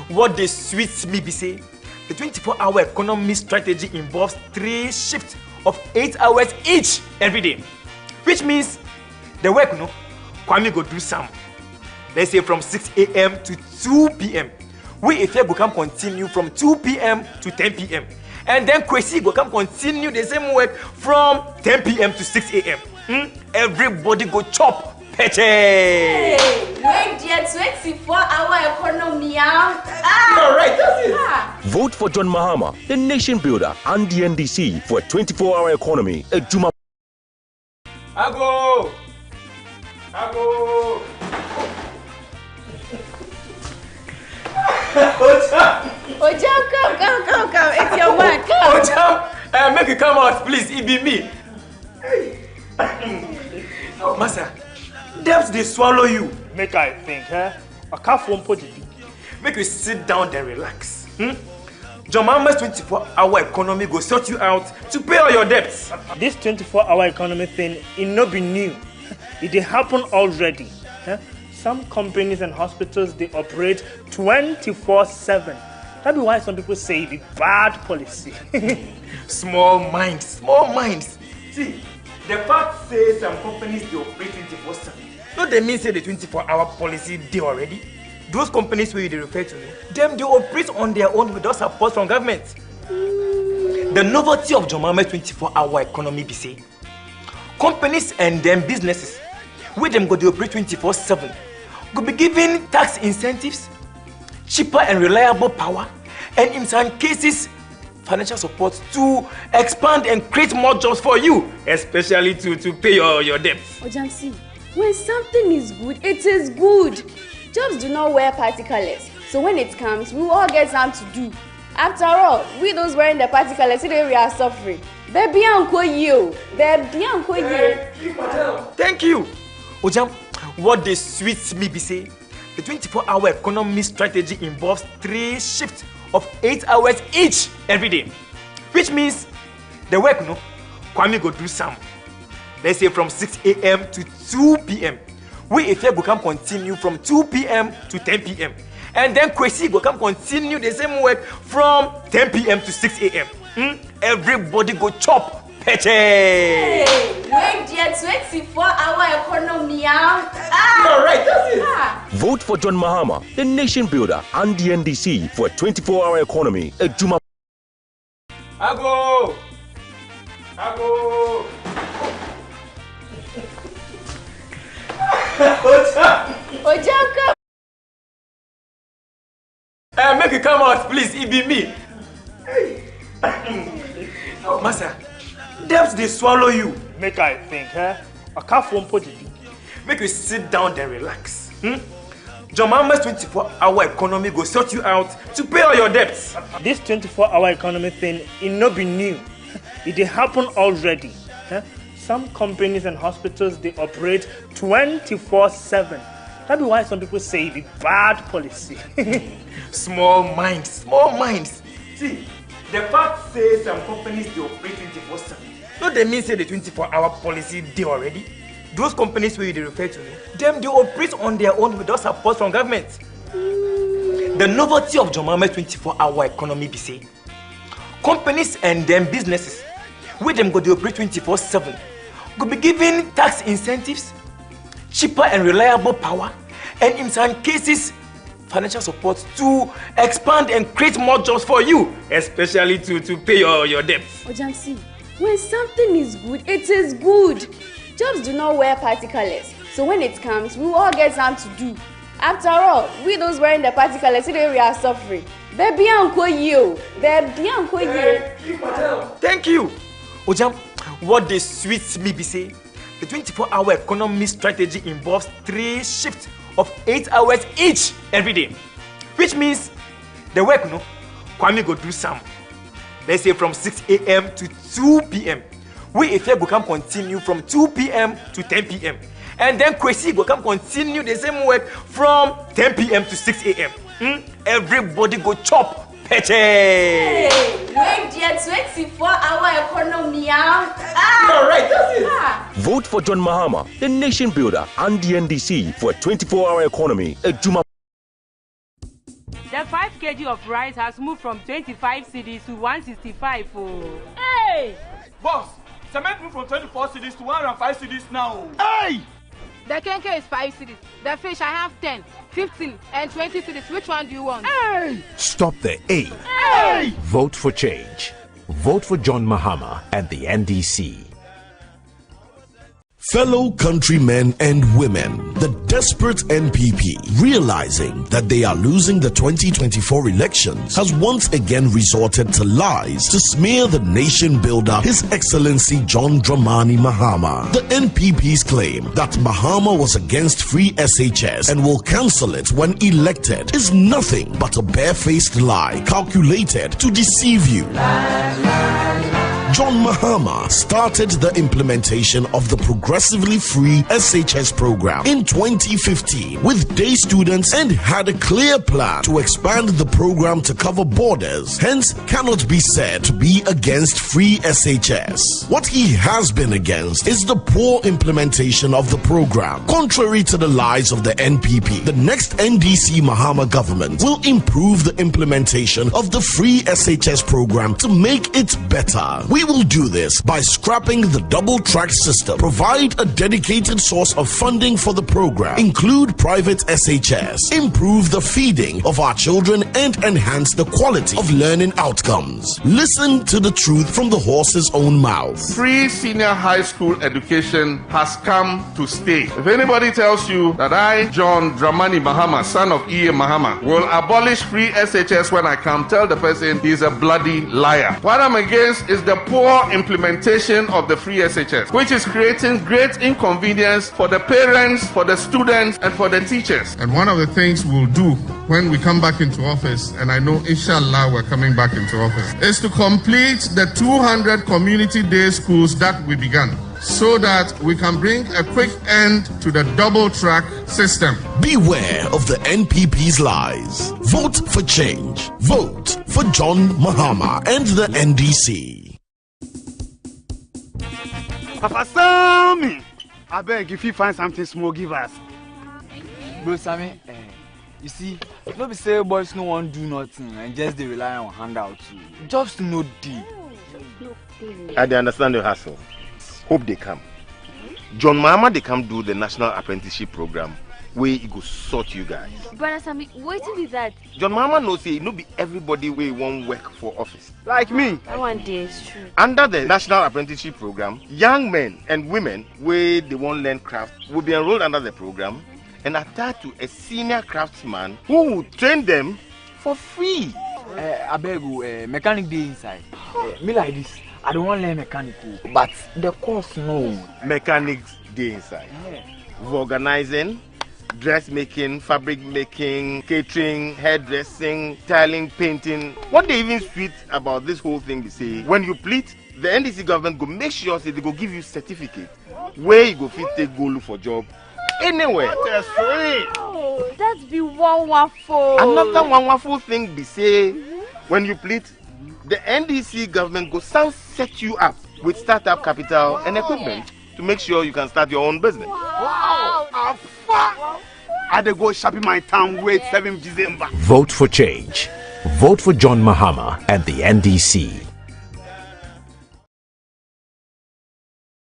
what they sweets me be say, the 24-hour economy strategy involves 3 shifts of 8 hours each every day. Which means the work, Kwame go do some. Let's say from 6 a.m. to 2 p.m. We if go come continue from 2 p.m. to 10 p.m. And then Kwesi go come continue the same work from 10 p.m. to 6 a.m. Everybody go chop peche. Hey, wait there, 24-hour economy. Alright, that's it. Vote for John Mahama, the nation builder, and the NDC for a 24-hour economy. Ejuma. Ago. Ojam, come. It's your man. Come. Ojam, make it come out, please. It be me. Master, debts they swallow you. Make I think, I can't phone put it. Make you sit down and relax. John Mahama's 24-hour economy go sort you out to pay all your debts. This 24-hour economy thing, it not be new. It dey happen already. Some companies and hospitals, they operate 24/7. That be why some people say the bad policy. Small minds. See, the fact says some companies they operate 24/7. No, they mean say the 24-hour policy they already. Those companies where they refer to, them they operate on their own without support from government. The novelty of John Mahama's 24-hour economy be say, companies and them businesses, where them go they operate 24/7, go be given tax incentives, cheaper and reliable power, and in some cases, financial support to expand and create more jobs for you, especially to pay your debts. Ojansi, when something is good, it is good. Jobs do not wear party colors, so when it comes, we will all get something to do. After all, we those wearing the party colors, today we are suffering. Baby, Uncle you. Thank you. Ojam, what they sweets me be say, the 24-hour economy strategy involves 3 shifts of 8 hours each every day. Which means the work, Kwame go do some. Let's say from 6 a.m. to 2 p.m. We if go come continue from 2 p.m. to 10 p.m. And then Kwesi go come continue the same work from 10 p.m. to 6 a.m. Everybody go chop peche. Hey, wait there, 24-hour economy. Alright, that's it. Vote for John Mahama, the nation builder, and the NDC for a 24-hour economy. Ejuma. Ago. Ojam, come. Make it come out, please. It be me. Master, debts they swallow you. Make I think, I can't phone put it. Make you sit down and relax. John Mahama's 24-hour economy go sort you out to pay all your debts. This 24-hour economy thing, it not be new. It dey happen already. Some companies and hospitals, they operate 24/7. That be why some people say the bad policy. Small minds. See, the fact says some companies they operate 24/7. No, they mean say the 24-hour policy they already. Those companies where they refer to, them they operate on their own without support from government. The novelty of John Mahama's 24-hour economy be say, companies and them businesses, where them go they operate 24/7, go be given tax incentives, cheaper and reliable power, and in some cases, financial support to expand and create more jobs for you, especially to pay your debts. Ojansi, when something is good, it is good. Jobs do not wear party colors, so when it comes, we will all get something to do. After all, we those wearing the party colors, today we are suffering. Baby, Uncle you. Thank you. Ojam, what they sweets me be say, the 24-hour economy strategy involves 3 shifts of 8 hours each every day. Which means the work, Kwame go do some. Let's say from 6 a.m. to 2 p.m. We if go come continue from 2 p.m. to 10 p.m. And then Kwesi go come continue the same work from 10 p.m. to 6 a.m. Everybody go chop peche. Hey, wait there, 24-hour economy. Alright, that's it. Vote for John Mahama, the nation builder, and the NDC for a 24-hour economy. Ejuma. The 5 kg of rice has moved from 25 cedis to 165. Oh. Hey! Boss, cement moved from 24 cedis to 105 cedis now. Hey! The kenke is 5 cedis. The fish, I have 10, 15, and 20 cedis. Which one do you want? Hey! Stop the A. Hey! Vote for change. Vote for John Mahama and the NDC. Fellow countrymen and women, the desperate NPP, realizing that they are losing the 2024 elections, has once again resorted to lies to smear the nation builder, His Excellency John Dramani Mahama. The NPP's claim that Mahama was against free SHS and will cancel it when elected is nothing but a barefaced lie calculated to deceive you. John Mahama started the implementation of the progressively free SHS program in 2015 with day students and had a clear plan to expand the program to cover borders, hence cannot be said to be against free SHS. What he has been against is the poor implementation of the program. Contrary to the lies of the NPP, the next NDC Mahama government will improve the implementation of the free SHS program to make it better. We will do this by scrapping the double track system, provide a dedicated source of funding for the program, include private SHS, improve the feeding of our children, and enhance the quality of learning outcomes. Listen to the truth from the horse's own mouth. Free senior high school education has come to stay. If anybody tells you that I, John Dramani Mahama, son of E.A. Mahama, will abolish free SHS when I come, tell the person he's a bloody liar. What I'm against is the poor implementation of the free SHS, which is creating great inconvenience for the parents, for the students, and for the teachers. And one of the things we'll do when we come back into office, and I know inshallah we're coming back into office, is to complete the 200 community day schools that we began, so that we can bring a quick end to the double track system. Beware of the NPP's lies. Vote for change. Vote for John Mahama and the NDC. Papa Sammy, I beg if you find something small, give us. Bro Sammy, you see, nobody say boys no one do nothing and just they rely on handouts. Just no deal. I understand your hassle. Hope they come. John Mahama, they come do the national apprenticeship program where he go sort you guys. Brother Sammy, waiting with that. John Mahama knows say no be everybody way won't work for office. Like me. That one day is true. Under the national apprenticeship program, young men and women where they won't learn craft will be enrolled under the program and attached to a senior craftsman who will train them for free. I beg you, mechanic day inside. Me like this. I don't want to learn mechanical, but the course no. Mechanics day inside. Organizing, dressmaking, fabric making, catering, hairdressing, tiling, painting. What they even sweet about this whole thing, they say, when you plead, the NDC government go make sure say they go give you certificate where you go fit take go look for job anywhere. That's sweet. Oh, that's be one wonderful. Another wonderful thing be say, when you plead, the NDC government go set you up with startup capital and equipment to make sure you can start your own business. Wow! I dey go shopping my town wait 7th December. Vote for change. Vote for John Mahama and the NDC.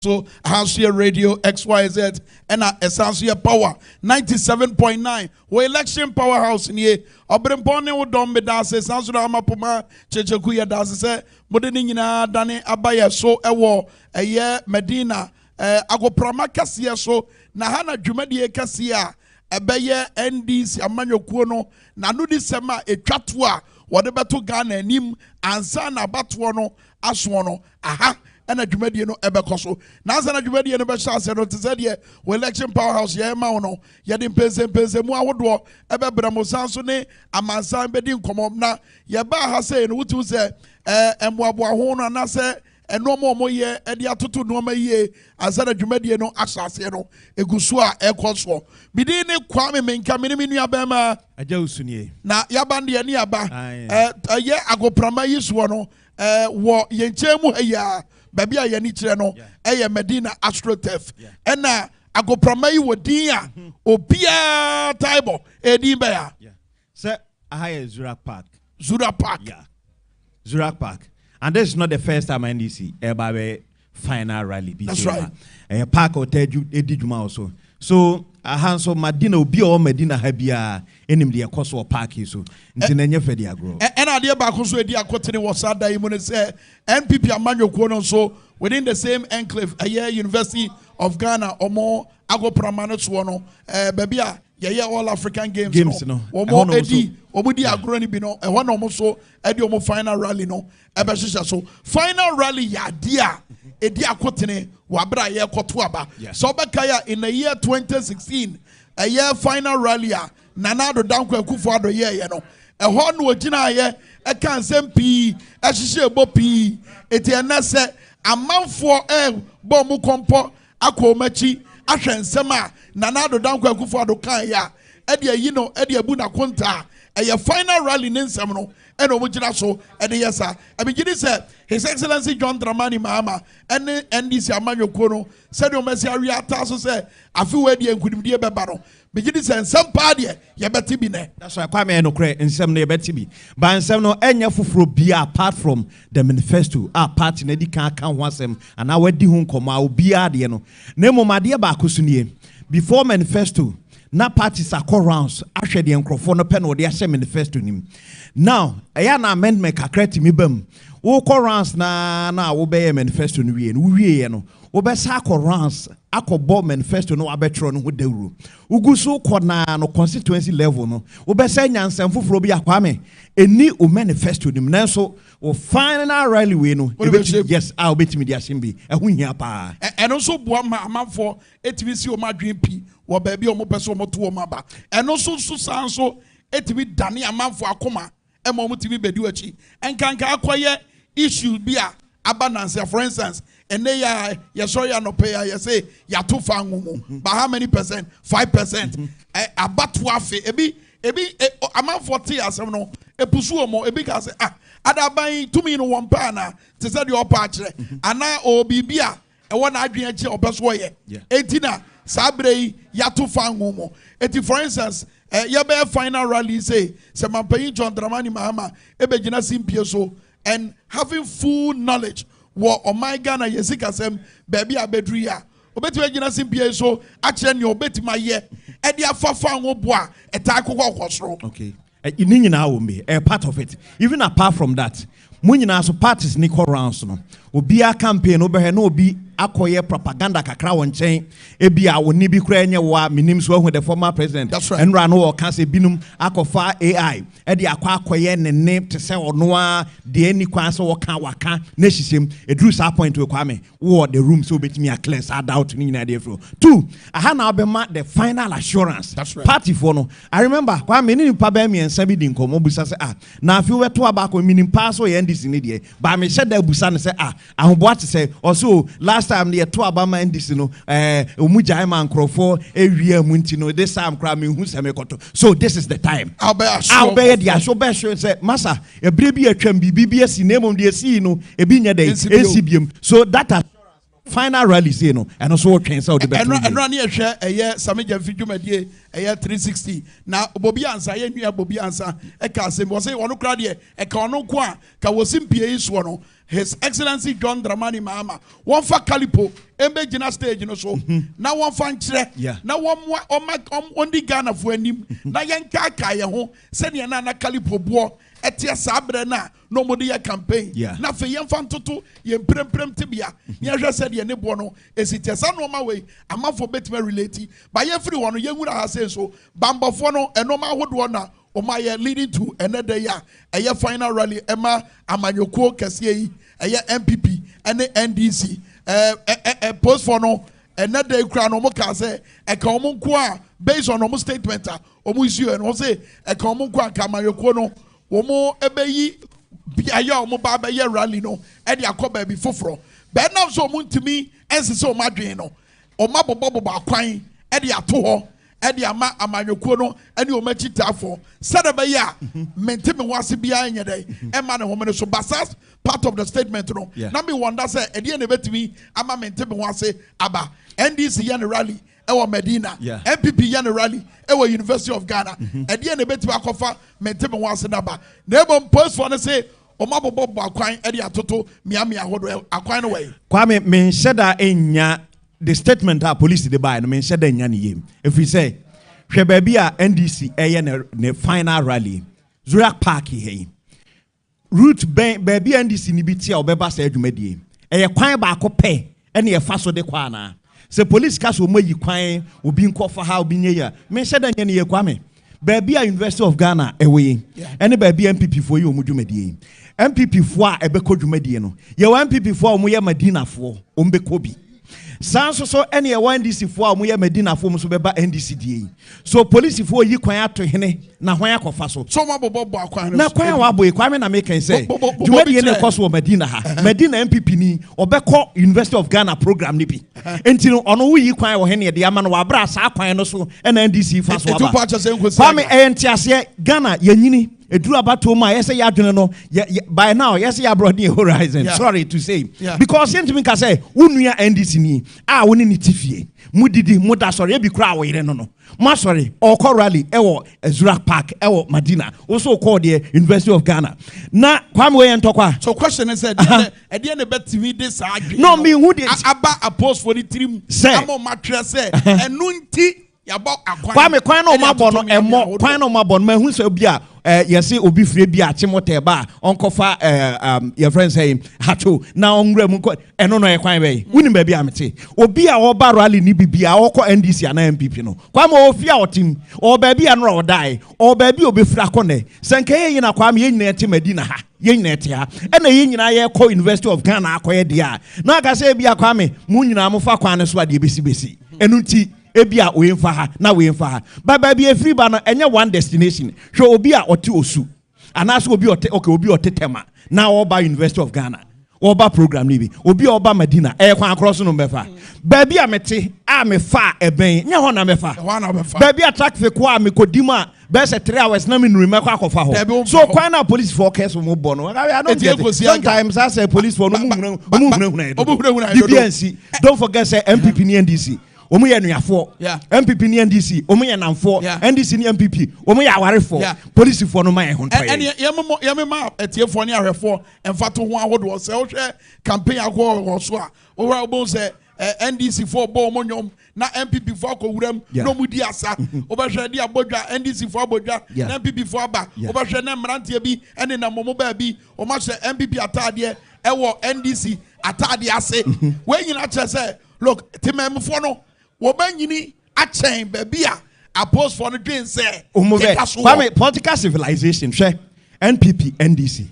So House Radio XYZ and Essential Power 97.9. We election powerhouse in here. Obrempone wo dom bedase sansura amapoma chechekuya dase se modeni nyina dane abaya so ewo eye Medina agoprama kase so na hana dwumadie kase a ebeye NDC amanyokuo no na no di sema etwato a wode beto Ghana anim ansa na bato no aso no aha ena dwumadie no ebekoso na ansa na dwumadie no be chance no tse de election powerhouse ye ma no ye de mpense mu awodo ebebra mo sanso ne amansan be di nkomom na ye ba ha se no wutu se emboabo ho no na se enomo moye edi atoto no maye ansa na dwumadie no asase no egusu a ekoso bidi ne kwame menka meni nua ba ma aja usunie na yabande ani aba ye agoprama yiso no wo yenchemu haya baby a yani kire no eye Medina Astrotef ena agoprama yi wodin a obia taibo edin ba ya se Ahaya Zurak Park. Zurak Park. Yeah. Zurak Park. And this is not the first time NDC ever final rally. That's right. A park or Edijuma also. So so Medina will be all Medina Habia enim the cost of park so ntinenye fe dia grow. And idea back also a dia kotene was sad that you say NPP Amanyo Kwono so within the same enclave a year University of Ghana or more ago pramano swono baby yeah all African games no or more edi obudi agro ni bi no e one almost so edi omo final rally no e be so final rally ya dia edi akotene wabra ye koto aba so bekaya in the year 2016 a year final rally Nanado Danko Akufo-Addo ye no e ho no ogina ye e kan sem pi e hihye ebo pi eti enese amanfo bo mu kompo akomachi ahwe nsem a Nanado Danko Akufo-Addo kan ya e de yi no e de abu na konta e ye final rally ne nsem no e no mugina so e de yesa e be gidi say His Excellency John Dramani Mahama and NDC Amanyo Kono said o mesi awiata so say afi we de nkudimdie beba no be gidi say nsem pa de ye beti bi ne. That's why kwame no kre nsem no ye beti bi ba nsem no enya foforo bia apart from the manifesto party na di kan ho asem ana wadi hu nkoma obia de no na momade ba akosunie before manifesto na parties are rounds ahwe de enkrofo no pe no de ahye manifesto nim now eya na amendment kakra timi bam wo rounds na wo be manifesto no wie no wo be sa rounds akobo manifesto no abetro no ho dawuru uguso na no constituency level no wo be sa nyansam foforo bi akwame eni o manifesto nim nanso o final rally we no yes I'll bet me dia simbi ehun hia pa eno so boa ma amanfo etimi si o madwen pi wo ba bi o mo pese o mo to o maba eno so sanso etimi dane amanfo akoma e mo mo timi bedi wachi enkanka akoye issue bi a abanance for instance and they ya sorry no pay ya say ya too far but how many percent 5% abatu afe ebi amount 40 asem no epusu omo ebi ka say adaban to me no one pa na te say the upper akire ana obibia e wona adwen achi obeso ye etina sabre ya too far eti for instance ya be final rally say Mampayin John Dramani Mahama ebegina simpie so and having full knowledge what oh my Ghana yesika sem baby abedru ya obeti agina simpie so akire ne obeti maye e dia fafa ngo boa eta akokọ kwosoro. Okay ni nyina wo me part of it even apart from that mu nyina so parties ni rounds no obi a campaign obehe no obi akoye propaganda kakra won chen ebi a woni bi kra enye wa minim so hu the former president enra no ka se binum akofa AI e de akoye ne te se ono a de ani kwan so woka waka na hihiem edru sa point we kwame wo the room so betimi a clear sa doubt ni nyina de fro two aha na obema the final assurance party for no I remember kwame ni pa ba mi ensa bi din komo busa se na afi we to abako minim pa so ye ndisi ni de ba me hye da busa ne se ahoboa te se also last time the to abama ndisi no omujai man krofo ewie amunti no this time kra me hu se me koto so this is the time I'll be the so be sure say massa ebre bi atwam bibi asi nemom de asi no ebi nya dey esibiem so that final rally say no and also twen say the better and run here share sameja fidwumadie 360 na obobi ansa ye nua obobi ansa e ka se mo say onu kra de e ka onu ko a ka wosimpie yi so no His Excellency John Dramani Mahama one fa kalipo embe gina stage no so na one fa nkyere na one ondi Ghana fo anim na yenka ka ye ho se ne na kalipo bo etia sabre na no modi ya campaign na fe yemfa ntoto ye premprem tibia ye hwe se de ne bo no esitia sa no ma we amafo betima relate ba ye free one ye nwura ha se so bambofo no enoma hodo na Omaya leading to another year a final rally Emma Amanyoko Kasiei a MPP and the NDC post for no another crown omokase a common qua based on almost statement omusu and say a common qua Kamayoko no omo ebeyi biaya omo baba ye rally no and the akoba be fofro but now so moon to me and so madri no o mabo bobo kwan and the ato Edi ama amanyoko no eni o machi tafo sadaba ya mentemi wase bia nya dai e ma ne homene so basas part of the statement no na me wonder say edi ne betimi ama mentemi wase aba NDC ya ne rally ɛwɔ Medina. MPP yan rally ɛwɔ University of Ghana. Ɛdeɛ na bɛtumi akɔfa mentebe ho ase naba. Na ebom post for no say ɔmabɔbɔ akwan ɛde atoto miami ahodo akwan no way. Kwame menhyɛ da enya the statement a police de buy no menhyɛ da enya ne yem. If we say hwɛ baabi a NDC ɛyɛ ne final rally Zurak Park here. Route baabi NDC ni bi tia obeba sa adwumadie. Ɛyɛ kwan ba akɔ pɛ ɛne ɛfa so de kwa na. Se police ka so mayi kwan obi nkɔfa ha obi nye ya. Menhyɛ da nya ne yɛ Kwame. Baabi a University of Ghana ɛwɔ ɛne baabi MPP fo yi omu dwumadie. MPP fo a ɛbɛkɔ dwumadie no. Yɛ MPP fo a omu yɛ Medina fo ombɛkɔ bi. Sanso so any NDC fo a moye Medina fo so beba NDC die. So police fo yi kwan ato hene na hwan akofa so. So ma bobo akwan na kwan wa boy Kwame na make say. Dwumadi ne koso Medina ha. Medina MPP ni obekɔ University of Ghana program ni bi. Enti no ono wo yi kwan wo hene de ama no wa bra sa kwan no so na NDC fa so aba. Kwame entiase Ghana yanyini eduru abato ma yese ya dwene no by now yese ya broaden horizon. Sorry to say. Because yentimi ka say unua NDC ni a woni ni tifie mudidi muda sorry e bi kura wo yire no no ma sorry okọ rally ewo Zurak Park ewo Medina also called the University of Ghana na Kwame we entokwa. So question is said e dey na betimi this agree no me who dey aba a post for the trim amo matre say enu nti yabo akwan Kwame kwan no mabọ no emo kwan no mabọ no mahu se obi a yesi obi fire bi a chimote ba onkofa your friends say hacho na onwura mu eno no kwan be wuni ba bi amete obi a oba rally ni bibia okọ NDC ana MPP no Kwame ofi a otim o ba bi anro odai o ba bi obefira kone senke ye na Kwame ye nyina ete Medina ha ye nyina ete ha ena ye nyina ye kọ University of Ghana akoye dia na aka say bia Kwame mu nyina mu fa kwan so ade besi enu nti ebia oyenfa ha na oyenfa ha baba bi efiri ba no enye one destination hwe obi a ote osu anaso obi ote obi ote tema na oba University of Ghana oba program ni bi obi oba Medina kwan across no mefa baabi a mete a me fa eben nya ho na mefa baabi a track fe ko a me kodima be se 3 hours na me nuri me kwa kofa ho so kwan na police forecast mo bo no I don't get it. Sometimes I say police for no mu DPNC don't forget say MPP ni NDC omu ye nuafo MPP ni NDC omu ye namfo NDC ni MPP omu ye awarefo police fo no ma ye ho ntoye ye ma etiefo ni ahwefo emfato ho ahodo se wo hwe campaign akọ so a wo ra bo se NDC fo bo mo nyom na MPP fo akowuram no mu di asa obehwe di abodwa NDC fo abodwa na MPP fo aba obehwe na mrantie bi ene na momo ba bi o ma se MPP atade ewo NDC atade ase we nyina che se look timemfo no wo banyini achen babia oppose for the dream say Kwame political civilization hwe NPP NDC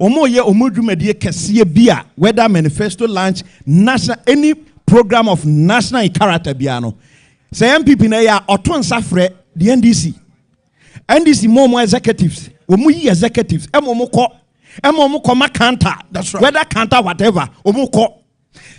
omoye omodwumade kese bia whether manifesto launch national any program of national character bia no say MPP na ya oto nsafre the NDC more executives omuyi executives emomko ma counter whether counter whatever omukọ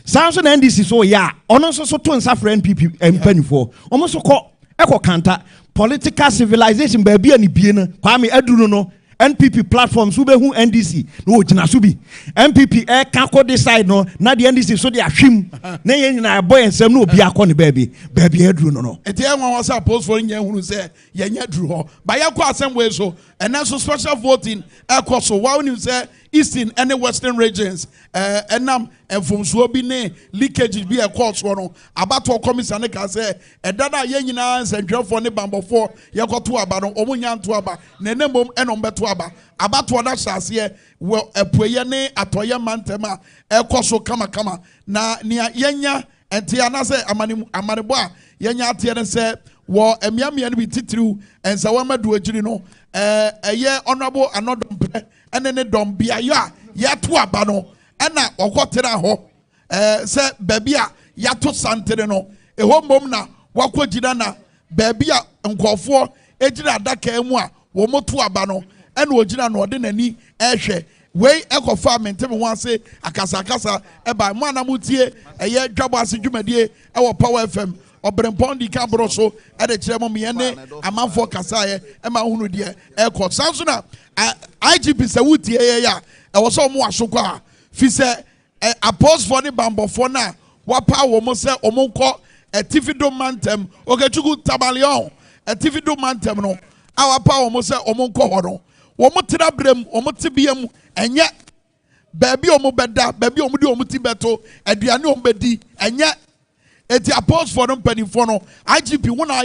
Samson NDC so ya ono so to nsafre NPP mpanifo omo so kọ eko kanta political civilization ba bia ni bie no Kwame aduru no NPP platforms who be who NDC no gina so bi MPP can ko decide no na the NDC so they ahwim na ye nyina boy ensem no obi akọ ne baby aduru no eti enwa was suppose for nya hunu say ye nya duru ho ba ye kọ assembly so and so special voting ekọ so wa uni say Eastern and Western regions enam enfomsuo bi ne leakage bi ekọ so no abato commission ne ka say edada ye nyina nsentwefo ne bambofo ye kọto aba no omunya nto aba na enemom enom beto aba abato na hyase wo epueye ne atoye mantema ekọ so kama na nia yenya enti ana say amanebo a yenya ate ne say wo emiamia ne bi titiriu ensa wa madu agiri no eye honorable anodompe ene ne dombia ya to aba no ena okotera ho se babia ya to santere no eho mom na wakogina na babia nkofo ejira adaka mu a wo moto aba no ena ogina no de nani ehwe wei ekofa mentem ho ase akasa eba mu anamutie eye Dwabo Ase dwumadie ewo Power FM Obrempon di kabro so e de kire mo me ne amanfo kasaye e ma hunu de e ko sansuna IGP se wutie ye ya e wo so mo asoko a fi se appose for the bambofo na wapa wo mo se o mo ko etifido mantem okechuku tabalion etifido mantem no awapa omo se omo nkɔ hɔ no omo tira brem omo tibiam enye baby omo beda baby omo di omo ti beto aduane omo bedi enye eti apos for them penifo no IGP wona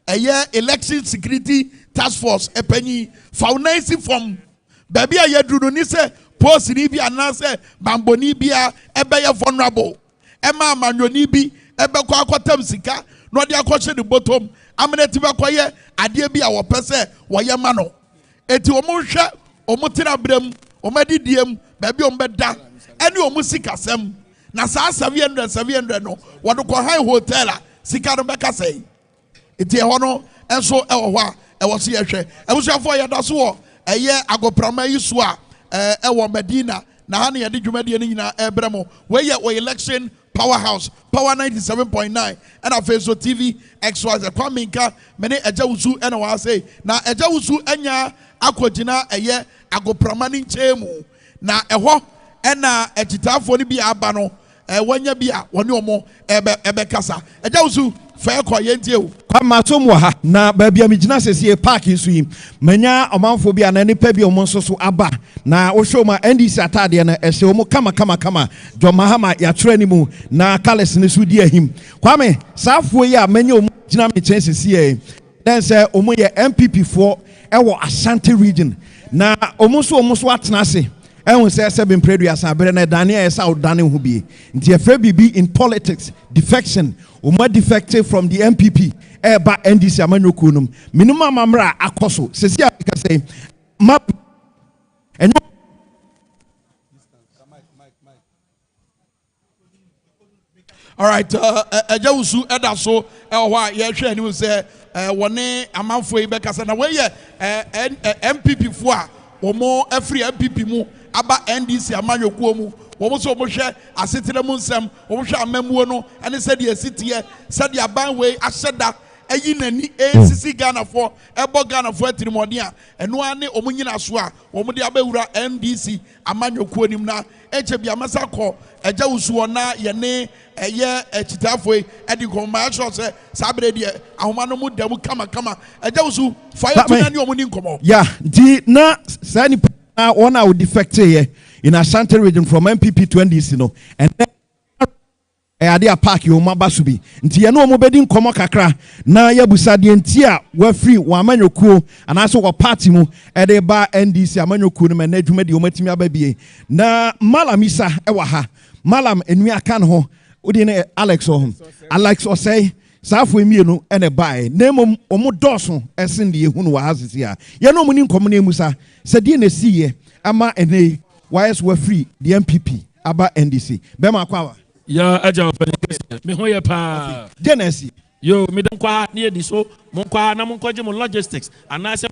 aye election security task force epanyi foundation from baby aye duru ni se post ni bi anase bamboni bia ebeye vulnerable ema amanyoni bi ebe kwa akotam sika no de akɔhye the bottom ameneti be koye ade bi a wo pese wo ye ma no eti omo hwɛ omo tira brem omo didiem baby omo beda ene omo sikasem na saa 700 no wodo ko high hotel a sika no beka sei eti ho no enso ewo ho a ewo so ye hwɛ ebusuafo ye da so wo eye agoprama yi so a ewo Medina na ha ne ye de dwumadie ne nyina ebremo we ye o election powerhouse power 97.9 and a face TV XYZ kwaminka mene eja usu ena wa say na eja usu enya akogina eye agoprama ni nchemu na eho ena ejitafo ni bi aba no wanya bi a woni omo ebe kasa eja usu fa ekọ yentie o kwamatom wa ha na baabia megina sesie park nso yi manya omanfo bi ana nipa bi omo nso so aba na wo show ma NDC atade na ehye omo kama John Mahama ya twerɛ ni mu na Kales ne so di ahim kwame saafo yi a manya omo gina me chen sesie den sɛ omo ye MPP for ɛwɔ Ashanti region na omo so atena ase ehun sɛ bempredu asa bere na dane esa odane ho bi nti efre bibi in politics defection omo defected from the MPP eba NDC amanyoku num minimum amamra akoso sesi aka say map enyo all right ejawusu eda so ho a ye hwe ani say wone amanfo yi bekasa na we ye MPP fo a omo afri MPP mu aba NDC amanyoku mu wo so mo hwe asetire mu nsem wo hwe amamuo no ene se de asitie se de aban we ahyeda ayi nani ACC Ghana for ebo Ghana for atirimode a eno ane omunyina so a wo de abawura NDC amanyoku anim na eche bia masakọ eja usu na ye ne eye echitafo e di koma sho se sabre de ahoma no mu dem kama eja usu fire tuna ni omuni nkomo yeah di na sani na one out defect here in Ashanti region from MPP to NDC no and then ade a park yo mabasubi nti ye no omo bedi nkomo kakra na yabusa de nti a wa free wa amanyokuo anaso wo party mu e de ba NDC amanyokuo no me na adwuma de o matimi ababie na malam isa e wa ha malam enu aka no ho odi ne Alex Osei saafo emienu ene bae na mom omo doso esen de ehunu wa hasisi a ye no omo ni nkomo na emusa se de na siye ama ene wise wa free the MPP aba NDC be ma kwa ya aja opening me ho ye pa Genesis yo me don kwa na yedi so mon kwa na mon koje mo logistics anase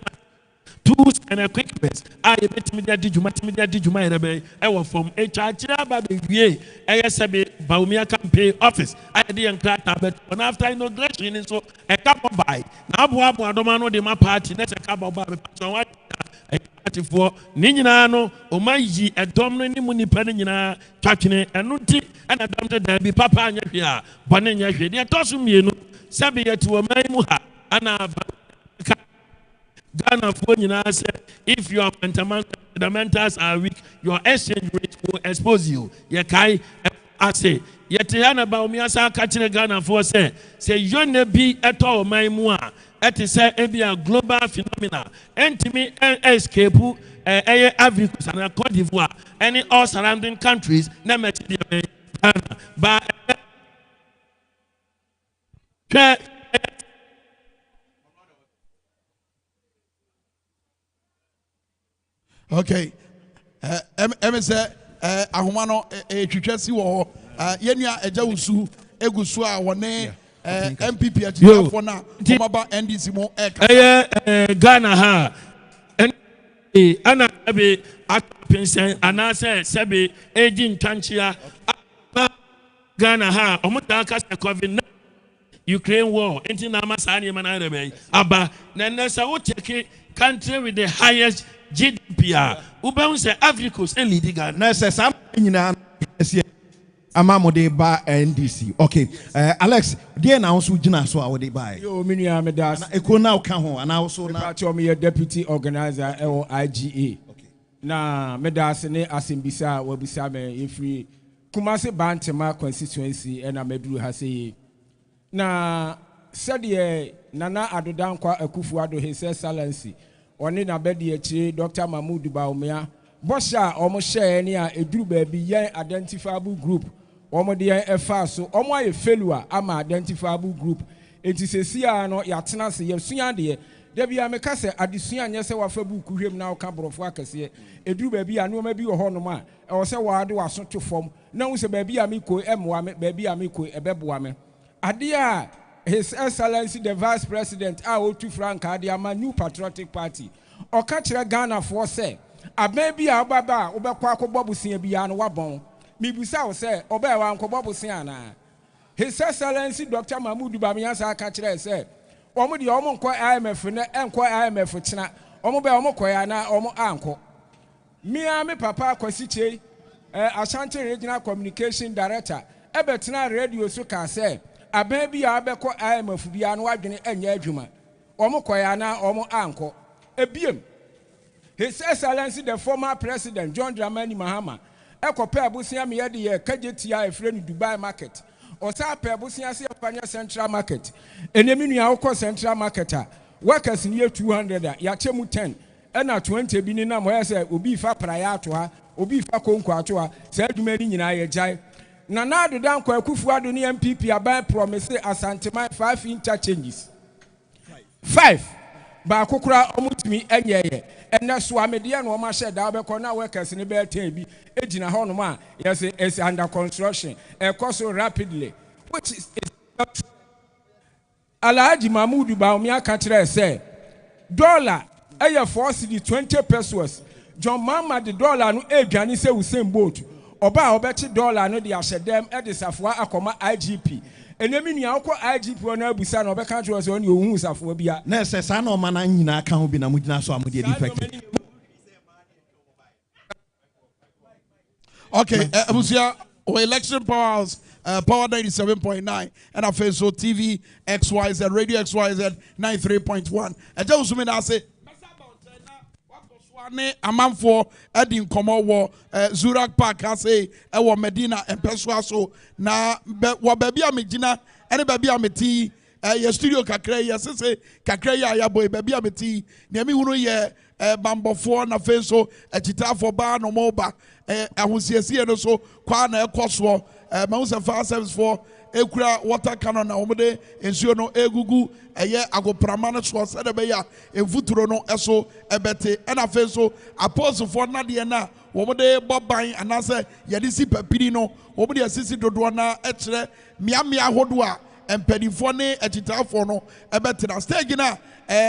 tools and equipment I bet me that did you my rebe I was from HR ba be wie I Baumia campaign office I didn't crack but after inauguration so a couple by now boabo adomano de my party next a couple by party for ninina no o mayi a domino ni muni penina twatwene eno ti ana domte da bi papa anya hwe a bone nya hwe de toso mienu sabe yet wo mai mu ha ana Ghana for say if your fundamentals are weak, your exchange rate will expose you. Ye kai ase. Yet Yana Baumiasa catching Ghana for say you ne be at all my mua. At say a global phenomena. Entimi escape Africa and Cote d'Ivoire. Any all surrounding countries never Ghana. But okay. Say ahoma no twetwa si wo yenua eja usu egusu a wone MPP atifo na komaba NDC mo Ghana ha ana be atpensen anase sebe aging tanchia Ghana ha omuta ka COVID Ukraine war enti na masani mana rebe aba na nesa wo check country with the highest GDP Uba say Africa and leading Ghana. Na say some nyina Amamode ba NDC. Okay. Alex, dear now so jina so awode ba. Yo, minia me das. Eko na ka ho ana also na. Me deputy organizer or IGA. Okay. Na me das ne asimbisa wabisa me free Kumasi Bantama constituency and Amedru Hase. Na said ye Nana Adodankwa Akufuado his excellency. One in a bedi Dr. Mahmoud Baumia. Bosha almost share any a drew baby young identifiable group. Omo de efa so omo aye failure ama identifiable group. Enti se sia no yatena se yesua de da bia me ka se adesua nya se wa fa buku hwem na ka borofo akese eduru ba bia no ma bi wo hono ma e wo se wa de waso to fom na wo se ba bia me ko emwa me ba bia me ko ebeboa me ade a His Excellency the Vice President a otu Frank ade ama New Patriotic Party o ka kire Ghana for say aban bia obaba obekwa akobọ busia bia no wabon mibusa wo say oba wa nkobọ busia na His Excellency Dr. Mahmoud Bamiyan sa ka kire say omo de omo nkọ IMF na enkọ IMF china omo be omo koya na omo anko me papa kwasiche Ashanti Regional Communication Director ebetena radio so ka say aban bia abekọ IMF bia no wadwene enya adwuma omo koya na omo anko ebiem His Excellency the former President John Dramani Mahama ekope abusia me yede ye kajetia efre ni Dubai market osa pe abusia se panya Central Market enemi nua wokọ Central Market a workers ni 200 ya chemu 10 na 20 bi ni na mo yese obi fa praya ato ha obi fa konko ato ha se adwuma ni nyina ye jai na na adodan kwa Akufuado ni MPP aban promise Asantema 5 interchanges 5 ba kokura omutimi enyeye enne so amede no ma hye da obekọ na workers ni be 10 bi ejina ho no ma yes is under construction so rapidly which is Alhaji Mahmoud Baumia ka kire say dollar eye for cedi 20 pesos John Mama the dollar no edwane say Usain Bolt oba obeti dollar no de ahyedem edisafo akoma IGP enemi nua akọ IGP na abusa na obeka kire say oni ohun safo bia na ese sa na o mana nyina aka ho bi na mugina so amode defect. Okay, abusia or election powers Power 97.9 and Afeso TV XYZ Radio XYZ 93.1. And just me na say amanfo edi nkomo wo Zurak Park ase ewo Medina empeswa so na wo baby amegina ene baby ameti ye studio kakra ye sese kakra ya boy baby ameti na mi hunu ye bambofo na Afeso agitafo ba no moba ahusiesie no so kwa na ekoso Mausa fire service for ekura water cannon na omode ensuo no egugu eye agopramana no so se de be ya envuturo no eso ebete ena fe so apostle for na de na omode boban anase ye de si papiri no omode asisi dodo na ekire miamia hodo a empadifo ne agitafo no ebete na stage na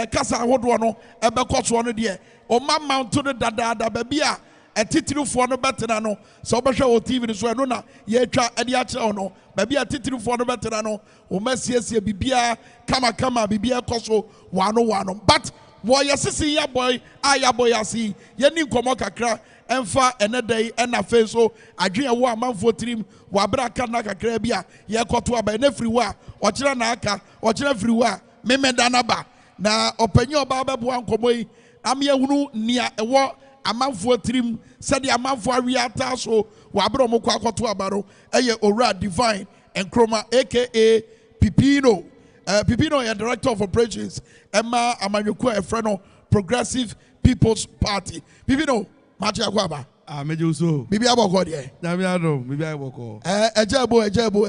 kasa hodo no ebekoso no de o ma mount to the dada baby a titiri no betena no so obehwe o TV so no na ye atwa ade a kire no ba bia titiri no betena no o masiesie bibia kama bibia koso wano but wo yesisi ya boy aya boy asi ye ni nkomo kakra emfa enedai ena fe so adwen wo amanfo tirim wo abra ka na kakra bia ye koto aba na free wa o kire na aka o kire free wa memeda na ba na opanyi oba bebo ankomo yi am ye hunu nia ewo amanfo tirim said the amanfo awiata so wabro mo kwa akoto abaro eye ora divine and chroma aka Pipino Pipino is director of operations Emma Amanyuku Efreno Progressive People's Party Pipino machi akwaba meje so bibi aboko de na mi ado bibi aboko ejebo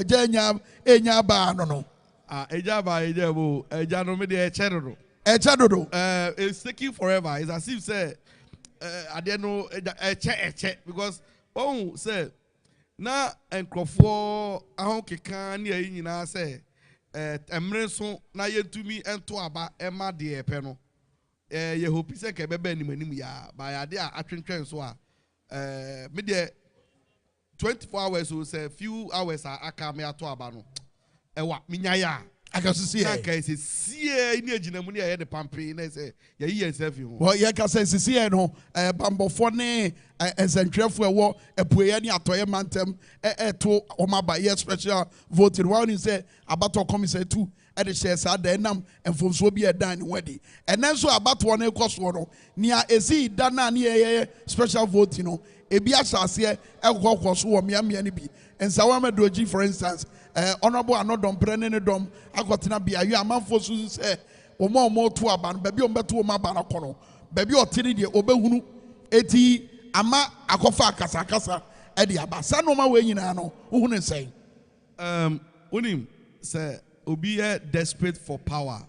enya ba no ejabo eja no me de echedodo it's taking forever. It's as if say I don't know check because say na enkrofo ahon keka na yi nyina say emre so na yentumi ento aba ema de epe no ye hope say ke bebe anim ya ba ya de atwentwen so a me de 24 hours so say few hours aka me ato aba no ewa minya ya I can see it. Okay, see in the Ginamunia had the pumping. I say, yeah, well, yeah, can say, see, no, Bambofone, and Central for war, a Puani at Toya Mantem, to Omaba, yes, special voted. One is about to come, say, two. At the shares are there, and for so be a dining wedding. And then so about one cost one near a sea, Dana near special vote, you know. A biasa here, a walk was warm, yammy, and Sawama Doji, for instance, honorable and not dom, Brennan dom, I got to be a man for Susan, or more to a ban, baby on betu ma banacono, baby or tinny, obehunu, eti, ama, akofa, casa, Eddie Abasano, my way in ano, who wouldn't say, Unim, sir. Obi desperate for power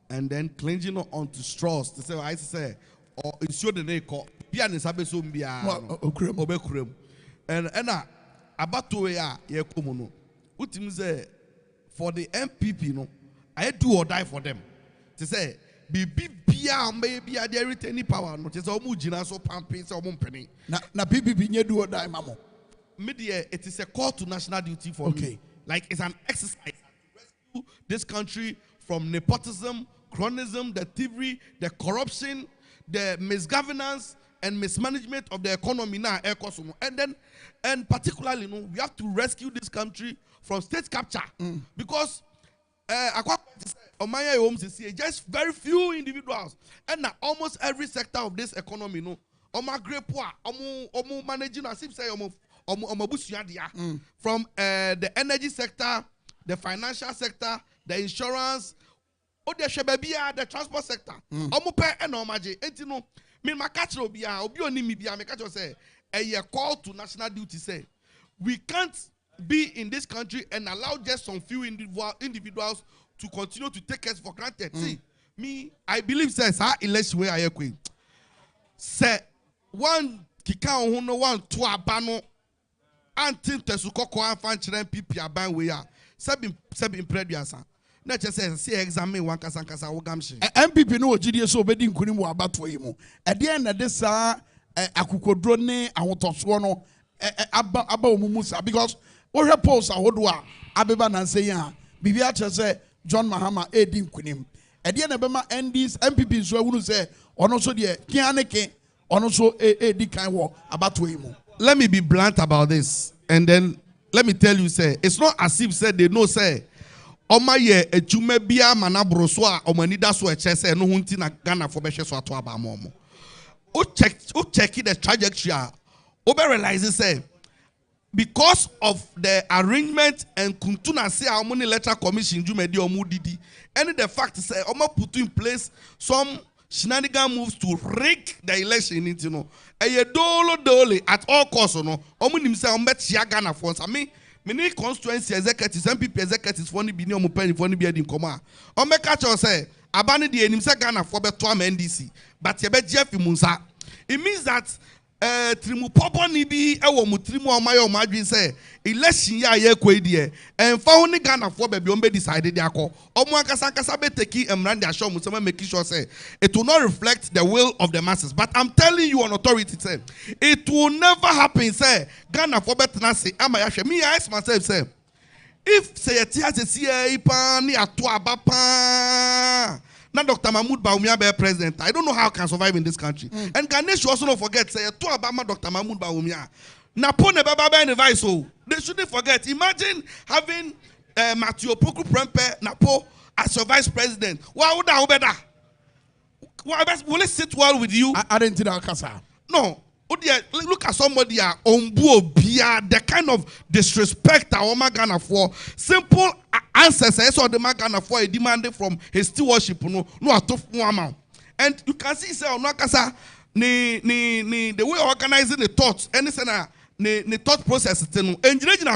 and then clinging on to straws to say I say or ensure the name called Pian Sabe Sumbia Obekrem and about 2 years Yakumono. Utim for the MPP no I do or die for them to say be Pia maybe I dare any power no just Omujina so pumping so penny na PPP do or die mamo media it is a call to national duty for me like it's an exercise this country from nepotism, cronyism, the thievery, the corruption, the misgovernance and mismanagement of the economy now. And particularly, we have to rescue this country from state capture because just very few individuals and almost every sector of this economy, managing as if say from the energy sector, the financial sector, the insurance, the transport sector. A call to national duty say we can't be in this country and allow just some few individuals to continue to take us for granted. See, me, I believe says our election where I queen. Say one kika no one to abano antin tesukoko anfan cheren pipi aban we ya. Sebi imprediasa. Not just say examine one kasankasa wogamshi. MPP no GDS so bedi nkuni mu abato yi mu. At the end of this akukodro ne ahotoso no aba omumusa because we repose ahodo a abeba nan say ya bibi a say John Mahama edi nkunim. At the end of NDs MPP so wunu say ono so de kianeke ono so edi kan wo abato yi mu. Let me be blunt about this and then let me tell you, say, it's not as if say they know say, Oma ye echume bia manabro so a omanida so eche say no hunti na Ghana for beshe so ato aba momo. O check the trajectory. O be realize say because of the arrangement and kuntuna say how many electoral commission jumedi omudidi, and the fact say Oma put in place some shenanigan moves to rig the election into no. Eye dole at all costs no. Omu nimse ombet Ghana for us. I mean, many constituency executives, MPP executives for ni bini omu penny for ni biya din koma. Ome catch us say abani di nimse Ghana for beto am NDC, but yebe Jeff Munsa. It means that trimu popo ni bi ewo mu trimu omayo omadwin say election ya ye kwe die emfa ho ni Ghana for be ombe decide de akọ omo akasa be take emran de asho mu so make sure say it will not reflect the will of the masses. But I'm telling you on authority say it will never happen say Ghana for be tenase ama ya hwe me I ask myself say if say tia se pa ni ato aba pa now Dr. Mahmoud Bawumia be president. I don't know how I can survive in this country. And Ganesh should also not forget, say, to Obama Dr. Mahmoud Bawumia. Napone Baba and advice, so they shouldn't forget. Imagine having Matthew Opoku Prempe Napo as your vice president. Why would that be better? Will it sit well with you? I didn't think that. No. Look at somebody on the kind of disrespect that Ghana for simple answers. I saw the Ghana for a demanding from his stewardship. No amount. And you can see say the way organizing the thoughts, and the thought process.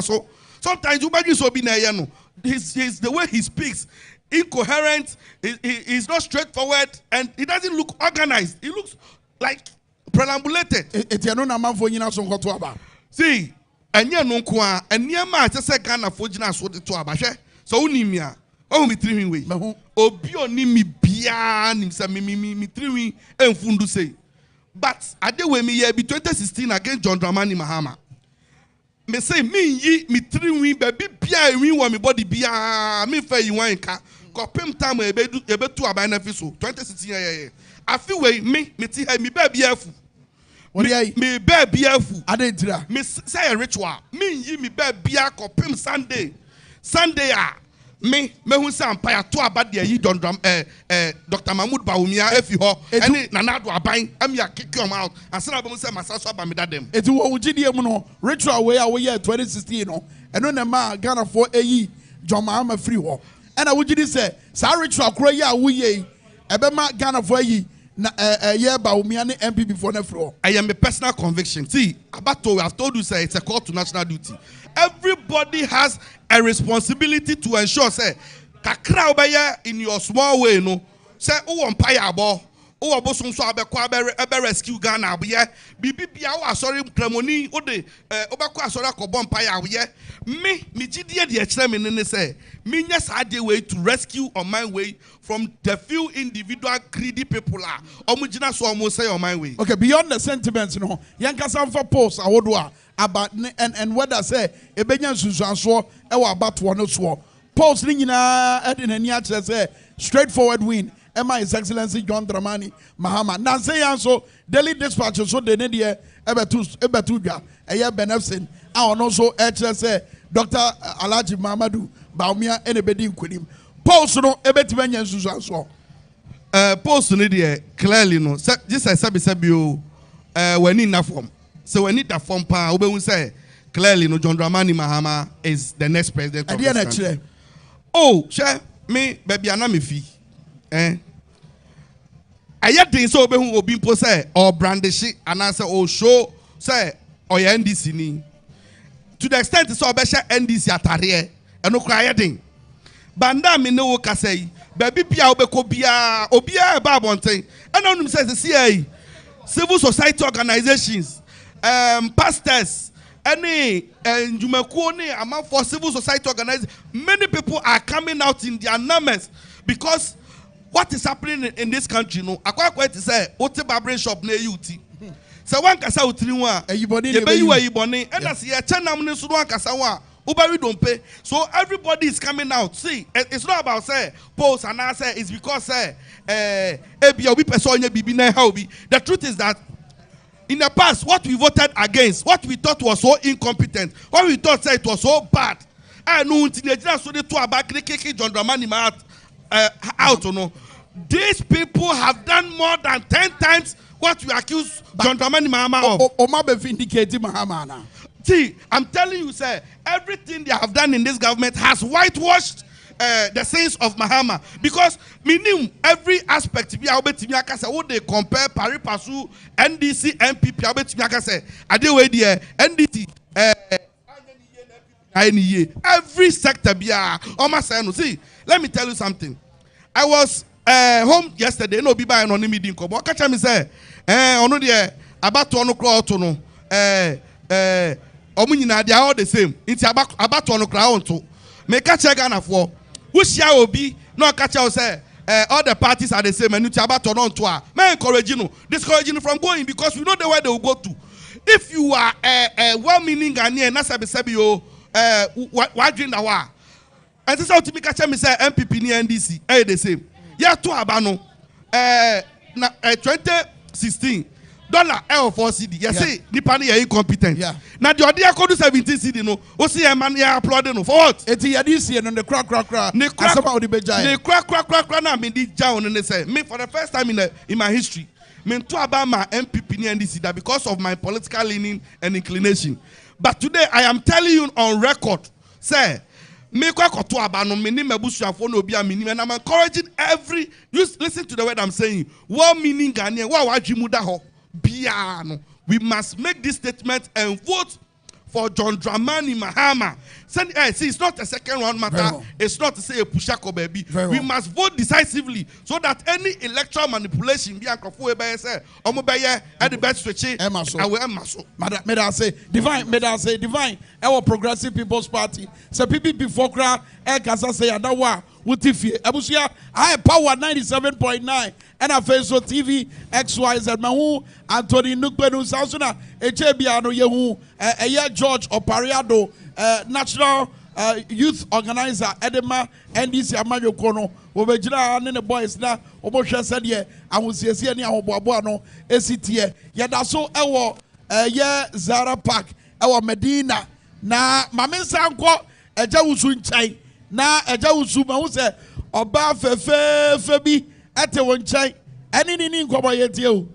So sometimes you might so be no. His the way he speaks incoherent. He's not straightforward, and he doesn't look organized. He looks like perambulated. See, and ya no kwa, and near my Ghana for Jina so the Tuaba. So Nimia, oh, me 3 way. Obio Nimi Bian, me 3 and Fundu say. But I did with me be 2016 against John Dramani Mahama. me say me yi me 3 win baby bia win wa me body bia me fa yi wan ka ko pem time e be tu aban na fi so 2016 ye afi we me ti ha me ba bia afu me ba bia afu adentira me say a ritual me yi me ba bia ko pem Sunday me hu say empire to abade yi dondram Dr. Mahmoud Bawumia efi ho ene Nana do aban am ya kick him out asana be say masaso aba me dadem eti wo gidie mu no ritual we we year 2016 no eno na ma Ghana for eyi John Mahama free ho ena wo gidi say sa ritual kro ye a wo ye ebe ma Ghana for eyi na ye Bawumia ne MP before na free ho. I am a personal conviction. See, Abato, we have told you say it's a call to national duty. Everybody has a responsibility to ensure say kakra obeye in your small way no say who umpire abo who obosun so abekwa be rescue Ghana aboye bibi bia wo asori kremoni wo de obekwa asori akobon umpire aboye me gidie de ekire me ne say me nya saade way to rescue on my way from the few individual greedy people omugina so omo say on my way. Okay, beyond the sentiments no yankasa for post awodo a about and whether say ebenya nsusuanso e wa abato no so post ni nyina e de nani a kire say straightforward win His Excellency John Dramani Mahama na say yanso daily dispatch so de ne de ebetu dwa eye benefsin a ono so e kire say Dr. Alhaji Mamadou Bawumia ene bedi nkonim post no ebetime nya nsusuanso post ni de clearly no this I sabi o when in na form. So we need that form pa we say clearly no John Dramani Mahama is the next president of this country. Oh, share me baby ana me fi. Ayedin so obe hu obi mpo say or brandish and answer oh show say or NDC ni. To the extent so obe share NDC atare e no kra ayedin. Banda me no ka say baby bia obe ko bia obia e ba bonten. And onum say say civil society organizations pastors, any Jumaku among for civil society organizers, many people are coming out in their numbers because what is happening in this country, no, I quite to say, what the barber shop near UT. So one kasa utriwa, and I see a chanamne suwan kasawa, Ubari don't pay. So everybody is coming out. See, it's not about say post and I say it's because say the truth is that in the past, what we voted against, what we thought was so incompetent, what we thought it was so bad, I know John Dramani out. No, these people have done more than 10 times what we accuse John Dramani Mahama of. See, I'm telling you, sir, everything they have done in this government has whitewashed the sins of Mahama, because meaning every aspect what they compare Paris Pasu NDC MPP say NDC every sector see, let me tell you something. I was home yesterday, no be by an meeting come catch me say ono de about to no crowd to no omunyina they are all the same it's about to no crowd to me catch Ghana for which will be no catch us say all the parties are the same and you about to no to me encouraging discouraging from going because we know the way they will go to. If you are well-meaning Ghanaian, na sabi yo what drink na wa. And this how to me catch me say MPP ni NDC the same. Yeah to abano 2016 dollar L4 CD. You see nipa ni incompetent. Yeah. Now the other code 17 CD no. O see a man ya applauding no for what? Eti ya this year no the crack. Ne crack na me di jaw no say me for the first time in my history. Me to about my MPP and NDC that because of my political leaning and inclination. But today I am telling you on record, say me kwa koto abano me ni mebusuafo no bia me ni and I'm encouraging every listen to the word I'm saying. What meaning Ghanaian? What wajimu da ho bia no. We must make this statement and vote for John Dramani Mahama. See, it's not a second round matter. Well. It's not to say a pushako baby. We must vote decisively so that any electoral manipulation be at the best switch. May I say divine. Our Progressive People's Party. So people before crowd, Kasa say Adawa, Wutifie. Abusia, I power 97.9. And I face so TV XYZ. Mahu Anthony Nukbenu Sansuna, Echebiano Yehu, George Opariado, National Youth Organizer, Edema, NDC Amayo Kono, Obejira and the boys na Obosha said ye, I will see any Oboano, ACTA, Yadaso Ewo, Zara Park, Ewa Medina, na Mamen Sanko, Ejawusu in Chai, na Ejawusu Mause, Oba Febi, Ete one Chai, any in Kobayetio.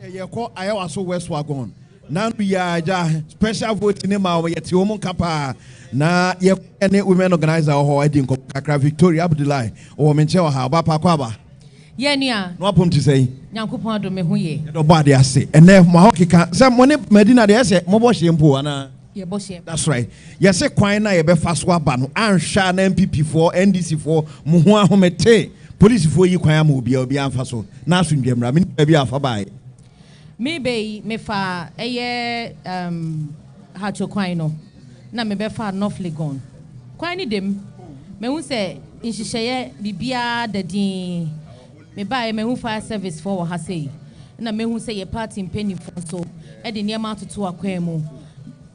Yɛkɔ ayawa so west wagon na ya special vote ne ma yɛte wɔn kapa na yɛne women organizer hɔ edi nkɔkakra Victoria Abdullahi wɔ me nkyɛn wɔ ha ɔba pa kɔ aba yɛnia no apom te sɛ nyankopɔn adom me ho yɛ yɛdɔ bɔ ade ase ɛnɛ mo hɔ keka sɛ mo ne Medina de ɛsɛ mo bɔ hyɛ mpo ana yɛbɔ hyɛ that's right yɛsɛ kwan na yɛbɛfa so aba no anhwɛ na MPP for NDC for mo ho ahomete police for yi kwan ama obi amfa so na asundwamra me bi afa bae me fa hacho kwan no na me be fa North Legon kwan ni dem me hu se nhyehyeye bibia dadin me ba me hu fire service for ha sei na me hu se ye party penny for so e de niam atoto akwan mu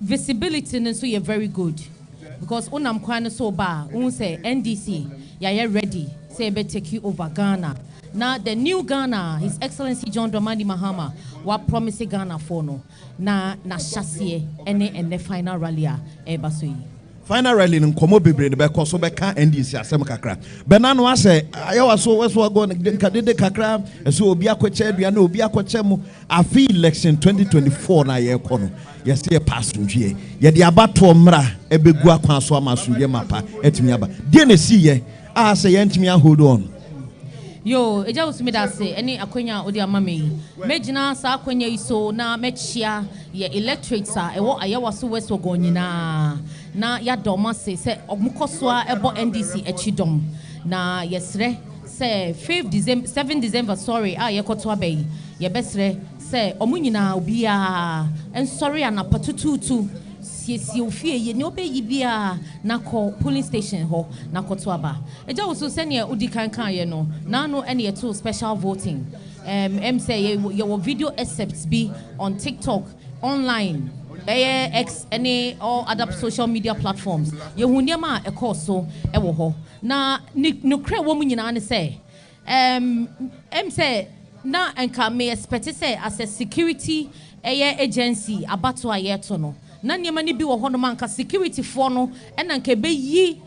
visibility no so ye very good because unam kwan no so ba hu se NDC ya ready say be take you over Ghana. Now the new Ghana, His Excellency John Dramani Mahama, what promise Ghana for no na chassis and the final rally basui. Final rally in Komo Bibre the Beko so beka NDC asem kakra. Benano ase ayawa so weso go nkadede kakra so obi akwache aduane obi akwache mu afi election 2024 na ye kono. Yes ye pass nwie. Ye de abato mra ebegu akwan so amasundwe mapa etimi aba. Die na si ye a say ye ntimi hold on. Yo, eja usumi da se eni akwenya odi ama me. Mejina sa akwenya iso na mechia ye electorate sa ewo ayawa so weso go nyina. Na ya doma se omukosoa ebo NDC echidom. Na yesre se 7 December sorry yekoto abai. Ye besre se omunyina obi a ensori anapatututu. Si ofie ye ne obeyi bia na call police station ho na koto aba eja wo so sene udi kan ye no na no ene to special voting say ye video excerpts be on TikTok online X any all other social media platforms ye hu niam e course so e wo ho na no kra wo mu nyina ne say say na enka me expect say as a security agency abato ayeto no na niema ni bi wo hono manka security for no ena nke be yi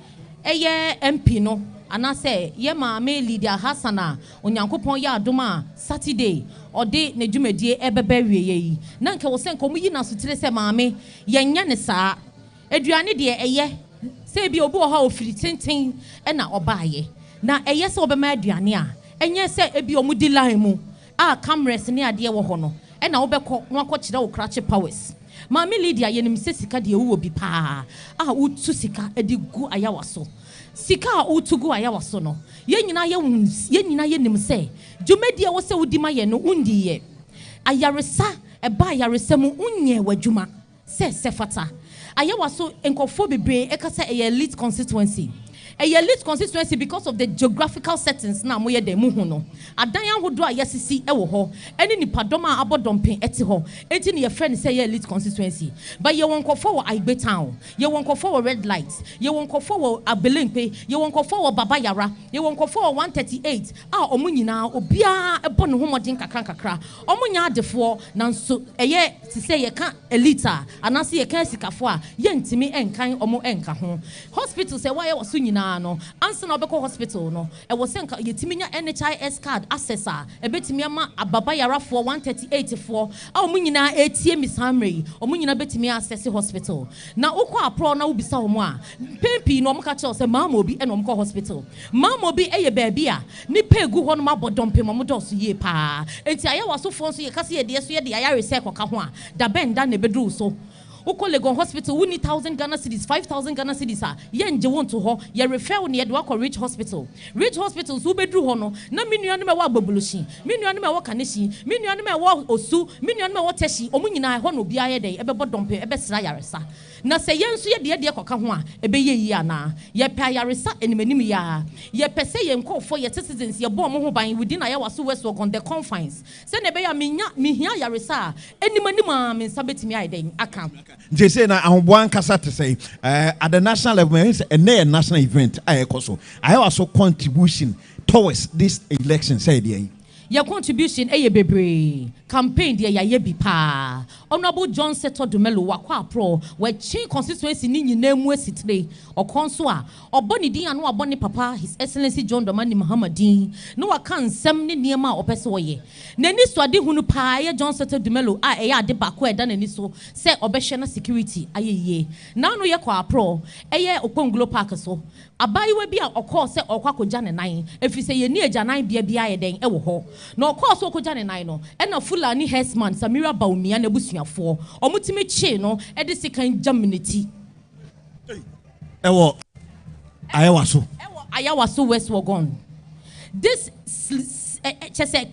MP no ana say ye ma me leader Hasana onyankopon ya adoma Saturday ode na dwumadie ebebe wieye yi na nke wo se nko mu yi na sotire se maame yenya ne saa aduane de se bi obi wo ha ofiri tenten ena obaaye na se obema aduane a enye se ebi omudi line mu a cameras ne ade wo ho no ena wo bekọ no akọkire wo krache powers Mami Lydia yenim se sika de ewo bi pa utu sika edi gu ayawa so sika utu gu ayawa so no ye nyina yenim se dwumadi wo se wudi ma ye no undi ye ayaresa eba ayaresa mu unye wadwuma se fata ayawa so enkofo bebre ekasa elite constituency elite constituency because of the geographical settings na moye de mu hu no adan ahodo a yesisi e wo ho eni nipadom a abodompen eti ho enti ne ye friend say elite constituency but ye won kofo wo Aigbe town ye won kofo wo red light ye won kofo wo Abelempe ye won kofo wo Baba Yara ye won kofo wo 138 a omu nyina obia ebo ne homodin kakra omu nya adefo nanso eye ti say ye ka elite anase ye ka sikafo a ye ntimi enkan omu enka ho hospital say why ye waso nyina no ansa na obekọ hospital no e wo se nka yetimi nya NHIS card access a ebetimi ama Baba Yara for 138 for a omu nyina etie misamre omu nyina betimi access hospital na ukọ apro na ubisa omu a pempi no omka che se mama obi e no omkọ hospital mama obi eye baabi a ni pegu ho no mabodompe mo doso ye pa enti aye waso fo so ye kase ye de so ye de ayare se koka ho a da benda na bedru so Oko Legon Hospital, we need 1,000 Ghana cedis, 5,000 Ghana cedis. Yen je want to ho, ye refer on ye dwako Rich Hospital. Rich Hospitals, who bedru hono, na minu anime wa babulushi, minu anime wa kaneshi, minu anime wa osu, minu anime wa teshi, omunyina hono biaye day, ebe bodompe, ebe sra yaresa. Na se yen so ye de koka ho a ebe ye yi ana ye pa yaresa enimanimu ya ye pese ye nko for ye citizens ye bo mo ho ban within Ayawaso West on the confines se ne be ya me hia yaresa enimanimu a me sabetimi aiden aka je say na ahobwan kasa to say at the national level it's a national event ayekoso Ayawaso contribution towards this election say there your contribution eye bebre campaign dia ya bi pa Honorable John Seto Dumelo wakwa pro we chin constituency ni nyina mu asitire okonso a oboni din anu aboni papa His Excellency John Dramani Mahama din no waka nsem ne niema opese woye nani so ade hunu pa ye John Seto Dumelo a eye ade bako eda nani so se obehwe na security ayeye na no ye kwa pro eye Okonglo Park so abayiwa bi a okọ se okwakoja ne nan efise ye ni eja nan bia bia ye den ewo ho na okọ so okoja ne nan no e na Fulani Herdsman Samira Baumia na busuafo omutime chi no e de sekan jaminity ewo Ayawaso West Wagon. This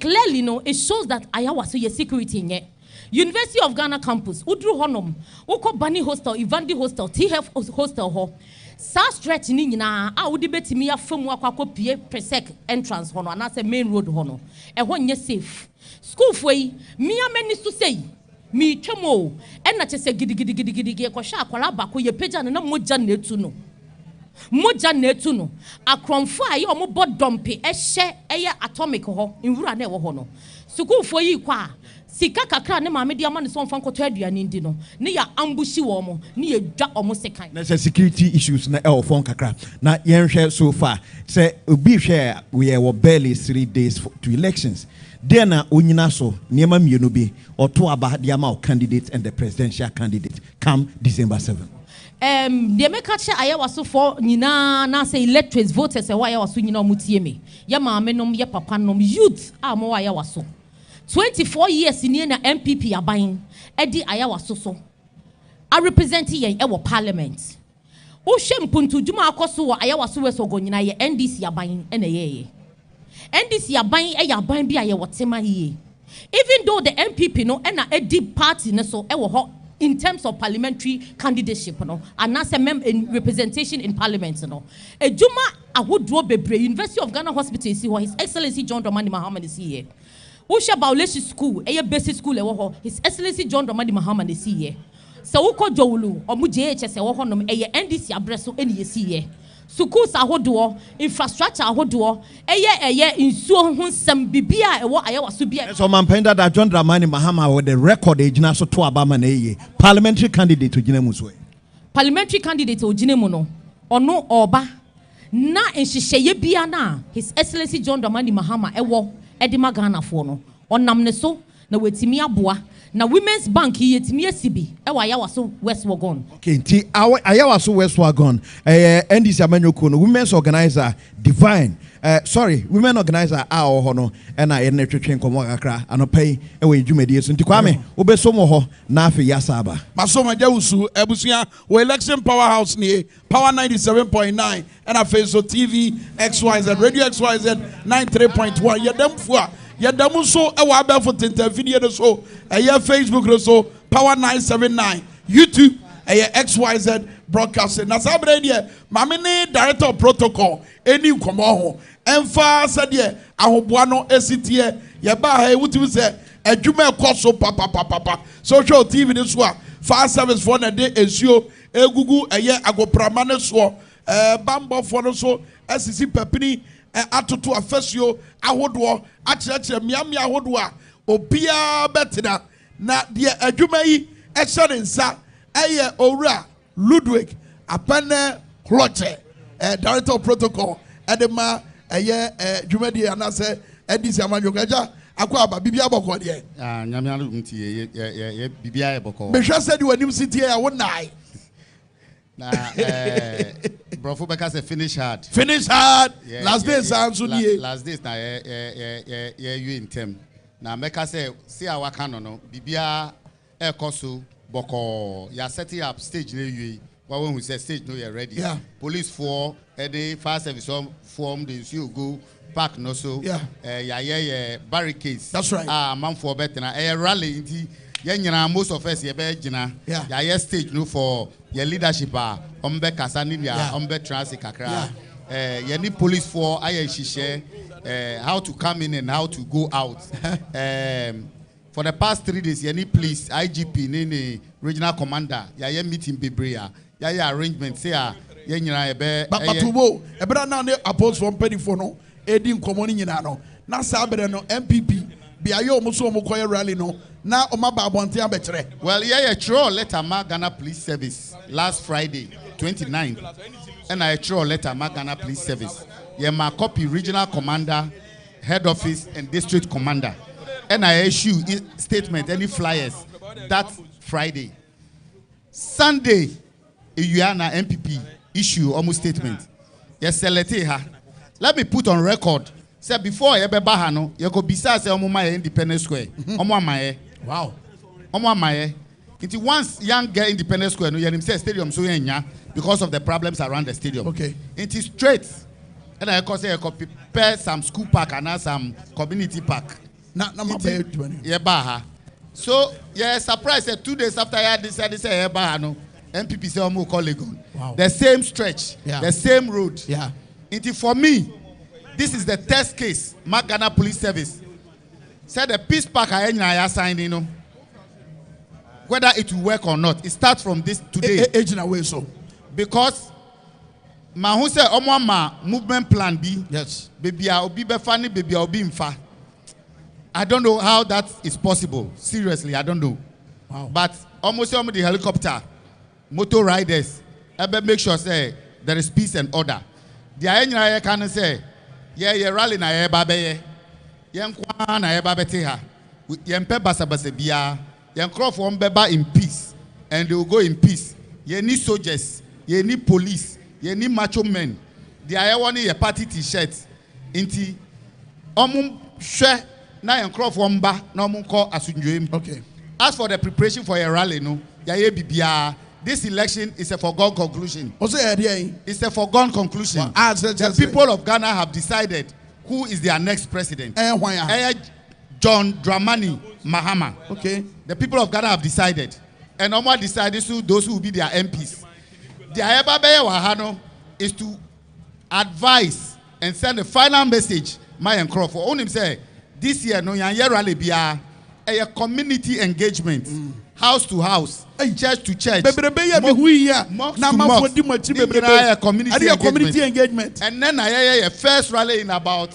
clearly no it shows that Ayawaso ye security nye University of Ghana campus udru honom uko Bani Hostel Ivandi Hostel TF Hostel ho sa stretch ni nyina a wodi betimi afamu akwakopie presec entrance hono ana se main road hono e ho nye safe school foi mi amani so sei mi twemo e na chese gidigidi ko hwa akwara bako ye pagya na moja na etu no akromfo aye omo bodompe e hye eye atomic ho nwura na e wo ho no school foi kwa sika kakra ne maame dia ma ne so mfa nkoto aduane ndi no ne ya ambushi wo mo ne ya dwa omo sekan na security issues na e fon kakra na yenhwe so far say obi hwe we were barely 3 days to elections there na onyina so niema mienu bi oto aba dia ma candidate and the presidential candidate come December 7. The mekache Ayawaso for nyina na say electors voters e wa Ayawaso nyina omutie me ya maame nom ya papa nom youth a mo Ayawaso 24 years in na MPP aban edi Ayawaso so I represent yen e wo parliament o hwe mpuntu djuma akoso wo Ayawaso West ogonyina ye NDC aban e na ye NDC aban e ya aban bi aye wotema ye even though the MPP no e na edi party ne so e wo ho in terms of parliamentary candidateship no and as a member in representation in parliament no ejuma ahodo bebre University of Ghana Hospital si ho His Excellency John Dramani Mahama is here Usha Bauleshi School, a basic school, His Excellency John Dramani Mahama is here. So, Uko Jolu, or Mujahs, or Honum, a NDC abreso, any ye. Sukus ahodoɔ, infrastructure ahodoɔ, ɛyɛ in so some bibia ɛwɔ Ayawaso bia. So man penda that John Dramani Mahama with the record ejina so to abama na eye. Parliamentary candidate ojina muswe. Parliamentary candidate ojina mu no. Ono oba na nhyehyɛye bia na His Excellency John Dramani Mahama ɛwɔ Edima Ghana for no. Onam ne so na wetimi aboa. Na Women's Bank yetimi asibi ewa Ayawaso West Wagon. Okay, nti Ayawaso West Wagon NDC amanyoko no women's organizer Divine women organizer a ho no na ye na twetwe nkomo kakra anopai ewa edwumadi so nti kwame obesomo ho na afi yasaba masoma jawusu ebusua wo election powerhouse ni power 97.9 and afeso TV XYZ radio XYZ 93.1 yedamfu a yadamu so ewa abefo tenta video so Facebook so power 979 YouTube XYZ broadcasting na sabre die mame ne director of protocol eni nkomo ho emfa sade ahoboa no esitie ye ba ha ewutim se adwuma ekoso papa social TV ne so a fire service for na de esuo egugu agoprama ne so bambo for no so asisi papini atoto afasuo ahodo akyerɛkyerɛ miamia ahodo a obia betena na de adwuma yi ɛhyɛ nsa ɛyɛ owura Ludwig apane Kloche director of protocol edema dwumadi anase NDC amanyokaja akwa aba bibia bɔkɔ de nyamia nti ye bibia bɔkɔ me hwɛ sɛ de wanim sitie ya wonai na brofo beka say finish hard last days anso die last days na ye you in term na meka say see our canon no bibia ekoso boko ya setting up stage no you when we say stage no you ready. Yeah. Police for any fire service form the you go park no so. Yeah. Yeah barricades. That's right. Man for better na rally inti yeah most of us yeah be jina. Yeah stage no for your leadership ombe kasani ya ombe transit kakra. You need police for how to come in and how to go out. For the past 3 days, you need police, IGP, Nini, regional commander, ya meeting Bibria, ya arrangement, say but Tubo, ebra na ne oppose from penny for no, Edim common in no, na sabre no MPP, be a yo muso mokoya rally no, na omaba bontia betre. Well, yeah, throw letter ma Ghana Police Service last Friday, 29th, and I throw letter ma Ghana Police Service. Yeah, my copy regional commander, head office, and district commander. And I issue statement, any flyers that Friday. Sunday, Iyana MPP issue almost statement. Yes, select her. Let me put on record. Say before you be bahano, you go beside say Omuma Independence Square. Omuma wow. Omuma It once young girl Independence Square, no you say stadium so yenya because of the problems around the stadium. Okay. It is straight. And I say I could prepare some school park and some community park. So yeah, surprised that 2 days after I decided to say no, MPP say Omo call Legon. Wow. The same stretch, the same road. Yeah. It for me, this is the test case. Ghana Police Service said the peace park I signed, you know, whether it will work or not. It starts from this today. So because Mahu say Omo movement plan B. Yes. Baby I'll be funny, baby I'll be in fa. I don't know how that is possible. Seriously, I don't know. Wow. But almost the helicopter, motor riders, make sure say there is peace and order. The engineer can say, yeah, rally na babe, kwa na babe teha, yempe basa bia, crop from beba in peace, and they will go in peace. You need soldiers, you need police, you need macho men. The one ye party t-shirts, inti, share. Now you crop from ba no mun call asunjuem. Okay. As for the preparation for a rally, no, this election is a foregone conclusion. It's a foregone conclusion. The people of Ghana have decided who is their next president. John Dramani Mahama. Okay. The people of Ghana have decided, and Omar decided those who will be their MPs. The Ayababe Wahano is to advise and send a final message. My and Crawford only say. This year, no rally be a community engagement, house to house, church to church, community engagement. And then I first rally in about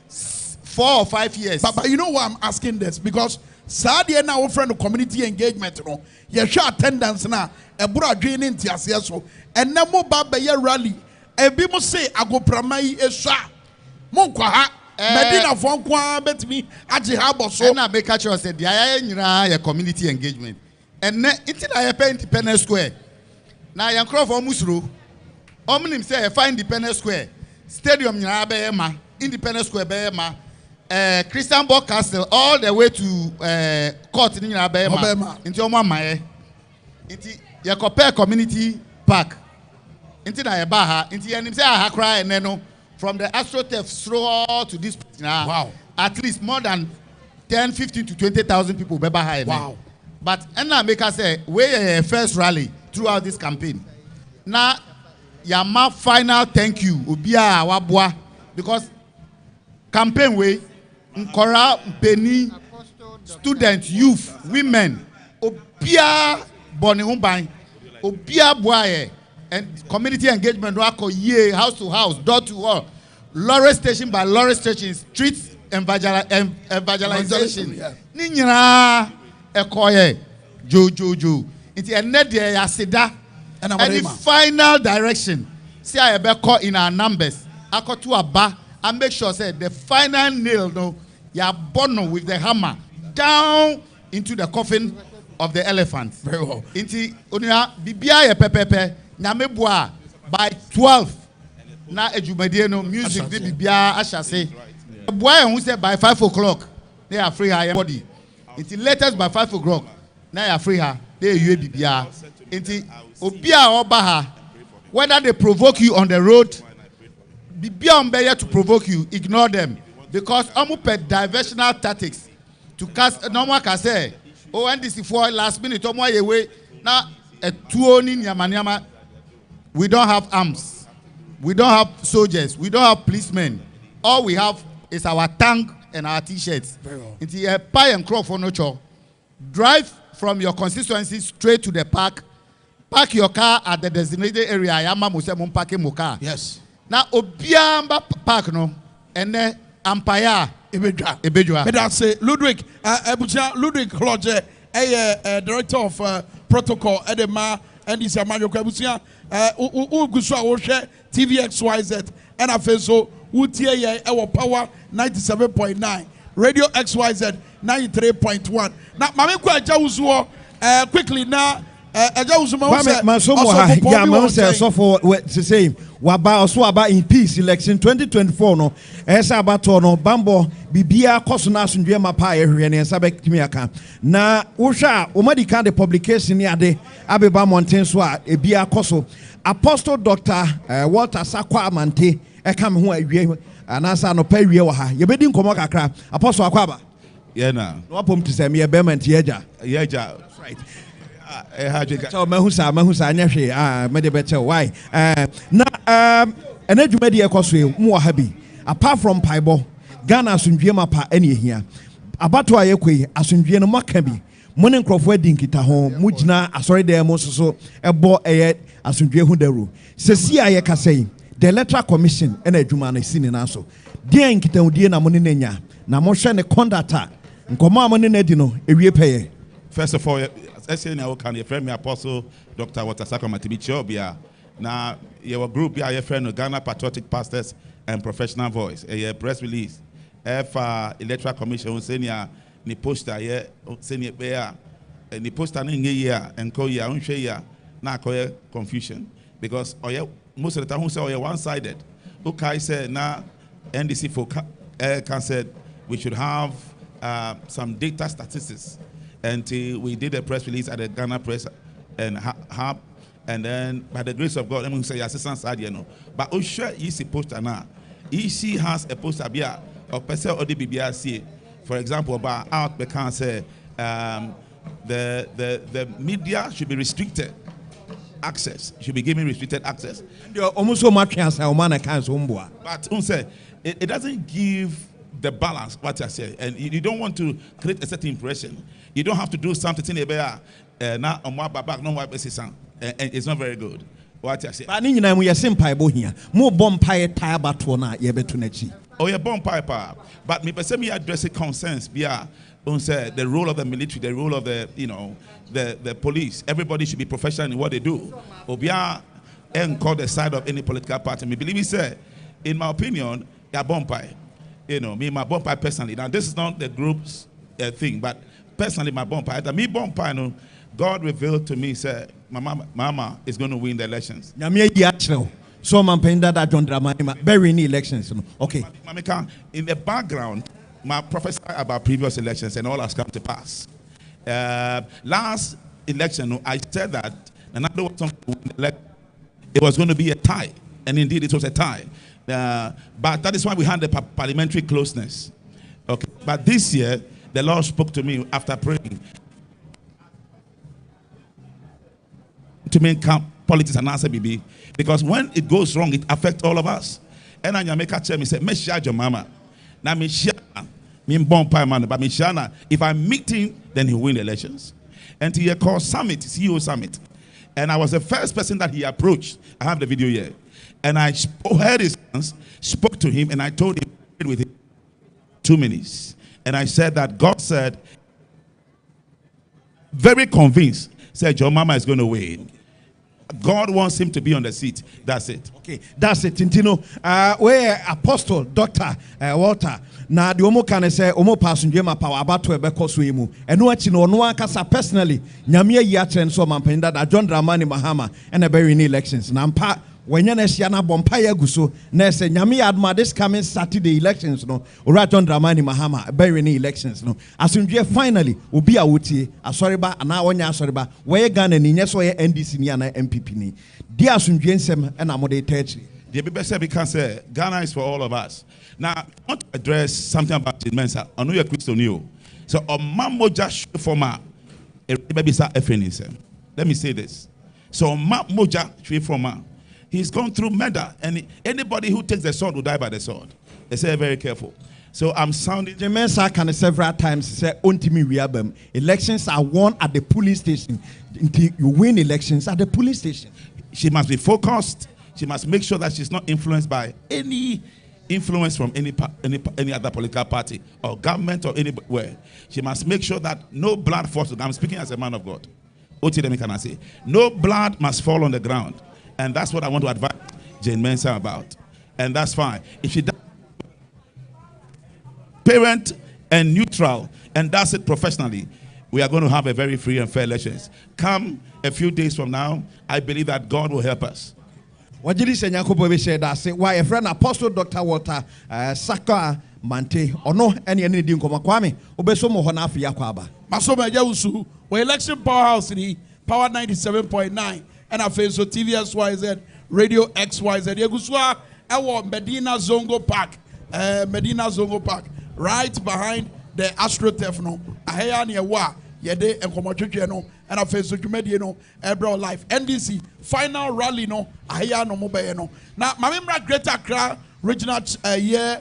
4 or 5 years. But you know why I'm asking this? Because Sadia now friend of community engagement, you know, you show attendance now, a bra draining tiaso, and no more baba rally. And people say I go pramai a sha Monkwa. Medina phone kwa bet me aji habo so na make sure said the community engagement and it na Independence Square na yan crop for musro omnim say find Independence Square stadium nyina be ma Independence Square be ma Christian Borg Castle all the way to court nyina be ma into omo amaye into ya compare community park into na e ba ha into yanim say aha cry and no from the AstroTurf through to this now, wow. At least more than 10, 15 to 20,000 people be behind. Wow. But and now make us say we first rally throughout this campaign. Now Yama final thank you Ubia Wabwa because campaign way Nkora Penny students, youth, women, Ubia Boni Umbai, Ubia Boye. And community engagement, house to house, door to door, lorry station by lorry station, street evangelization. Ninyana ekoye jo. It's a net there yasida. Any final direction. See I be call in our numbers. I got to a bar and make sure say the final nail no ya born with the hammer down into the coffin of the elephant. Very well. Inti unia bibia ye pepepe. Nyamebua by 12 na ejumedie no music de bibia ashase boy who say by 5 o'clock they are free high body until latest by 5 o'clock na ya free ha na ewie bibia enti obi a oba ha whether they provoke you on the road bibia ombeye to provoke you ignore them because omu per diversional tactics to cast normal can say oh NDC for last minute omo yewe na etuo ni nyama we don't have arms, we don't have soldiers, we don't have policemen. All we have is our tank and our t-shirts. It's a pie and crop for no cho. Drive from your constituency straight to the park. Park your car at the designated area. Yama muse mumpake muka. Yes. Now obiamba park no, and then ampaya ebejwa. But I say Ludwig, Ludwig Kloje, director of protocol edema and this Amadio Kabusia. Uguswa Oshe TVXYZ and Afeso Utie our power 97.9 Radio XYZ 93.1. Now Mame kwa Jawuzo quickly now so for to say waba also about in peace election 2024 no esa abato no bambo bibia koso na asundwe mapa ehwe ne esa betimi aka na wohwa omadi kan the publication ni ade abeba mountain so a ebia koso Apostle Dr. Walter Sakwa Amante eka me ho awie anasa no pa wie wa ha yebedi nkomo kakra Apostle Akwaba na no apom to say me ebement yeja right so mahusa nyahwe me de beche why na enadwumadi ekoso mu wa ha bi apart from paibo Ghana asundwe mapa ene ehia abato ayekwe asundwe no maka bi mo ne nkrofo adi nkita ho mu gina asori dem mo so ebo eye asundwe hu daru sesi aye kasei the electoral commission ena adwuma na sini na so die nkita udie na mo ne nya na mo hwe ne conduct nkomo a mo ne adi no ewie peye. First of all, say na can your friend me Apostle Dr. Walter Sakwa Amante na your group your friend Ghana Patriotic Pastors and Professional Voice a press release electoral commission senior ni poster ye senior bear ni poster na nge ya enko ya unhwe ya na akoye confusion because most of the time say one sided okay say na NDC for can said we should have some data statistics until we did a press release at the Ghana Press and Hub, and then by the grace of God, I'm going to say assistance side, you know. But Osha is a poster now. EC has a poster here of person or the BBRC, for example, about out can say the media should be restricted. Access should be given restricted access. Almost so much as our man can't but it doesn't give the balance what I say, and you don't want to create a certain impression. You don't have to do something about now on my back, no more basis, and it's not very good. What I say. But you know, we are simple here. More bomb pie tie about one year to next. Oh, yeah, bomb pie, but me person me addressing concerns. Via the role of the military, the role of the the police. Everybody should be professional in what they do. Obia and call the side of any political party. Me believe he said, in my opinion, yeah, bomb pie. Me, my bomb pie personally. Now, this is not the group's thing, but personally, my bomb pie. Me bomb pie, God revealed to me, said, Mama is going to win the elections. So, I'm paying that John Dramani, very in elections. Okay. In the background, my prophesy about previous elections and all has come to pass. Last election, I said that another was something to win the election. It was going to be a tie, and indeed, it was a tie. But that is why we had the parliamentary closeness. Okay. But this year, the Lord spoke to me after praying to make politics and answer BB. Because when it goes wrong, it affects all of us. And I make a tell me, say, me share your mama. Now me share me born pie man, but me share if I meet him, then he win the elections. And he called summit, CEO summit. And I was the first person that he approached. I have the video here. And I heard his hands, spoke to him, and I told him with him 2 minutes. And I said that God said, very convinced, said your mama is going to win. God wants him to be on the seat. That's it. Okay, that's it. Tintino, where Apostle Dr. Walter, na the omo can say omo passenger ma power about to ebe koso emu. Eno achi no no akasa personally. Nyame yi atren so mampenda da John Dramani Mahama and a very elections. Na mpa when you na bompaya guso na say nyame adma this coming Saturday elections no ora John Dramani Mahama bury any elections no asundwe finally obi a wotie asoriba ana wonya asoriba we Ghana ni nyeso ye NDC ni ana MPP ni dia asundwe nsem na mode techi the people say because Ghana is for all of us. Now I want to address something about it Mensa I know you're Christian you so mammo just former baby sa let me say this so moja former he's gone through murder, and anybody who takes the sword will die by the sword. They say very careful. So I'm sounding. The men can several times say, elections are won at the polling station. You win elections at the polling station. She must be focused. She must make sure that she's not influenced by any influence from any other political party or government or anywhere. She must make sure that no blood falls. I'm speaking as a man of God. What can I say? No blood must fall on the ground. And that's what I want to advise Jane Mensah about. And that's fine. If she does parent and neutral and does it professionally, we are going to have a very free and fair elections. Come a few days from now, I believe that God will help us. What did he say? Why a friend Apostle Dr. Walter Saka Mante or no any didn't come Kwame Obesomo Honafi Yakwaba. Masoma Jausu, we election powerhouse in the power 97.9. And I face TV XYZ, Radio XYZ. Yeguswa, Ewo Medina Zongo Park. Medina Zongo Park. Right behind the AstroTurf no. Ahaya ni ewa. Yede and Komachuche no. And I face Media no. Ebro Life. NDC. Final rally no. Ahaya no mobile no. Now, Mamimra Greater Accra Regional year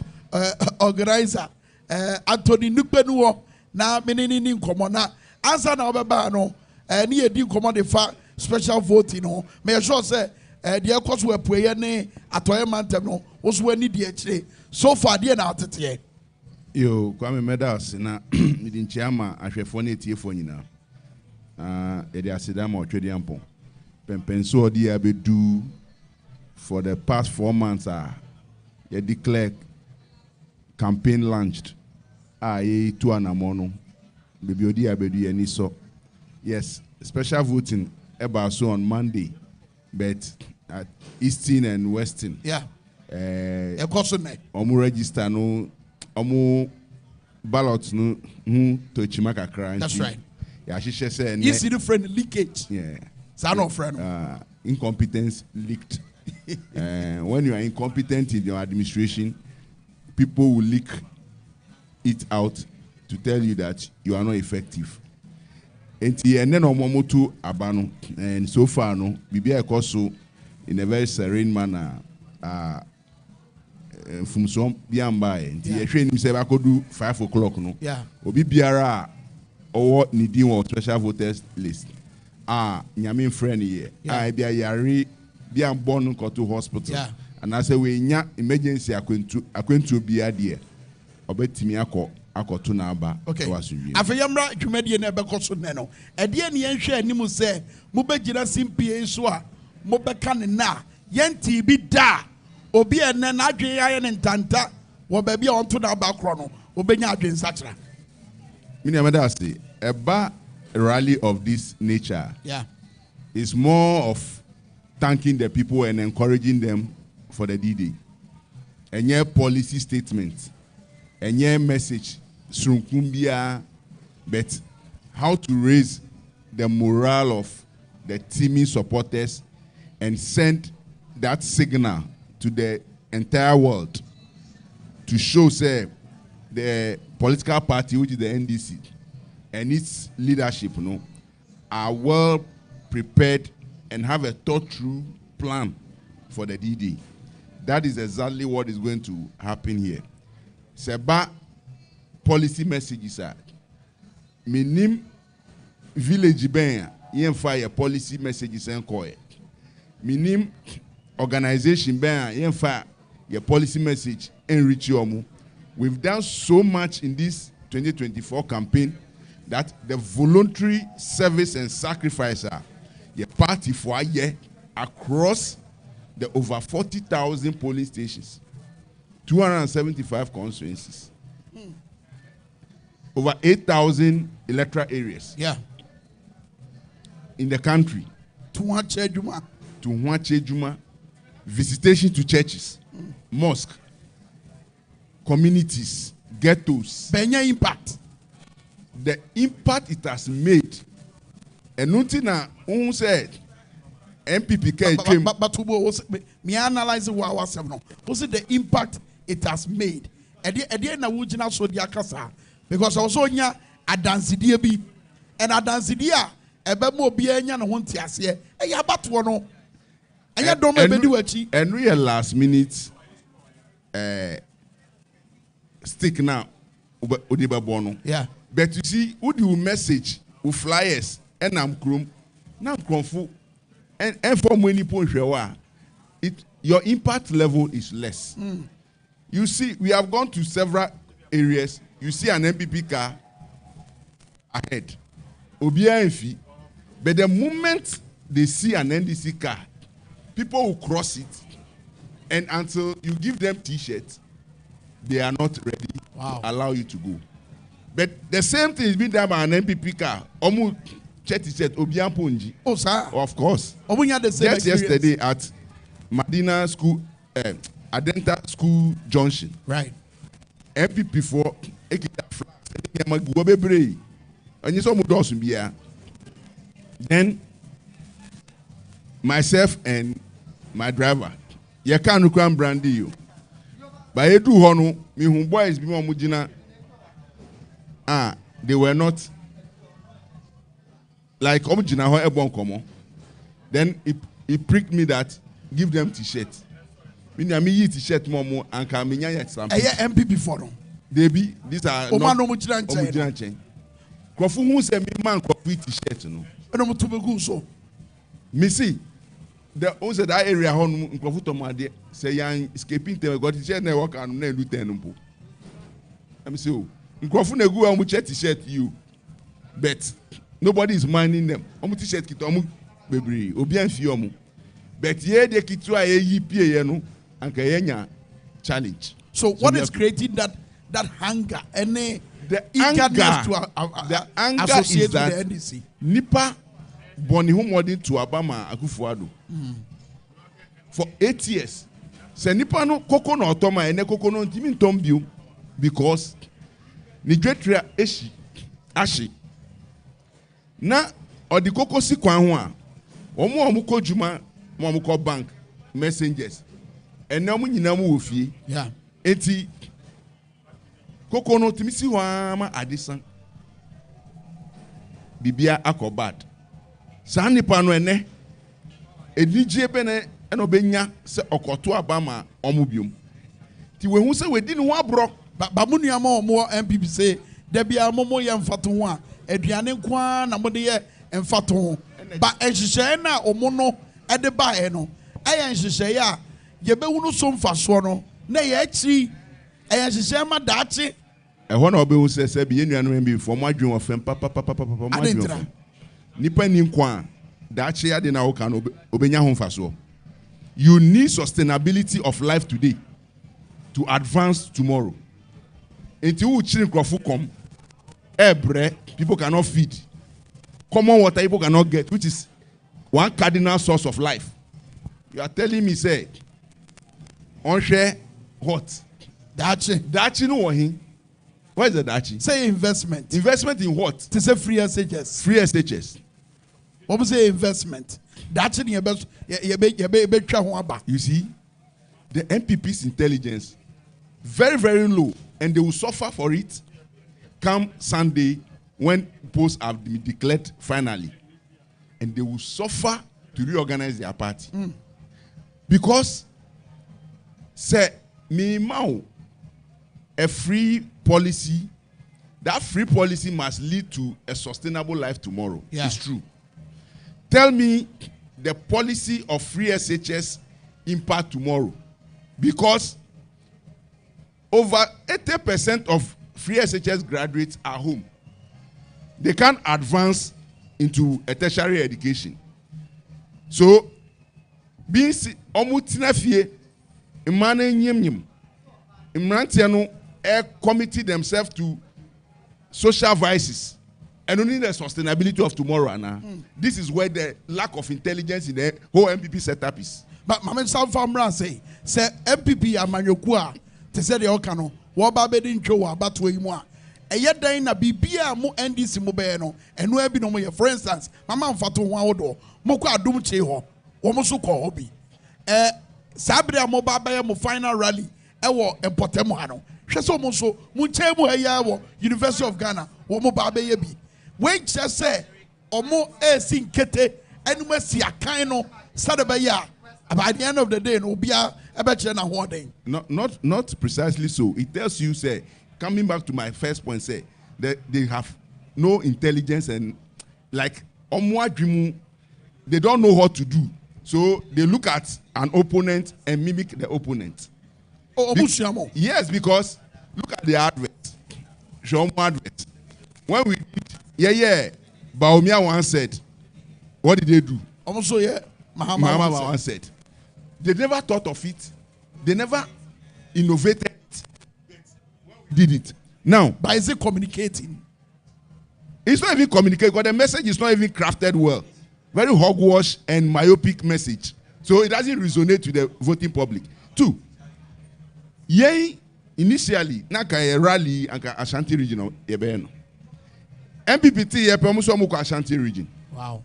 organizer. Anthony Nukbenuo. Na menini ni nkomona. Answer na obeba no. Ni edi nkomo de fa. Special voting no me sure say the course we pray ne atoye mantem no also we need the so far there na atete yo Kwame medals na midin chiama ahwefo na etiefo nyina e dey asida ma otwede ampon pempenso odi abedu for the past 4 months ye declare campaign launched ye to anamono bebi odi abedu ye ni so yes special voting about so on Monday, but at Eastern and Western. Yeah. Omu register no, omu ballot no, to Chimaka cry. That's right. Yeah, she said. You see the friend leakage. Yeah. Son of friend. Incompetence leaked. When you are incompetent in your administration, people will leak it out to tell you that you are not effective. And then omomoto abano and so far no bibia ekoso in a very serene manner from some biamba and ye hwe nim se ba kodu 5 o'clock no obi biara owo nidi won special voters list nyame friend here bia yare bia born ko to hospital and I say we nya emergency akwentu bia de obetimi akoto na aba wasudwe afeyamra dwumadie na bekoso ne no ede ne yenhwe animu se mo begina simpie so a mo beka ne na yenti bi da obi ene na adwen aye ne ntanta wo ba bia onto na aba kro no obenya adwen sakra mini amada say eba rally of this nature is more of thanking the people and encouraging them for the D-Day. And your policy statement and your message but how to raise the morale of the teaming supporters and send that signal to the entire world to show say the political party, which is the NDC, and its leadership are well prepared and have a thought-through plan for the D-Day. That is exactly what is going to happen here. Seba policy messages are minim village ben yen fire policy messages and call minim organization ben yen fire your policy message enrich you. We've done so much in this 2024 campaign that the voluntary service and sacrifice are your party for a year across the over 40,000 polling stations, 275 constituencies, over 8,000 electoral areas. In the country. To Juma. visitation to churches, mosque, communities, ghettos. Benya impact. The impact it has made. And nothing na who said MPP came. But me analyze what was no. Was it the impact it has made? Edi na wujina so dia kasa because also nya adansidie bi and adansidie a ebe mo bi anya no ho ntiase e ya bato no. Anya dom e be di wachi. And real last minute stick now Odiba Bono. Yeah. But you see, who do message who flyers and I'm chrome now confu and for many points it your impact level is less. You see, we have gone to several areas. You see an MPP car ahead. Obia, but the moment they see an NDC car, people will cross it, and until you give them T-shirts, they are not ready to allow you to go. But the same thing is being done by an MPP car. Omu T-shirt Obian Ponji. Oh, sir. Of course. Just yesterday at Madina School, Adenta School Junction. Right. MPP for Ekita flag. And you saw Mudos. Then myself and my driver, you can't come brandy you. But you do hono, me whom boys be more mujina. They were not like omujina ho ebon komo. Then he pricked me that give them T-shirt. Me T-shirt momo and can me nyanya something. MPP for them. They be these are not omujina chain. Krofu hu se me man krofu T-shirt no. No to be good so. Me see the also that area hon nkrofu to made say yan escaping them got T-shirt na work and na luten mpo. Let me see oh. Nkrofu na gu am T-shirt you. But nobody is minding them. Omu T-shirt kit omu bebre obi an fi omu. But ye de kitu a ye pie ye no anka yenya challenge. So what is creating that hunger and the eagerness to the anger associate is that with the NDC? Nipa boni hu modern to Abama Akufo-Addo. For 8 years. Se nipa no koko na otoma ene koko no ntimi ntombio because ni dwetria eshi ashi. Na odi koko si kwan ho a omo ko djuma mo ko bank messengers ene omo nyina mo wo fie. Yeah. Enti koko no timi si ho ama adesan bibia akobad saa nipa no ene enije bene eno benya se okoto abama omubiom ti we hu se we di ne ho abro ba mu nuama omo MPP say da bia momo ye mfato ho a aduane kwa na mo de ye mfato ho ba enhihye na omo no ede ba e no aye enhihye a ye be hu no so mfaso no na ye achi aye enhihye ma daachi ehɔ na ɔbɛhu sɛ sɛ bi yɛnuanom bi fɔ mo adwen wɔ fam papapapapa mo adwen wɔ fam nipa ni nkwa daakye ade na woka no obɛnya ho mfasoɔ. You need sustainability of life today to advance tomorrow. Enti wo kyiri nkrɔfo kom ɛbrɛ people cannot feed, common water people cannot get, which is one cardinal source of life. You are telling me say onhwɛ what daakye no wɔ hin. What is the dachi? Say investment. Investment in what? To say free SHS. Free SHS. What was say investment? Dachi ni you see, the MPP's intelligence very, very low, and they will suffer for it come Sunday when polls have been declared finally. And they will suffer to reorganize their party. Because say me mau a free policy, that free policy must lead to a sustainable life tomorrow. Yeah. It's true. Tell me the policy of free SHS impact tomorrow. Because over 80% of free SHS graduates are home. They can't advance into a tertiary education. So, being omutinafie, imane nyem imrantiano committee themselves to social vices and only the sustainability of tomorrow. This is where the lack of intelligence in the whole MPP setup is. But Mama Sam Famra say MPP Amanyokua te say the okano wo ba be din twa wa bato yi mu a eye dan na bibia mo NDC mo be no eno abi no mo ye for instance Mama Mfato ho awodo mo kwa adum che ho wo mo so ko hobi sabre mo ba ba mo final rally e wo Empotem ha no hwe so mo so mo che mo ha ya wo University of Ghana wo mo ba ba ye bi when just say omo esi nkete enu masi akan no sadaba ya by the end of the day no bia ebe na ho den. Not precisely so. It tells you say coming back to my first point say that they have no intelligence and like they don't know what to do. So they look at an opponent and mimic the opponent. Yes, because look at the advert. Show advert. When we did, Baumia once said, what did they do? Also, Mahama once said. They never thought of it. They never innovated it. Did it. Now, but is it communicating? It's not even communicating because the message is not even crafted well. Very hogwash and myopic message. So it doesn't resonate with the voting public. 2, initially, naka rally and Ashanti region of Ebeno. MPPT Yepemuso Ashanti region. Wow.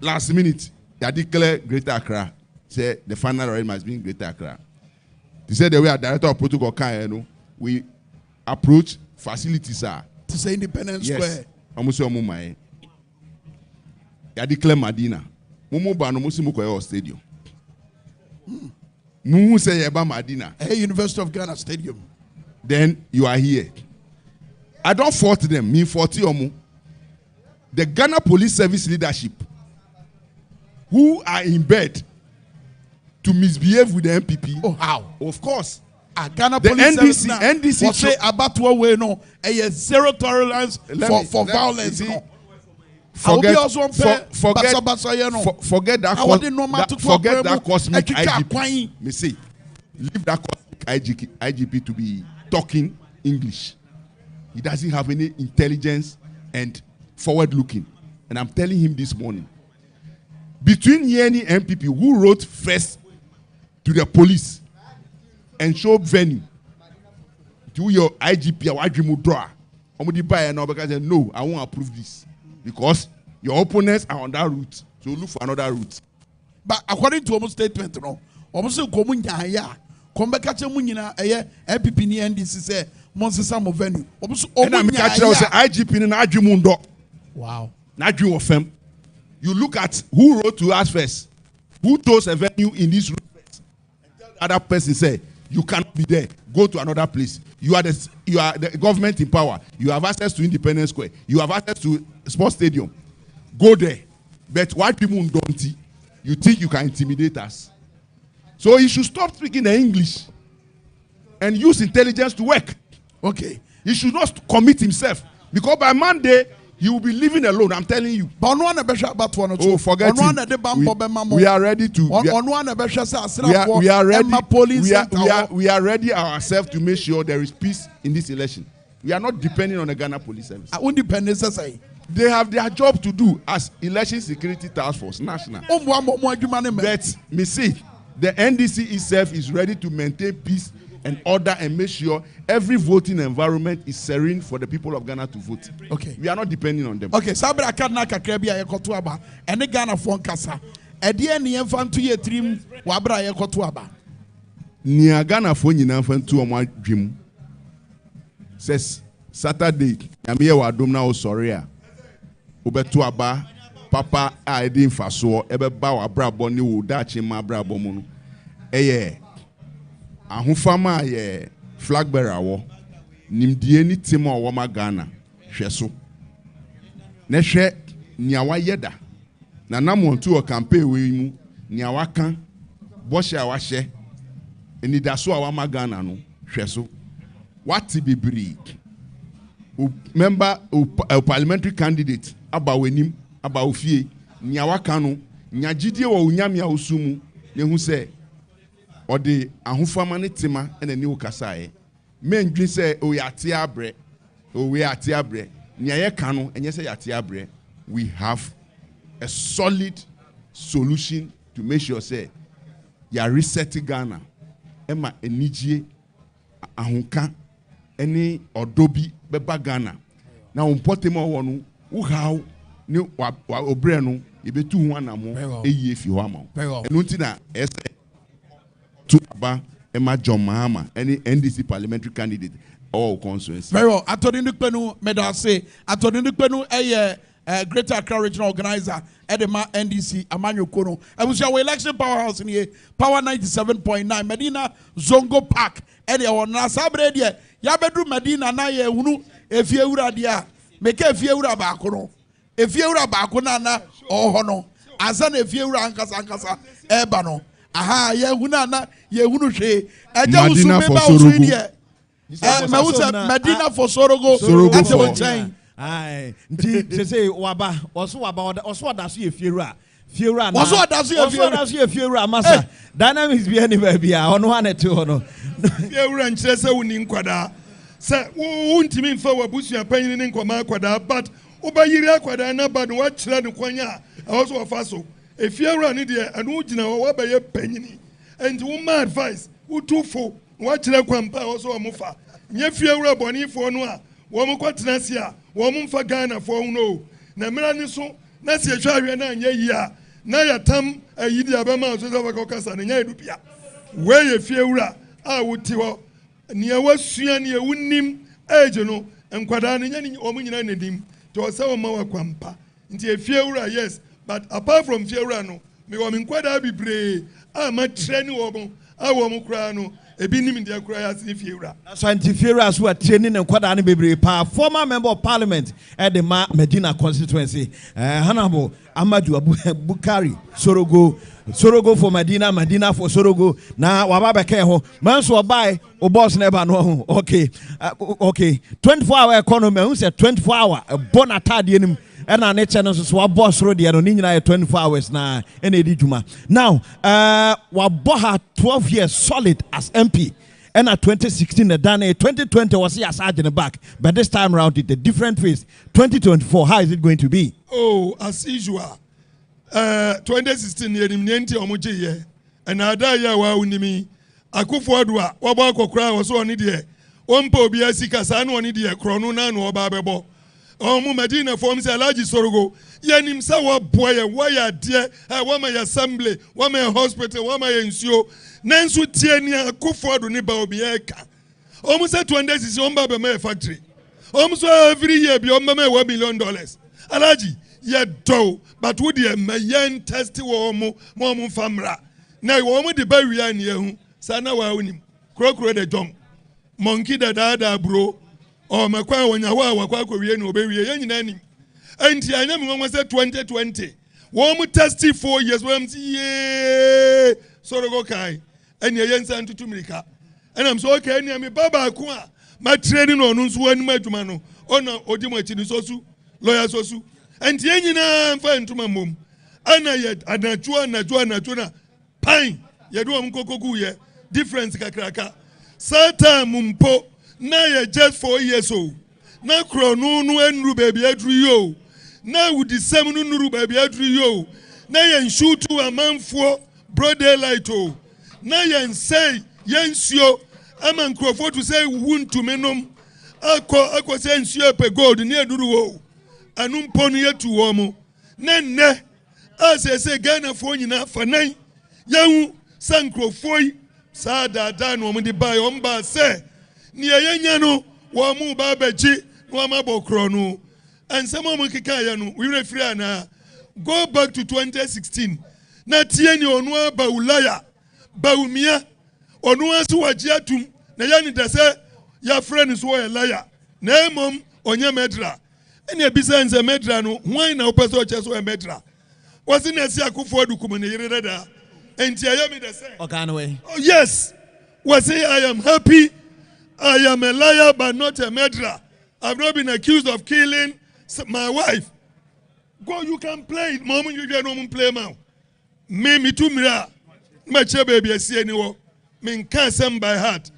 Last minute, they declare Greater Accra. Say the final arrangement must be in Greater Accra. They said the way our director of protocol can, we approach facilities to say Independence Square. Amuso Mumai. They declare Madina. Mumu Bano Musimuko Stadium. Mumu say Yeba Madina. Hey, University of Ghana Stadium. Then you are here. I don't fault them. Me 40 omu. The Ghana Police Service leadership who are in bed to misbehave with the MPP. Oh, how? Of course. Ghana the Police NDC say about what way no a zero tolerance for violence. No. Forget that cosmic IGP. Me say, leave that cosmic IGP to be talking English. He doesn't have any intelligence and forward looking. And I'm telling him this morning. Between Yeni and MPP, who wrote first to the police and showed venue to your IGP, or IGP draw. Omudi buy and because no, I won't approve this because your opponents are on that route. So look for another route. But according to almost statement, no, almost so komunya ya. Come back at Munina, MPP ni NDC say Monsesa mo venue. And I'm catching us IGP and Ajimundo. Wow. Naju of them. You look at who wrote to us first, who chose a venue in this room first, and tell the other person say you cannot be there. Go to another place. You are the government in power. You have access to Independence Square. You have access to sports stadium. Go there. But white people don't. You think you can intimidate us? So he should stop speaking the English and use intelligence to work. Okay. He should not commit himself because by Monday he will be living alone. I'm telling you. Oh, forget it. We are ready to. We are ready ourselves to make sure there is peace in this election. We are not depending on the Ghana Police Service. They have their job to do as election security task force national. But me see, the NDC itself is ready to maintain peace and order and make sure every voting environment is serene for the people of Ghana to vote. Okay. We are not depending on them. Okay, Sabra Kadna Kakrebia Yakotuaba, and the Ghana Fonkasa. At the end, the infant 2 year trim, Wabra Yakotuaba. Nia Ghana Fonina Fantu on my dream says Saturday, Yamia Wadumna o Soria, Ubetuaba, Papa, I didn't faso, Ebe Bawa Braboni, Udachi, ma Brabomun. Ahufama ye flag bearer wo nimdie ni timo wo magana hweso na hwe nia wayeda na namontu o campaign we mu nia waka boshe a wahye enidaso a wa magana no hweso wati bibiri member parliamentary candidate aba wenim aba ofie nia waka no nya gidie wo unyame a osumu ne hu se or the ahufama ne tema and a new kasae. Men dream say, oh, ya tiabre, oh, we are tiabre, nya kano, and yes, ya tiabre. We have a solid solution to make sure say ya reset Ghana ema enijie ahunka eni odobi beba Ghana na umpote mo wonu uhaw ni obre no yebetu hu anamo eyi efi ho ama enu nti na ese to aba Emma John Mahama any NDC parliamentary candidate all constituency. Very well. Attorney Nukpenu Medase, Attorney Nukpenu Greater Accra Regional Organizer Edema NDC Amanyo Kono. I was your election powerhouse in here. Power 97.9 Medina Zongo Park. Eddie on Nasabre dia. Yabedu Medina na ye unu efiewura dia. Make efiewura bakono. Efiewura bakona na ohono. Azan efiewura ankasa ebano. Aha ye huna na ye hunu hwe. Eja usume ba usu dia. Medina for Sorogo for chain. Aye, nti say waba oso adaso ye fiewura na oso adaso ye fiewura masa dynamics bi any baby a ono ha neto hono fiewura nkyere se woni nkwada se wuntimi mfa wabusua panyin ne nkoma akwada but ubayiri akwada na bad wa kyere ne kwanya a oso ofa so efiewura ne de anu gina wa baye panyini and woman advice utufo wa kyere kwampa oso omufa nye fiewura bonifo no a womu kwatenasia womu mfa Ghana for no na mira ni so na se hwa hwe na anya yi a na yatam ayidi abama so so ka kasa na nya edupia we ye fiewura a wuti ho ne wasua ne ewunim age no enkwada ne nya ni omunyina nedim to se wo ma wakwampa nti fiewura yes but apart from fiewura no me wo nkwada bibre a ma training wo mo a wo mo kra no ebi nim dia kura ya si fiewura so anti fiewura so training and kwada ne bebre pa former member of parliament at the Medina constituency Honorable Amadu Bukari Sorogo for Medina for Sorogo na wababa ke ho manso obai o boss never no okay 24-hour economy who said 24-hour bon atade enim ena ne channel so boss road no ni nyina 24 hours na ena edi djuma now waboha 12 years solid as MP and at 2016 the done 2020 was he as agent back but this time around it a different phase 2024 how is it going to be as usual 2016 yenim nenti omoje ye and ada ya wa unimi Akufo-Addo a waba akokra wo so oni de ompa obi asika sa na oni de krono na na oba bebo omu Medina form say Alhaji Sorogo yenim sa wa boye wa ya de wa ma ya assembly wa ma ya hospital wa ma ya nsuo nanso tie ni Akufo-Addo ni ba obi eka omu say 2016 omba be ma factory omu so every year bi omba ma $1 million Alhaji ye do but wo de ma yen test wo mo famra na wo mo de ba wi an ye hu sana wa unim krokro de jom monkey da bro o makwa wonya wa kwa wie no be wie yanyina nim enti anya me won say 2020 wo mo test 4 years wo am ye Sorogo kai eni yensa ntutu mirika ena am so okay eni me baba ko a ma training no no nso anim adwuma no ona odi mo achi ni sosu lawyer sosu enti yanyina mfa ntuma mom ana ye anachuo na pain ye do am kokogu ye difference kakraka satan mumpo na ye just 4 years old na kronu no enru baby adru yo na wudi sem no nuru baby adru yo na ye nshutu amanfo broad daylight o na ye nsei ye nsuo ama nkrofo to say wuntu menom akọ say nsuo pe gold ni eduru wo anu mpo no yetu wo mo na nne asese Ghana fo nyina fanan yahu sankrofoi sada no mo di buy omba se ni yenya no wo mu ba baji no ma bokro no ansem mo kika ya no we refri ana go back to 2016 na tie ni onu aba ulaya baumia onu asu waji atum na ya ni dase ya friend so ya laya na emom onye medra eni ebisa nze medra no hwan na opeso cheso e medra wasi na si Akufo-Addo kumune yireda enti ayami de say yes was say I am happy I am a liar but not a murderer. I've not been accused of killing my wife. Go, you can play it. Mom, you can't play now. Me too, mira. My baby, I see anyone. Me can't send by heart.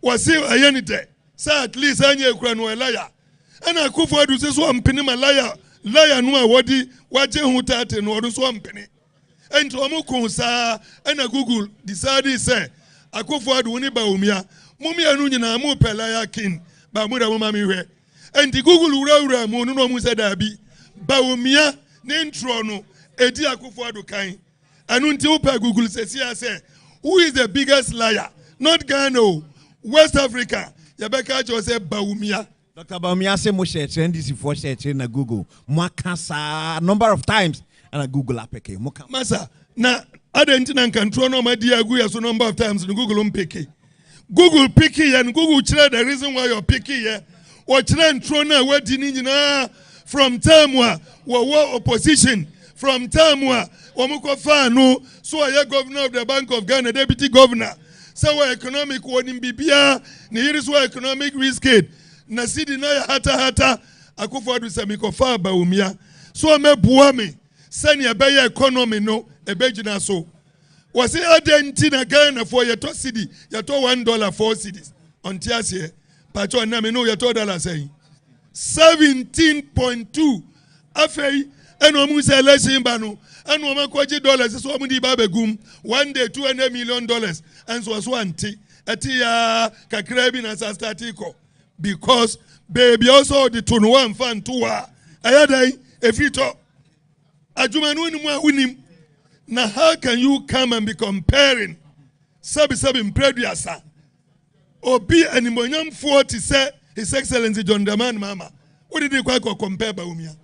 Was say I anything. Say at least I know a liar. And I could for to say so I'm penny my liar. Liar no wadi waje hutate no do so I'm penny. and Omuko sa and a Google decided say Akufo-Addo woni ba umia mumia anu nyina mu pelaya kin ba mu da mama mi hwe and the Google wura mu no mu say da bi ba umia ne intro no edi Akufo-Addo kan anu nti wo pa Google say who is the biggest liar not Ghana West Africa Yabeka jo say ba umia. Dr. Dwabo Ase mo share NDC for share na Google mo kasa number of times and Google apeke mo kan masa na adentina control no ma dia gu ya so number of times no Google picky and Google chere the reason why you're picky here or chere ntro na wadi ni nyina from time wa opposition from time wa omuko fa no so aye governor of the Bank of Ghana deputy governor so economic warning bibia ni iris wa economic risk na sidi na ya hata Akufo-Addo semikofa ba umia so me bua me sani ebeye economy no ebegina so was it adentina Ghana for your to cedi your to $1 4 cedis on tiasie pacho na me no your $2 say 17.2 afei eno mu say election ba no eno ma kwaji dollars so mu di ba begum one day $200 million and so anti etia kakra bi na start ko because baby also the 21 fan tour ayadai efito ajumanu ni mu awunim. Now how can you come and be comparing sabi impreduasa obi animonyam 40 say His Excellency John Dramani Mahama what did he compare ba umia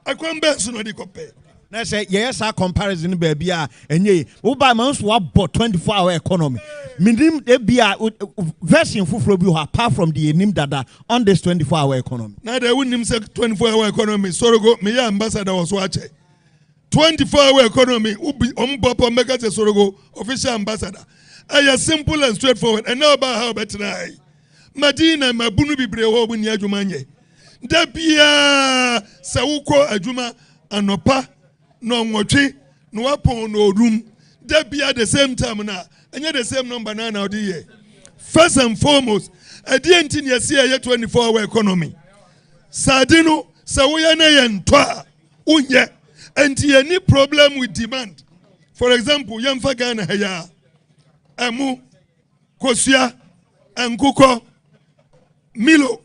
akwamba so no dey compare na say yes our comparison baby a enye wo ba man so about 24-hour economy minim e bia version fufuro bi apart from the enim dada on this 24-hour economy na dey win say 24-hour economy sorogo me ya ambassador was wache 24-hour economy Ombopo Mega Sorogo official ambassador aya simple and straightforward and now about how better Madina mabunu bibre ho bu ni adwuma nye da bia sawuko adwuma anopa no nwotwe no wapon no odum da bia the same time na anya the same number na odi here first and foremost adienti ne yesi aye 24-hour economy sadino sawoya na ye ntwa unye and any problem with demand. For example, Yamfa Ghana Haya, Amu, Kosia, and Kuko, Milo.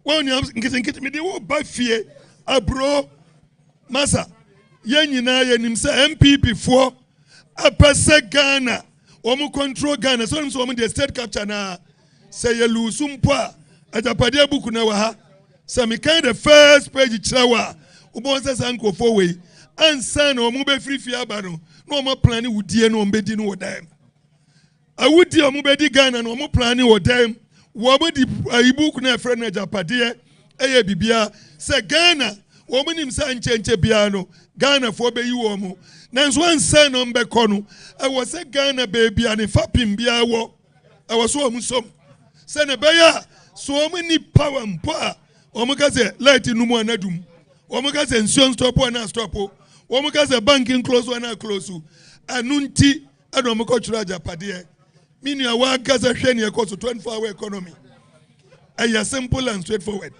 When you get me, they will buy fear, Abro, Massa, Yanina, Yanimsa, MPP 4, a Pasa Ghana, Omu control Ghana, so I'm the state capture na say you lose Sumpa, at a Padia Bukunawaha, some kind of first page Chawa, Ubonsa Sanko 4-way. And son or mube free fiabano, no more planning with dear no bedin or them. I would dear Mubedi Ghana no more planning or them. What the book na friend Japadia, Aya Bibia, say Ghana, woman him san change piano, Ghana for be you omo. Nans one son on Becono, I was a Ghana baby and a fapping biawo. I was so musom. Senabaya, so many power and power. Omokaze, light in Numo Nadum. Omokaze insurance stop one stop. Omokaze banking close one close. Anunti, Adomoko Churaja Padie. Meaning a work as a shiny cost to 24-hour economy. And you're simple and straightforward.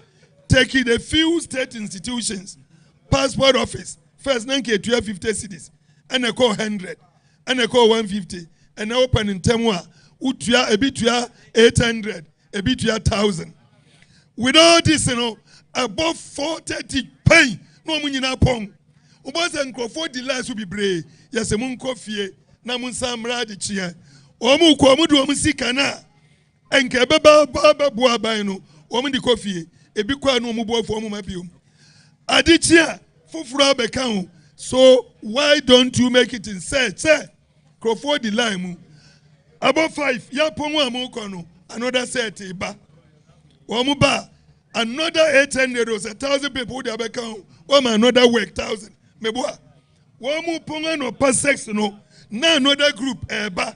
Taking a few state institutions, passport office, first 1250 cities, and I call 100, and I call 150, and I open in Temwa, Utia, a bit 800, a bit 1,000. With all this, above 430 pay, no money na pong. Ubasa nkofo the last will be brave. Yes, a moon coffee, Namun Samra de Chia. Omu Komudu Omusikana, and Kababa Baba Buabaino, Omu the coffee, a big quan no mubo for Mumapium. Adichia, Fufra Becau. So why don't you make it in set, sir? Crofo the lime. Above 5, Yaponga Mokono, another set, ba. Omuba. Another 800 or 1,000 people would have become another work 1,000. Meboa. One more ponga no pass sex no. Now another group eba.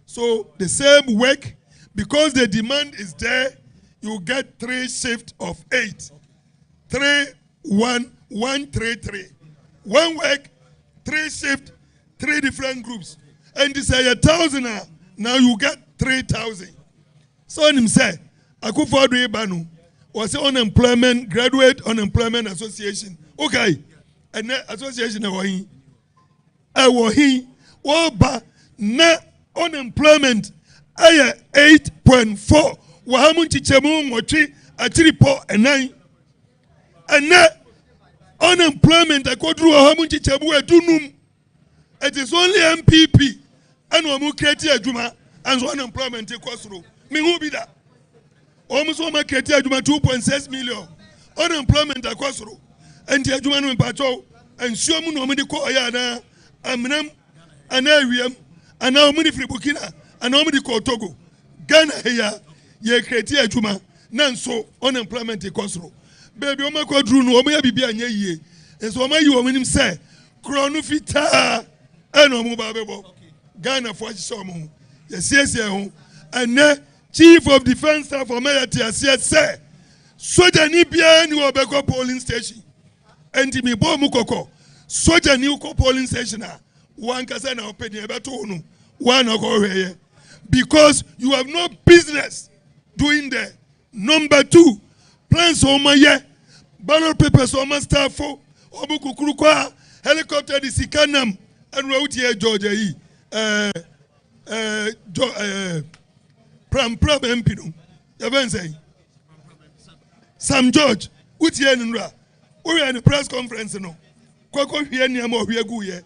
So the same work, because the demand is there, you get 3 shifts of 8. 3, 1, 1, 3, 3. One work, 3 shifts, 3 different groups. And this is 1,000 now you get 3,000. So him say, Akufo-Addo Ebanu was the unemployment, graduate unemployment association. Okay. And that association Ewohi Oba na unemployment aya 8.4 wahamu chichemu mochi achiripo enai ene unemployment akodru wahamu chichemu edunum. It is only MPP and wamu kreti adwuma and so unemployment ekosro me hu bi da almost one kreti adwuma 2.6 million unemployment akosro and adwuma no mpacho and so mu no me de ko ya na amnam ana awiem ana omu di free Burkina ana omu di ko Togo Ghana here ye kreti adwuma na nso unemployment ekosro baby o makodru no omu ya bibia anya yie enso omu yi omu nim say kronu fita eno omu ba bebo Ghana for some yes and chief of defense staff for Mayor Tiasia say soja ni bia ni obeko polling station and me bo mu koko soja ni ko polling station a one kasa na open e beto no one go here because you have no business doing there. Number 2, plans on my ballot papers on my staff for obukukuru kwa helicopter di sikanam and route here Georgia Pram Empino. You say Sam George, which year in Ra? We are in a press conference. No, Quaco here near more here.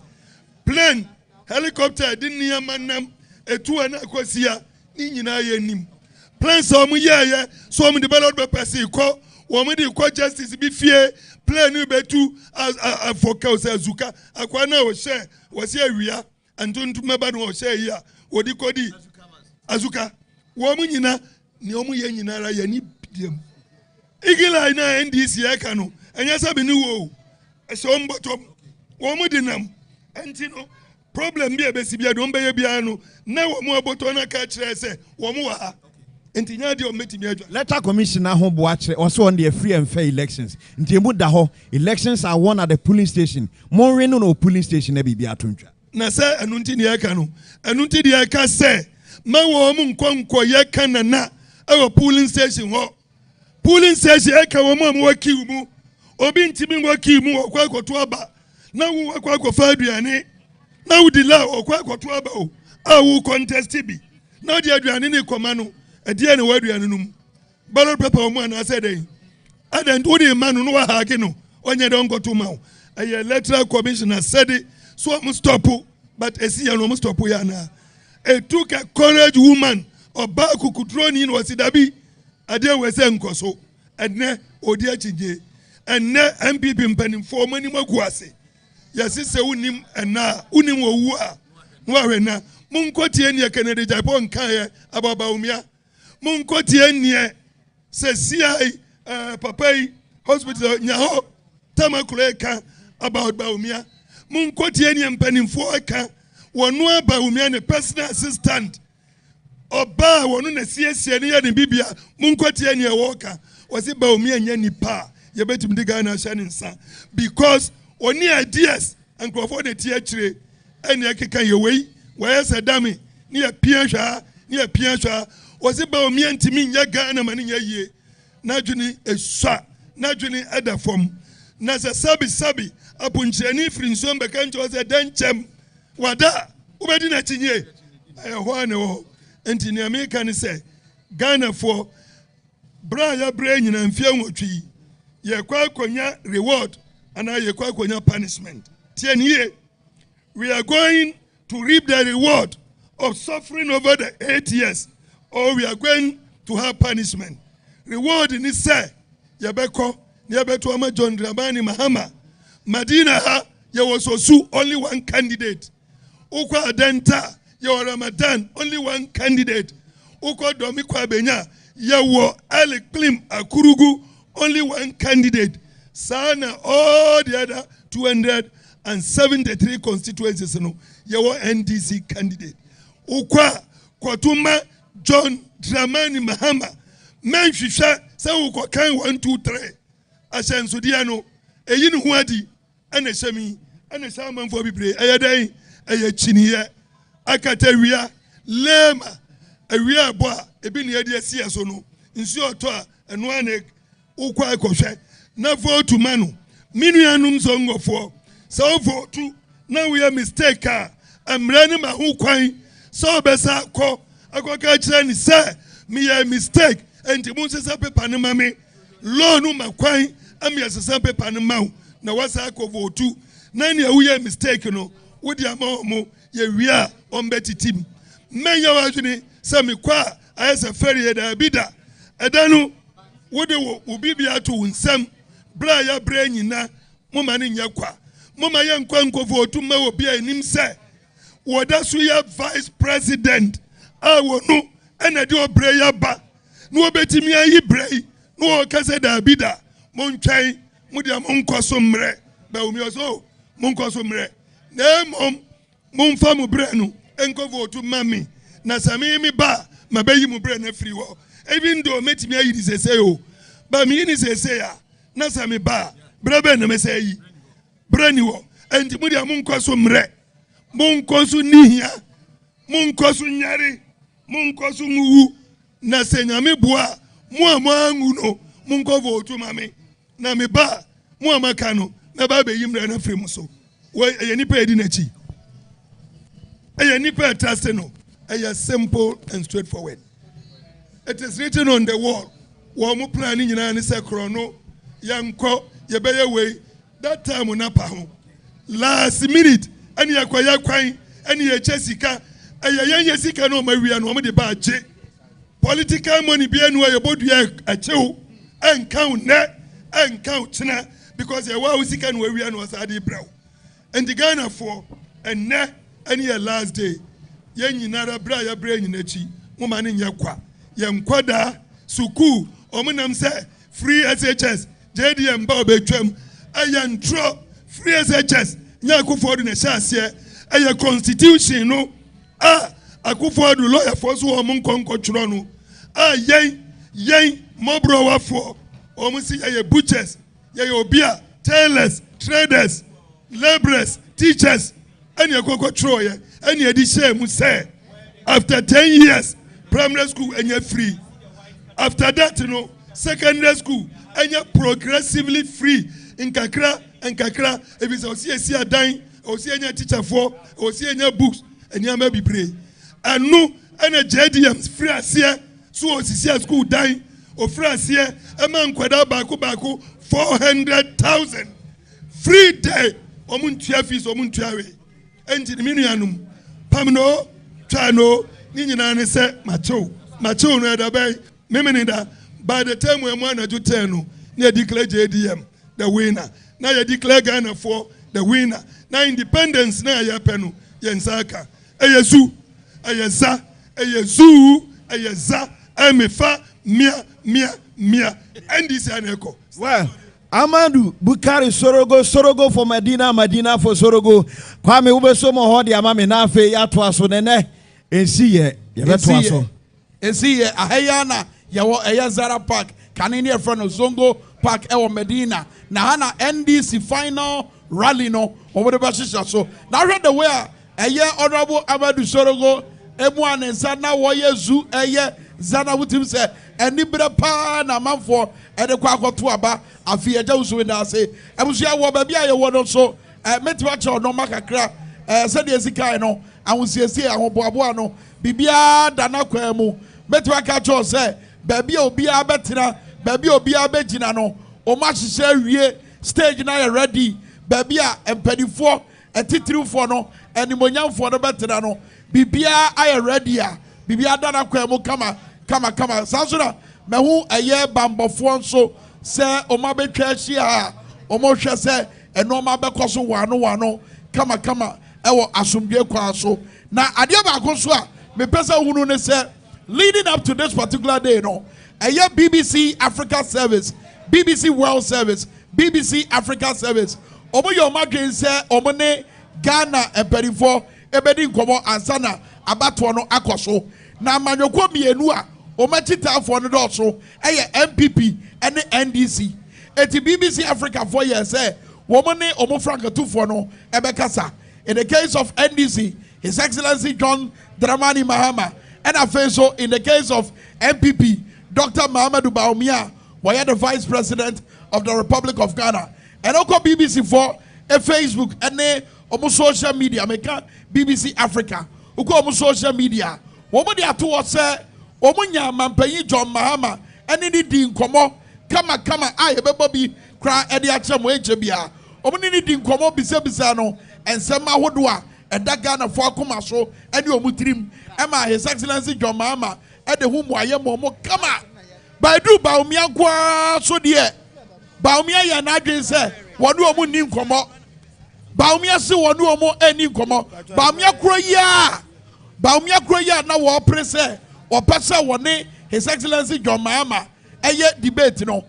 Plane, helicopter, didn't near Manam, a 2 and a quasia, Nina Nim. Plane some yeah, so many ballot papers, call, woman, the justice be fear, plane you bet to as for Kausa Zuka, Aquana was share, was here we are, and don't remember no share here. Odi kodi azuka womu nyina ni omu ye nyina ra yani bidiem igila ina NDC aka no enya sabe ni wo eso mbotom womu dinam entino problem bi ebesi bia do mbe ye bia no na womu aboto na ka kire se womu wa ha entinya de ometimi adwa letter commissioner ho bo akire also on the free and fair elections ntemu da ho elections are won at the polling station mon we no polling station e bibia tontwa na se enunti ni aka no enunti di aka se ma wo mu nkonko ye kana na e polling station ho polling station aka wo mu waki mu obi ntimi waki mu okwa akoto aba na wo akwa akofa aduane na wo di la okwa akoto aba o a wo contest bi na di aduane ni koma no e die ne waduane num ballot paper mu na se dey adan wo di manu no wa ha age no onye don goto ma o electoral commissioner said it. So I'm stop, but I see I'm stop. It took a courage woman or back who could run in was it abi. I dare was so and ne odia chinje and ne MPP penning for many more guase. Yes, sister unim and na unim wa na munkoti enya Kennedy Japan kaya about Baumia munkoti enya says CI Papai Hospital nyaho tamakuleka about Baumia. Munkoti eni mpanimfo aka wonu aba umia ne personal assistant oba wonu na siesie ne ya ne bibia munkoti eni ewoka wasi ba umia nya nipa ye betim diga na hya ne nsa because oni ideas ankrofo de tie akire eni akeka ye wei waya sadame ne ya pia hwa wasi ba umia ntimi nya ga na mane nya yie na dwene esua na dwene edafom na sabi apuncheni frinsom bekancho se denchem wada ubedi na chinye ehwane wo enti ne America ni se Ghana for bra ya bra nyina mfia nwotwi ye kwa konya reward and ye kwa konya punishment tie we are going to reap the reward of suffering over the 8 years or we are going to have punishment. Reward ni se ye beko ye beto ama John Dramani Mahama Madina ha ye was also only one candidate. Ukwa Adenta ye Ramadan only one candidate. Ukwa Domi kwa Benya ye wo Ali Klim Akurugu only one candidate. Sana all the other 273 constituencies no ye wo NDC candidate. Ukwa Kwatuma John Dramani Mahama men hwehwe se ukwa kan 1 2 3 asensodiano eyi ne ho adi ana sami ana saman fo bibre ayadan ayachiniye akata wia lema awia bo a ebi ne ade asia so no nsi oto a eno ane ukwa akohwe na vote manu minuanum so ngofo so vote na we mistake a amrɛ ne ma ho kwan sɛ ɔbɛsa akɔka kyerɛ ne sɛ meyɛ mistake enti mo nsesa pepa ne ma me law no ma kwan ameyɛ sesa pepa ne ma wo na wasa akɔ votu na nea woyɛ mistake no wode ama ɔmo yɛwie a ɔmbɛtitim mmɛnyɛ w'adwene sɛ mekɔ a ayɛ sɛ fɛre yɛ daabi da ɛda no wode wo bibia ato wo nsɛm berɛ a yɛabrɛ nyina moma ne nyɛ kwa moma yɛnkɔ nkɔvotu ma wɔ bi a anim sɛ wɔda so yɛ vice president a wɔ no ɛna de ɔbrɛ yi aba na wɔbɛtumi ayi brɛ yi na wɔka sɛ daabi da montwɛn mode a monkɔ so mmerɛ bɛwomyɛ so monkɔ so mmerɛ na mmom momfa mo berɛ no ɛnkɔ votu ma me na sɛ me ba mabɛyi mo berɛ no afiri hɔ even though mɛtumi ayi ne sɛsɛ o ba meyi ne sɛsɛ a na sɛ me ba berɛ bɛ na mɛsɛ yi berɛ ni hɔ ɛnti mode a monkɔ so mmerɛ monkɔ so nihia monkɔ so nyare monkɔ so nguwu na sɛ nyame boa mo a moangu no monkɔ votu ma me na me ba mo a maka no mɛba bɛyi mmerɛ no afiri mo so ɛyɛ nipa ɛdi n'akyi ɛyɛ nipa ɛtrase no ɛyɛ simple and straightforward. It is written on the wall wɔn mo plan ne nyinaa ne sɛ korɔ no yɛnkɔ yɛbɛyɛ wei that time na pa ho last minute ɛne yɛkɔyɛ kwan ɛne yɛkyɛ sika ɛyɛ yɛnyɛ sika no ɔma wia no ɔmo de ba agye political money bi anu a yɛbɔdua akyew ɛnka wo nnɛ ɛnka wo kyena because yɛwɔ a wo sika no wawia no ɔsaa de brɛ wo ɛnti Ghanafoɔ ɛnnɛ ɛne yɛ last day yɛn nyinara berɛ a yɛbrɛ nyina akyi moma ne nyɛ kwa yɛn nkɔdaa sukuu ɔmo nam sɛ free SHS JDM ba ɔbɛtwam ɛyɛ ntorɔ free SHS nyɛ Akufo-Addo na ɛhyɛ aseɛ ɛyɛ constitution no a Akufo-Addo lɔyafoɔ so wɔn nkɔnkɔtwerɛ no a yɛn mmɔborɔwafoɔ wɔn si yɛyɛ butchers yɛyɛ obi a tailors traders labourers teachers ɛne ɛkɔkɔtwerɛ yɛ ɛne ɛde hyɛ mu sɛ after 10 years primary school ɛnyɛ free after that no secondary school ɛnyɛ progressively free nkakra ebi sɛ ɔsi esi adan ɔsi ɛnyɛ teacherfoɔ ɔsi ɛnyɛ books ɛnneɛma bebree ɛno ɛna JDM free aseɛ so ɔsisi school dan ofiri aseɛ ɛma nkwadaa baako 400,000 free day ɔmo ntua fees ɔmo ntua wei ɛnti ne mi nuanom pam no twa no ne nyinaa ne sɛ makyɛw no ɛda bɛn memene da by the time we ɛmu anadwo 10 no ne yɛ declare JDM the winner na yɛ declare Ghanafoɔ the winner na independence na yɛ pɛ no yɛn nsa aka ɛyɛ zu ɛyɛ za ɛyɛ zuu ɛyɛ za ɛmefa mia NDC aneko. Well, Amadou Bukari Sorogo for Medina for Sorogo. Kwame Ubesomo Hodi Amami Nafe Yatwaso Nene. Ensiye, Yabetwaso. Ensiye, Ahayana, Yawo Ayazara Park, Kanini front of Zongo Park, Ewa Medina. Nahana NDC final rally no, over the Bashisha. So, now read the way a year honorable Amadou Sorogo, Emuan and Sana Waya Zoo, a year Zana Wutim said, and Nibra Pa na Manfo, and the Quaco Tuaba, a fear Josu and I say, I was here, what baby I want also, Metwacho no Macacra, said Yazikano, and we see a Hoboano, Bibia Danaquemu, Metwakacho say, baby Obia Betina, baby Obia Betinano, O Machi Sherry, stage now ready, Babia and Pedifo, and Titru Fono, and Nimonian for the Betinano, Bibia I ready, Bibia Danaquemu, Kama Sansuna mehu eye bambofo nso se oma betwa hia omo hwe se enoma bekoso wano kama ewo asomdwe kwa so na ade ba akoso a me pesa hunu ne se leading up to this particular day no eye BBC Africa Service BBC World Service BBC Africa Service omo yo madwen se omo ne Ghana emperifo ebedi nkomo ansana abato no akoso na manyoko mienu a Omachita for the also, MPP and the NDC. At the BBC Africa 4 years, woman Omofranka 2 for no, Ebekasa. In the case of NDC, His Excellency John Dramani Mahama, and I feel so in the case of MPP, Dr. Mahamadou Bawumia, were the Vice President of the Republic of Ghana. And also BBC 4, Facebook, and omo social media meka BBC Africa uko omo social media womo de ato wo se omo nya mampanyi John Mahama ene ni di nkomo kama a yebebo bi kra e de ache mo eje bia omo ni di nkomo bisa no ensem ahodo a eda Ghana fo akoma so ene omo tirim ema His Excellency John Mahama e de hu mo aye mo kama baidu ba omia kwa so de ba omia ya na adwen se wonu omo ni nkomo Baumia se wonu omo eni nkomo baumia kro ya na wo prese o pese woni His Excellency John Mahama eye debate no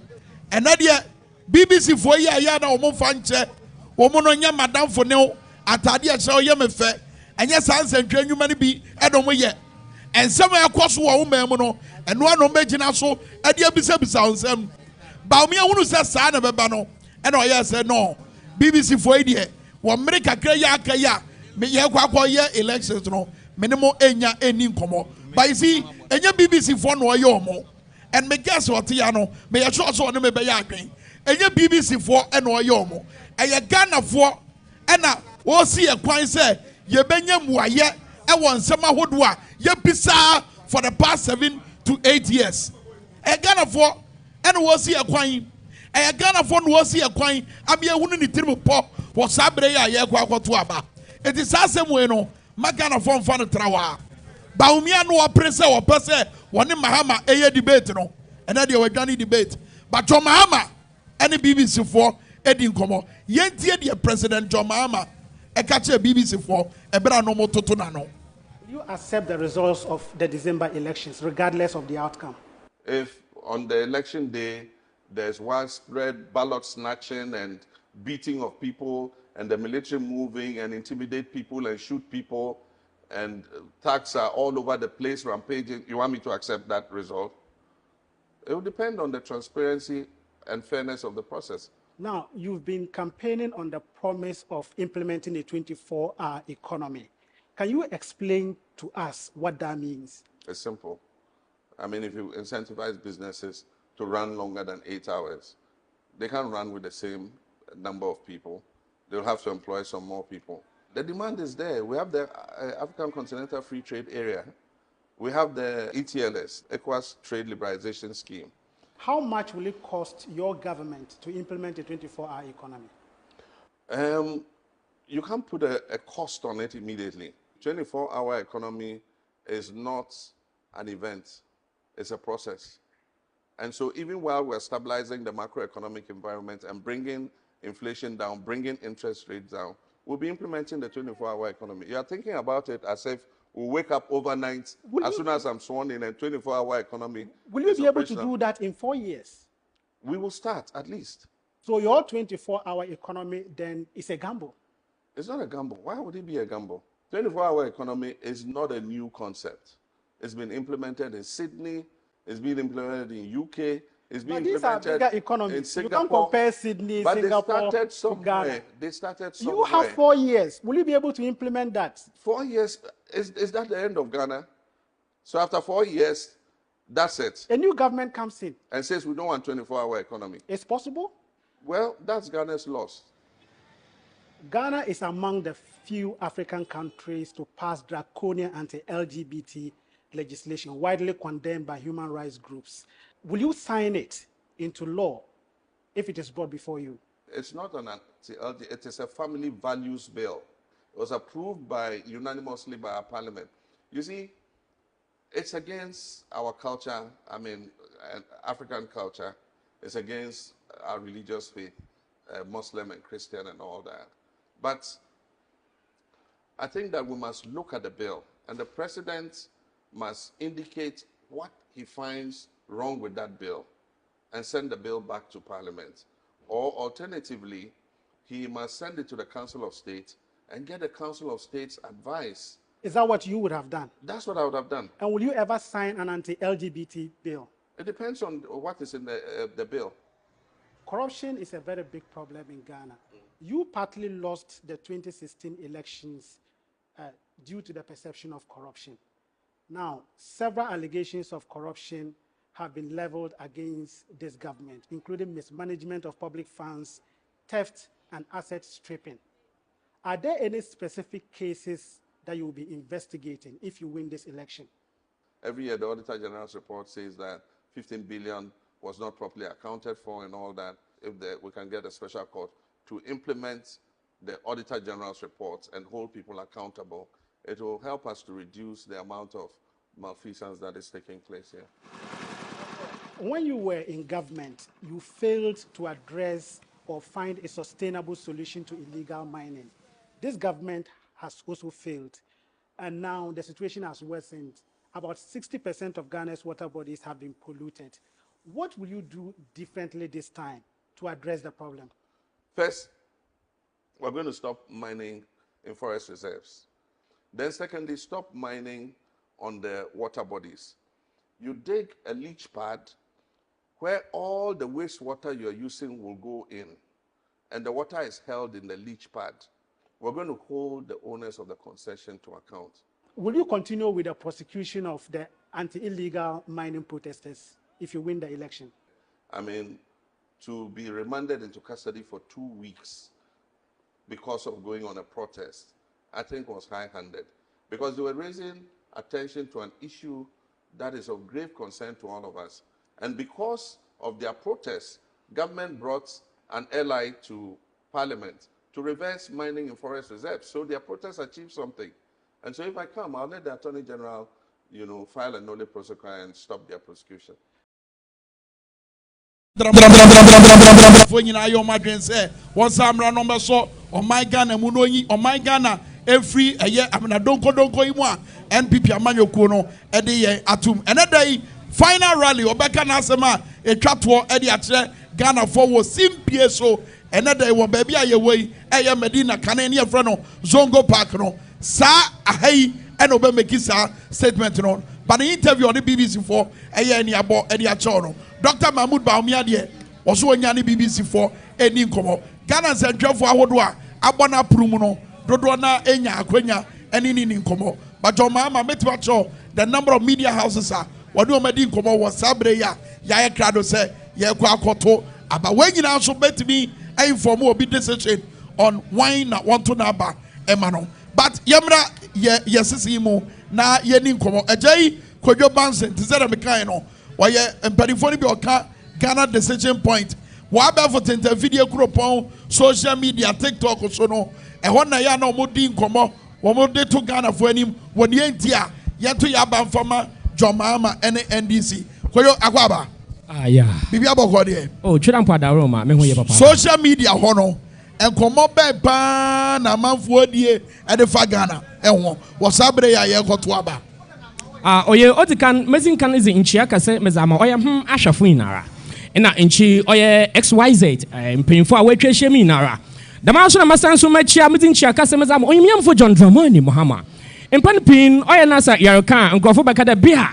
ena de BBC fo ya na omo fa nche omo no nya madam fo ne atade a che oye mefe enye sanse ntwa nwuma ne bi edo mo ye ensem ekoso wo mem no eno ano megina so ade abisa onsem baumia hunu se sa na beba no ena oye se no BBC fo de America kaya me ye kwa ye elections no minimum enya eni nkomo but you see enya BBC for no ye omo and me guess what ya no me ye sure so no me be ya adwen enya BBC for e no ye omo eye Ghana for e na wo si e kwan se ye benya muaye e won nsem ahodo a ye bisa for the past 7 to 8 years e Ghana for e no wo si e kwan e Ghana for no wo si e kwan am ye hunu ni tirim po for sabre ya ye kwa to aba it is asem we no magana form fan trawa baumia no oppress o pese woni Mahama eye debate no ena de wadwane debate but John Mahama any BBC for edi nkomo yentie de President John Mahama e ka che BBC for e bra no mototo na no. You accept the results of the December elections regardless of the outcome? If on the election day there's widespread ballot snatching and beating of people and the military moving and intimidate people and shoot people and thugs are all over the place rampaging, you want me to accept that result? It will depend on the transparency and fairness of the process. Now, you've been campaigning on the promise of implementing a 24-hour economy. Can you explain to us what that means? It's simple. I mean, if you incentivize businesses to run longer than 8 hours, they can't run with the same number of people. They'll have to employ some more people. The demand is there. We have the African Continental Free Trade Area. We have the ETLS, ECOWAS Trade Liberalization Scheme. How much will it cost your government to implement a 24-hour economy? You can't put a cost on it immediately. 24-hour economy is not an event. It's a process. And so even while we're stabilizing the macroeconomic environment and bringing inflation down, bringing interest rates down, we'll be implementing the 24-hour economy. You're thinking about it as if we'll wake up overnight as soon as I'm sworn in a 24-hour economy. Will you be able to do that in 4 years? We will start, at least. So your 24-hour economy then is a gamble? It's not a gamble. Why would it be a gamble? 24-hour economy is not a new concept. It's been implemented in Sydney. It's been implemented in UK. It's been implemented bigger economies. in Singapore. You can't compare Sydney, but Singapore, they started somewhere. Ghana. They started somewhere. You have 4 years. Will you be able to implement that? 4 years, is that the end of Ghana? So after 4 years, that's it. A new government comes in and says we don't want 24-hour economy. It's possible? Well, that's Ghana's loss. Ghana is among the few African countries to pass draconian anti-LGBT legislation widely condemned by human rights groups. Will you sign it into law if it is brought before you? It's not an anti-LGBT, it is a family values bill. It was approved unanimously by our parliament. You see, it's against our culture, African culture. It's against our religious faith, Muslim and Christian and all that. But I think that we must look at the bill, and the president must indicate what he finds wrong with that bill and send the bill back to Parliament. Or alternatively, he must send it to the Council of State and get the Council of State's advice. Is that what you would have done? That's what I would have done. And will you ever sign an anti-LGBT bill? It depends on what is in the bill. Corruption is a very big problem in Ghana. You partly lost the 2016 elections due to the perception of corruption. Now, several allegations of corruption have been leveled against this government, including mismanagement of public funds, theft, and asset stripping. Are there any specific cases that you will be investigating if you win this election? Every year, the Auditor General's report says that 15 billion was not properly accounted for and all that. If we can get a special court to implement the Auditor General's reports and hold people accountable, it will help us to reduce the amount of malfeasance that is taking place here. When you were in government, you failed to address or find a sustainable solution to illegal mining. This government has also failed, and now the situation has worsened. About 60% of Ghana's water bodies have been polluted. What will you do differently this time to address the problem? First, we're going to stop mining in forest reserves. Then secondly, stop mining on the water bodies. You dig a leach pad where all the wastewater you're using will go in, and the water is held in the leach pad. We're going to hold the owners of the concession to account. Will you continue with the prosecution of the anti-illegal mining protesters if you win the election? I mean, to be remanded into custody for 2 weeks because of going on a protest, I think was high-handed, because they were raising attention to an issue that is of grave concern to all of us. And because of their protests, government brought an ally to Parliament to reverse mining in forest reserves. So their protests achieved something. And so if I come, I'll let the Attorney General, file a nolle prosequi and stop their prosecution. For nyina ayo madwen se won samra no beso o my Ghana mu no yi o my Ghana every eye amna donko yi mu a NPP amanyoku no e de ye atum eneda final rally obeka na asema etwa to e de akere Ghana for wo simpie so eneda wo ba bia ye wei eye Medina Kanani efre no Zongo Park no sa ahai and obe make sa statement no but the interview on the BBC for eye ani abo e de acho no Dr. Mahmoud Baumia de also nyane BBC for any nkomo Ghana sentwefo ahodo a abona prum no dodo na enya akwanya eni ni nkomo but your mama metiwa cho the number of media houses are wadu omadi nkomo was sabre ya ye krado say ye kwa akoto aba wenyina so betimi inform obi decision on wine na want to na ba emano but yemra ye sisi mu na ye ni nkomo ejai kodwo banse tizera mekan no why emperifoni bi oka Ghana decision point waba for tenta video kropon social media TikTok so no e ho na ya na omodi nkomo wo de to Ghana for anim woni entia ye to ya ban fama Jomama ene NDC koyo akwaba yeah bibi aboko de twira mpo da Roma me ho ye papa social media ho no enkomo be pa na manfo die e de fa Ghana e ho wo sabre ya ye koto aba oye otikan mezin kan is inchi akase mezama oye ahwafo inara na inchi oye XYZ mpinfo a wetwa hye mi inara dama so na masanso machia mezin chi akase mezama oye miamfo John Dramani Mahama empan pin oye nasa yarka nkofo bakada bia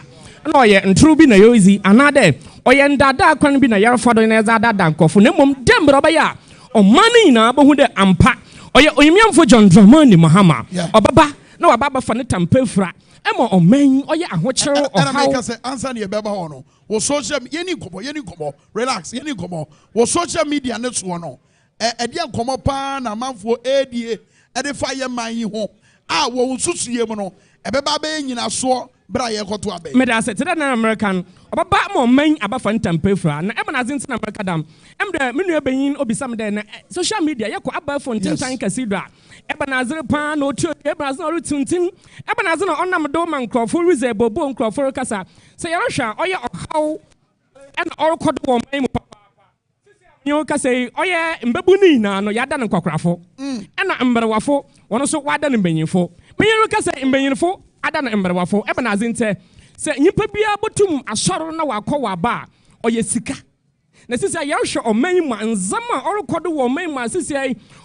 na oye ntru bi na yozi anade oye ndada akwan bi na yarfado na za dada nkofo na mom dembro ba ya o mani na bohu de ampa oye miamfo John Dramani Mahama obaba na wababa fa ne tampefra emo omen oye ahokyere o how make say answer na ye beba ho no wo social yeni komo relax yeni komo wo social media ne so no e de komo pa na manfo edie e de fa ye man yi ho a wo susue mu no e beba ba nyina so bra ye koto abai me da say tede na American obaba mo man abafa ntampefra na ema na zintin America dam emde me nua benyin obisam de na social media ye ko abafa ntintan kasidra Ebanazir pan no two Ebanazir rutuntin Ebanazir onam do man crofo reserve bo crofo kasa say yarhwa oye how and all kodo wo man mu papa you ka say oye mbabu ni na no yada ne kwakrafo na mberewafo wono so wada ne mbanyinfo menyin ka say mbanyinfo ada ne mberewafo Ebanazir nte say nyipa bia botum asoro na wakọ ba oye sika na sisi yarhwa oman mu anzama orokodo wo oman mu sisi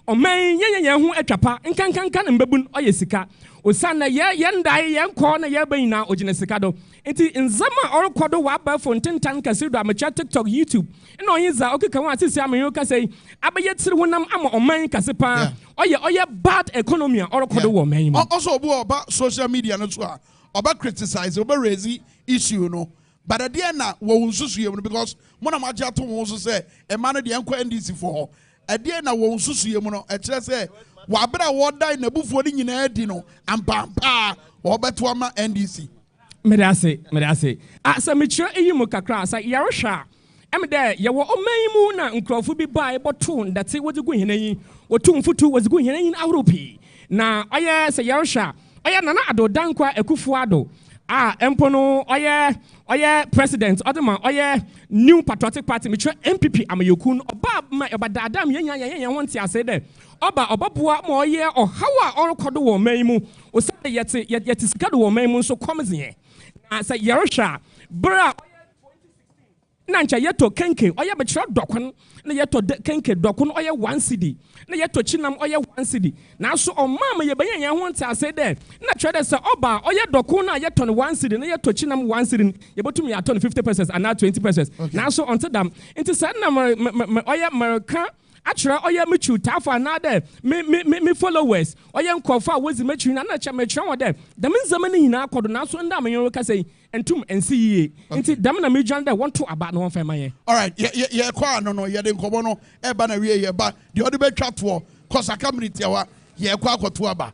oman yenyenye hu atwapa nkankanka ne mbabun oye sika osana ye ndai ye nkọ na ye banina ogine sika do enti nzama orokodo wa ba fontentan kasido amacha TikTok YouTube na onyiza okeka hu sisi amanyo ka sei abaye tiri honam ama oman kasepa oye bad economy orokodo wo oman mu also obu oba social media no so a oba criticize oba raise issue no but at the end na wo nsusuye because mona maja to wo so say e man de enko NDC for at the end na wo nsusuye mu no e kire say wabra woda na bufuo ni nyina edi no ampampa wobeto ama NDC medase asa metro eyi mu kakra asa yarehwa emde ye wo omanyimu na nkrofo bi ba eboto ndate wodi gu henayi wotu mfutu wodi gu henayi awropi na oye se yarehwa oye nana adodankwa ekufu ado empono oye president odema oye new patriotic party metro MPP amayokun oba ma obadadam yenya wonti ase de obaboa ma oye ohawa orokodo wo manyimu o say yete sikado wo manyimu so komzie na say yarehwa bra na ncha yeto kenke oye betro dokon na yeto kenke dokon oye 1 cedi na yeto chinam oye 1 cedi na so omama ye benya ho nta ase de na twede se oba oye dokon na yeto 1 cedi na yeto chinam 1 cedi ye botum ya ton 50% and now 20%. Na so onto dam into say na oye America actually oye mechu tafa na de me followers oye nkofa wozi mechu na cha mechu wo de dem nzama ni na akodo na so nda menyo ka say entum ensi ye nti dem na me dwan de want to about no fema ye. All right, ye kwa no ye de nkobo no e ba na wie ye ba de odi be twatwo kosa community wa ye kwa akoto aba.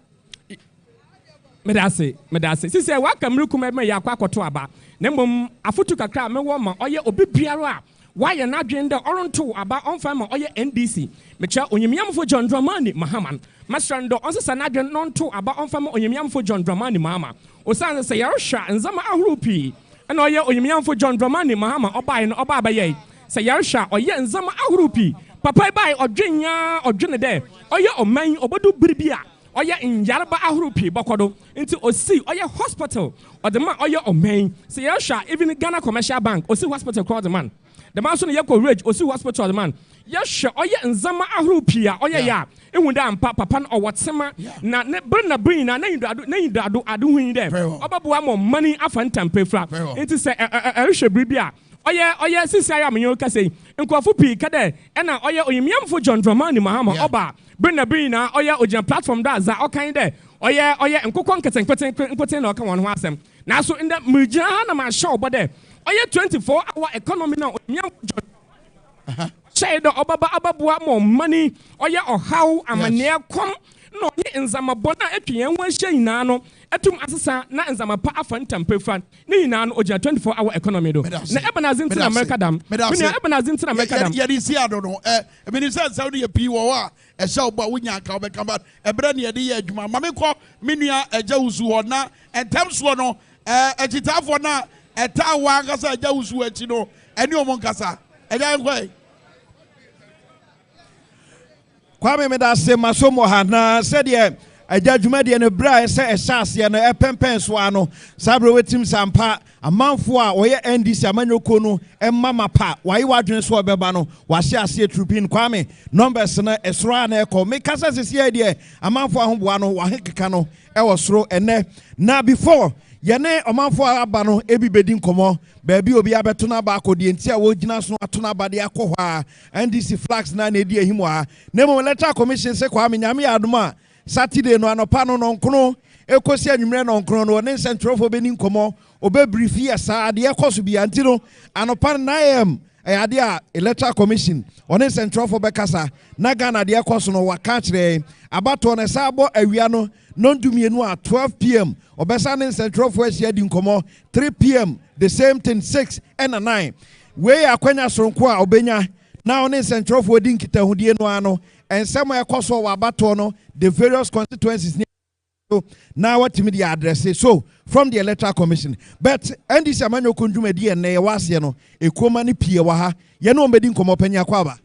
Medase sisi wa kamrukum e me ye kwa akoto aba na mbom afutu kakra me wo ma oye obi biara why you not doing the oronto about on fama or your NDC? Mecha onyamiam for John Dramani Mahaman. Mastrando also sanadran non to about on fama onyamiam for John Dramani Mahama. Osan say Yarsha and Zama Arupi. And all your onyamiam for John Dramani Mahama or by an Obabaye. Say Yarsha or yen Zama Arupi. Papa by or Jinya or Jinade. Or your man or Bodu Bribia. Or ya in Yaraba Arupi Bokodo into Osi or your hospital or the man or your main. Say Yarsha even Ghana Commercial Bank or see hospital called the man. The man son yako rage or see hospital the man. Yasha oye nzama ahurupia oye ya ehunda ampa papa or watsema na ne bring na adu hu there. Obaboa mo money afantam pefra. It is a bribia. Oye sisi aya menyo ka say nkofo pi ka de na oye oyemiamfo John Dramani Mahama oba bring na oye ojan platform da za okan de oye nkokon nketen na okan won ho asem. Na so in the mujana na ma show bode oye 24-hour economy na oyemiamfo John say the obaba ababua more money oye how amane kom no ye nzama bona etwen wan hye nyina no etum asesa na nzama pa afantam pefan ni nyina no oja 24-hour economy do na ebenazin tin America dam me na ebenazin tin America dam ye si ado no me ni say Saudi ye pi wo a hye oba wonya ka obeka ba ebere na ye de ye adwuma ma me kɔ me nua agya usu ho na entem so no agitafo na eta wa nkasa agya usu achi no eni omo nkasa agya nkɔ Kwame me da se masomo ha na said ye agya dwuma de ne bra se ehase no epempen so ano sabre wetim sampa amanfo a oye NDC amanyoko no emama pa wai wadwen so obeba no wahye ase trupin Kwame numbers na esro na ekɔ me kasa sese de amanfo ahoboa no wahekeka no e wo soro ene na before yene omanfo aba no ebi bedi nkomo baabi obi abeto na ba akodi enti a wo gina so ato na ba de akɔ hɔ a NDC flags na na edi ahim ha na mo electoral commission se kwa nyame adoma Saturday no anopa no nkono ekosi anwumre no nkono no ne centrofo beni nkomo obebrief yesa ade ekoso bia nti no anopa 9am ade a electoral commission one centrofo bekasa na Ghana de ekoso no waka kire abato ne sabo awia no nondumienu a 12 p.m. obesa ne centrofo asia di nkomo 3 p.m. the same thing 6 and 9 we akwanya soronko a obenya na one centrofo di nkitahudie no ano ensemo ekoso wa abato no the various constituencies now what me the address so from the electoral commission but NDC amanyo kundumedi ene ye wase no ekoma ne pie wa ha ye no mbedi nkomo panya kwaba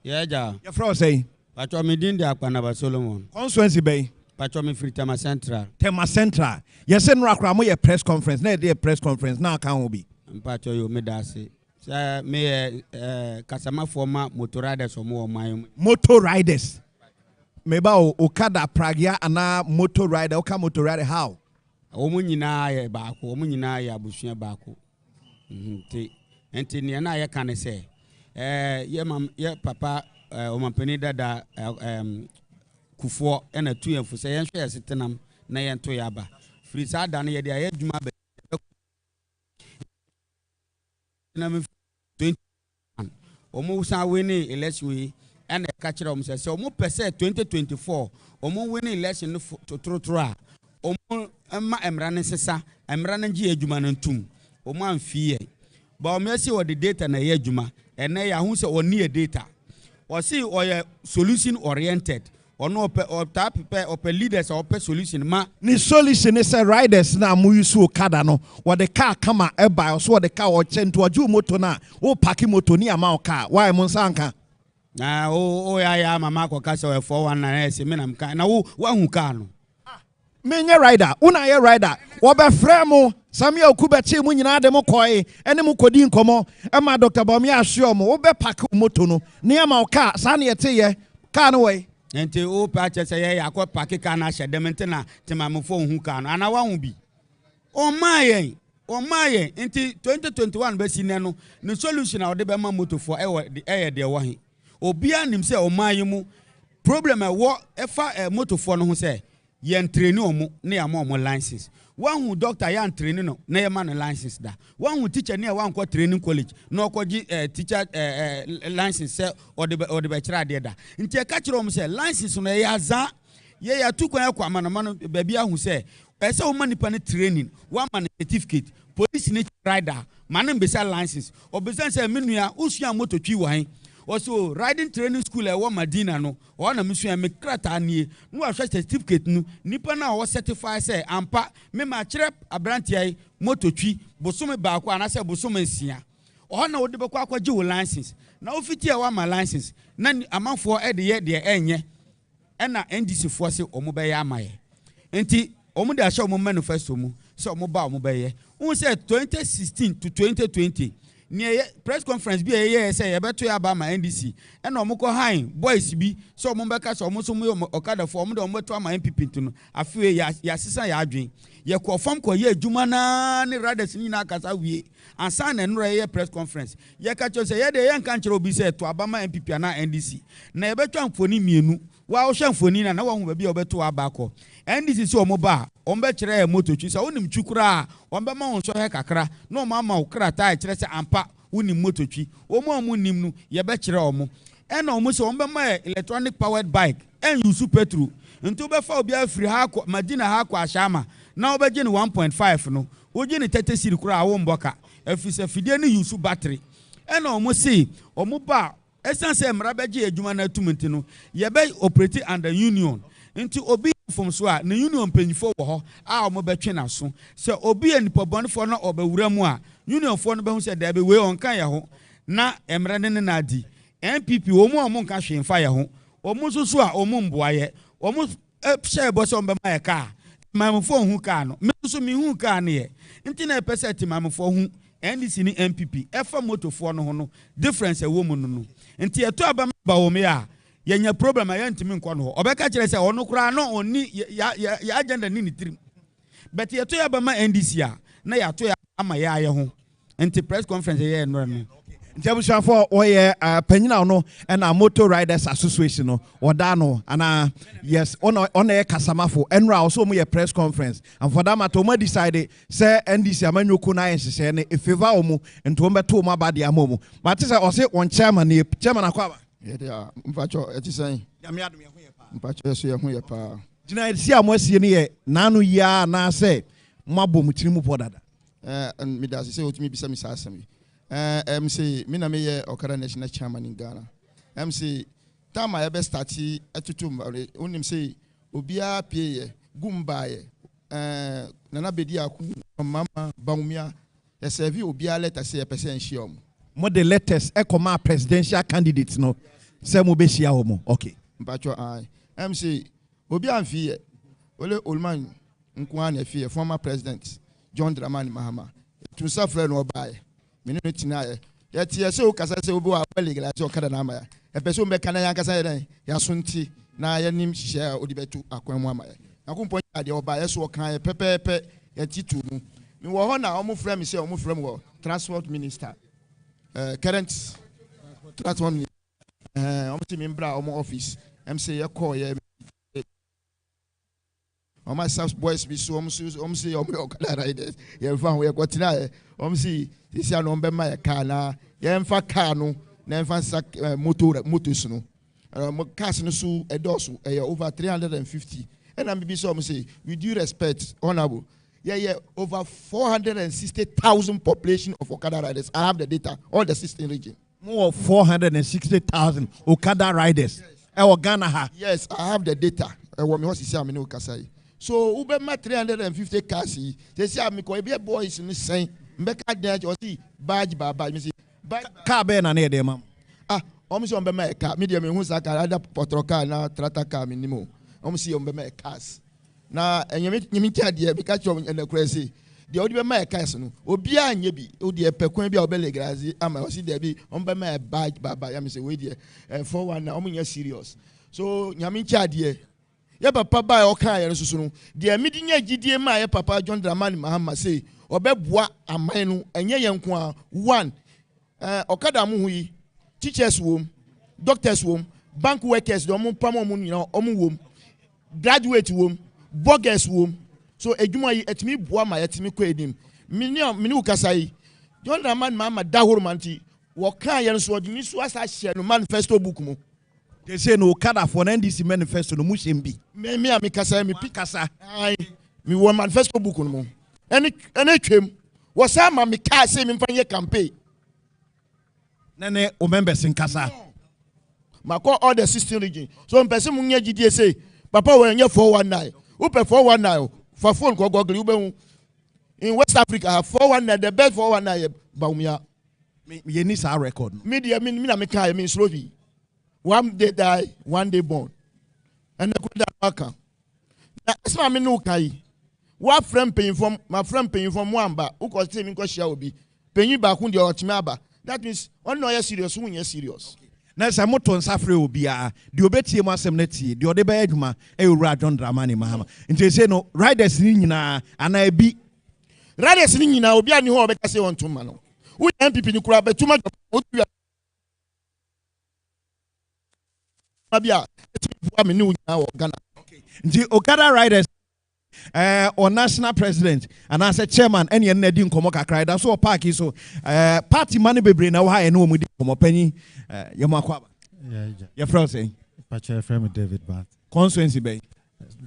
ye ja ye fro say pacho me din de akwana ba Solomon constituency bay pacho me free Tema Central ye se no akra mo ye press conference na dey press conference na kan ho bi pacho yo me da se me kasama former motor riders omo man motor riders meba okada pragya ana motor rider oka motor rider how omo nyina ye baako omo nyina ye abusua baako enti ne na ye kan se ye papa omampani dada kufuo na tu yemfo se yen hwe yesetenam na yen to ya ba free sa da na ye de ayadwuma ba na me 20 omo sa we ni election ɛna ɛka kyerɛ ɔmo sɛ ɔmo pɛ sɛ 2024 ɔmo win election no totoro a ɔmo ma mmara ne sesa mmara ne gye adwuma no ntum ɔmo amfie ba ɔmo asi wɔ de data na ɛyɛ adwuma ɛnɛ yɛ ahu sɛ ɔni yɛ data ɔsi ɔyɛ solution oriented ɔno ɔpɛ leaders a ɔpɛ solution ma ne solution is a riders na mu use okada no wɔde car kama ɛba ɔso wɔde car ɔkyɛ nto ɔgye moto na wo park moto ni ama car why mo nsa nka na o ya mama akɔka sɛ ɔyɛ 419 ɛsɛ me nam ka na wo ahu car no menye rider una ye rider wɔbɛfrɛ mo samia okubɛkye mu nyinaa de mo kɔe ɛne mo kɔdi nkɔmɔ ɛma Dr. Bawumia ahwɛ mo wo bɛ park moto no ne ama car saa ne yɛte yɛ car no wɔ nti o pa che se ye yakọ pakika na hye dem nti na temamfo hu ka no ana wa hu bi o maye nti 2021 be si ne no ne solution a ode be ma motofo e de wo he obia nim se o maye mu problem e wo e fa motofo no ho se ye ntreni omo na ya ma omo license one who doctor yan training no na man license da one who teacher near one ko training college no ko teacher license say or the be kira de da nti e ka kira o say license no ya za ye ya tu kwan kwa man baby ahu say e say o man nipa ne training one man certificate police ni rider man be say license o be say menua usua mototwi wo han also riding training school e wo Madina no o na misua me krata nie no ahwe certificate no nipa na o certify say ampa me ma kire abranti ai mototwi bosome ba ko anase bosome nsia o na wo de bekọ akwaje wo license na ofiti e wa ma license na amanfo e de ye de enye e na NDC fo se o mo be ya amaye enti o mo de ahye o mo manifesto mu se o mo ba o mo be ye un say 2016 to 2020 near press conference be a say beto ya ba ma NDC and omoko high boys bi so ombeka so omo so mu okada for omo de omoto ama MPP to no afi ya sisa ya adwen ye ko fam ko ye adwuma na ne riders ni na kasa wie ansa na nro ye press conference ye ka cho say ye de ye nka nkyere obi say to aba ma MPP na NDC na ye betwa mfoni mienu wa wo hwe mfoni na wo hu ba bi obeto aba ko NDC so omo ba ombe kire e moto twi sa wonim twukura ombe ma won so he kakra na omo ama wo krata e kire se ampa wonim moto twi omo nim no ye be kire omo e na omo so ombe ma electronic powered bike en use petrol nto be fa obi afiri ha ko Madina ha ko ashama na obeje ni 1.5 no oje ni 30 siri kura awo mboka afise fidie ni use battery e na omo si omo ba essence emra beje adwuma na tumenti no ye be operate under union nti obi from so a na union panyifo wo ho a omo betwe na so se obi anipa bonfo na obawura mu a union fo no be hu se da be we on kan ye ho na emre ne na adi MPP omo nka hwemfa ye ho omo so a omo mboaye omo share bo se ombe ma ye ka mamfo hu ka no me so mi hu ka ne ye nti na pese ti mamfo hu NDC ni MPP efa motofo no ho no difference e wo mu no nti eto aba ba wo me a yenya problem a yantimi nkɔ no obeka kire se ono kura no oni ya agenda ni ni tirim but yeto ya ba ma NDC a na ya to ya ama ya ye ho nti press conference ye no no Jabushafo oye panyina no na Motor Riders Association no oda no ana yes ona e kasamafo enra also mo ye press conference and for that matter mo decide say NDC amanyoku na yenhye ne favor omo nto mo beto mo abade amomo but say o say on chairman akwa yeah there mfacho etisan yame adom ye ho ye pa mfacho yeso ye ho ye pa gina si amoasie ne ye nanu ya na say mo abom tirimu podada and me da say otumi bisa mi sa asem MC me na me ye Okada national chairman in Ghana MC time I be start atutu onim say obia pie ye gumba ye nana bedi aku mama Bawumia e serve obia letter say person share om mo the letters e come presidential candidates no say mo be share om okay mpacho ai MC obia amfi ye ole Olman nkwa na fie former president John Dramani Mahama to suffer no buy minute tonight yet yes so kasa se obi wa legalize Okada na ama ya epeso mbeka na yankasa ya sunti na yanim hihia odibetu akwan mu ama ya akompo ade oba yeso kan pepepe ya titu mu mi wo ho na omo frame se omo frame wo transport minister current transport minister omo ti membra omo office MC ye call ye omo South boys bi so omo say omo Okada riders ye fa ho ye kwatina omo si isia no mbe ma ye car na ye mfa car no na mfa motos no cars no so edoso over 350. And I'm be so say, with due respect, honorable. Yeah, over 460,000 population of Okada riders. I have the data, all the 16 region. More 460,000 Okada riders. Yes, I have the data. So Uber 350 cars. They say I'm a boys in the same. Mbeka there or see badge baba. Me see car ben na near mam. Almost on my car. Medium who's like a potroka na trata car minimum. Almost see on my cars. Now, and you mean dear because you're in the crazy. The old my cars no. Obia and yebi. O dear pequenbia or bellegrazi. I see there be on by my badge baba. I'm say wait dear. And for one now, I'm serious. So Yamin dear. Ya papa ba o kan yere susu no de amedinya gidie ma ya papa John Dramani Mahama say obeboa aman no enye yenko a one okada mu hui teachers wom doctors wom bank workers do mo pam mo nyina omo wom graduate wom burgers wom so edwuma yi etimi boa ma yetimi kɔ edim mini ukasa yi John Dramani Mahama da horomanti wo kan yere so odini so asa hye no manifesto book mu. They say no Okada for an NDC manifesto no mushimbi. Me kasa me pikasa. Ai me won manifesto book no mo. Ene twem. Wo sa ma me ka say me mfanye campaign. Nene o members in kasa. Ma call all the 16 region. So person mu nya gidie say papa wo nya 419. Who pay 419 for phone ko google you be in West Africa 419 the best 419 baumia. Me ni sa record. Me dia me na me ka me Slovi. One day die, one day born. And I could that back. Now, it's my no kai. What friend paying from my friend paying from one bar, who cost him in Koshia will be paying back on the Otimaba. That means on no serious, when you're serious. Now, some motor and Safri will be the Obeti Masemneti, the Odeba Edma, a John Dramani Mahama. And they say no, riders in and I be riders in will be a new home, say on 2 man. We MPP in Kuraba, too much. The Okada riders or national president and as a chairman any Nedin Komoka cried that's all party so party money be bring now high and no with penny Yamakwaba. Your friend saying Pacha friend David Bat constituency bay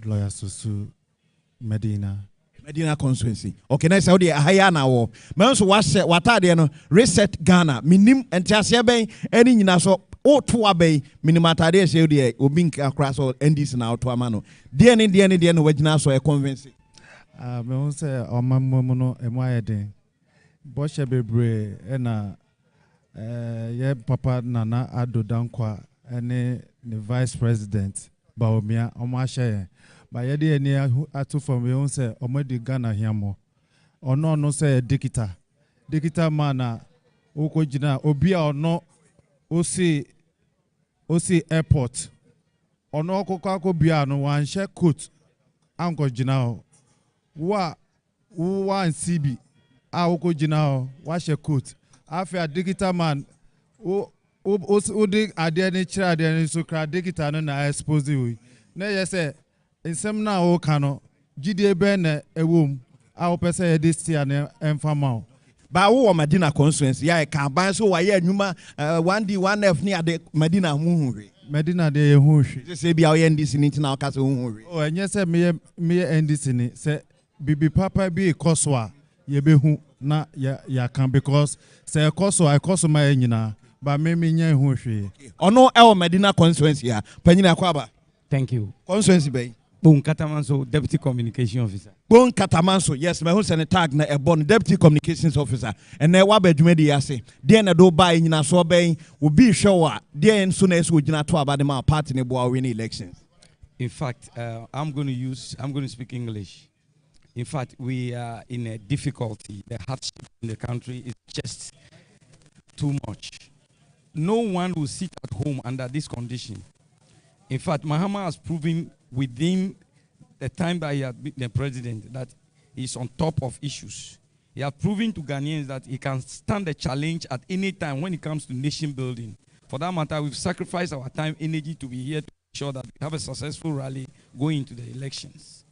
lawyer Susu Medina constituency. Okay, nice how the higher now. Man so what are they no reset Ghana minim and Tasia bay any naso o to abey minimatade say dey obink across all NDC na to amano dey ne wagina so e convince me won say o mammo no e mo ayeden bo she bebre e na ye papa nana ado dankwa ene ne vice president baomia o ma hye ba ye dey eni atu from me won say o madi Ghana hiamo ono no say dikita man o ko gina obi a ono Osi airport ono kokako bia no wan share coat anko gina wa CB a woko gina wa share coat afia digital man o dig ade ni kira ade ni so kra digital no na expose we na ye say nsem na o kano gidie be na ewom a wo pese ye this year na emfama ba wo Medina constituency ya ka ban so wa ye anuma 1D 1F ni ade Medina huhuri Medina de ye huhuri se bia o NDC ni tina o ka se huhuri o enye se me NDC ni se bibi papa bi ekoswa ye be hu na ya kan because se ekoswa ma nyina ba me nya huhuri ono e Medina constituency ya panyina akwaba. Thank you. Constituency bay Bon Katamanso, Deputy Communication Officer. Bon Katamanso, yes, my husband a tag na a bon Deputy Communications Officer. And now wabe jumedi yase. Then a do buy in a so bay will be sure. Then soon as we not talk about the party in the winning elections. In fact, I'm going to speak English. In fact, we are in a difficulty. The hardship in the country is just too much. No one will sit at home under this condition. In fact, Mahama has proven within the time that he has been the president that he's on top of issues. He has proven to Ghanaians that he can stand the challenge at any time when it comes to nation building. For that matter, we've sacrificed our time, energy to be here to ensure that we have a successful rally going into the elections.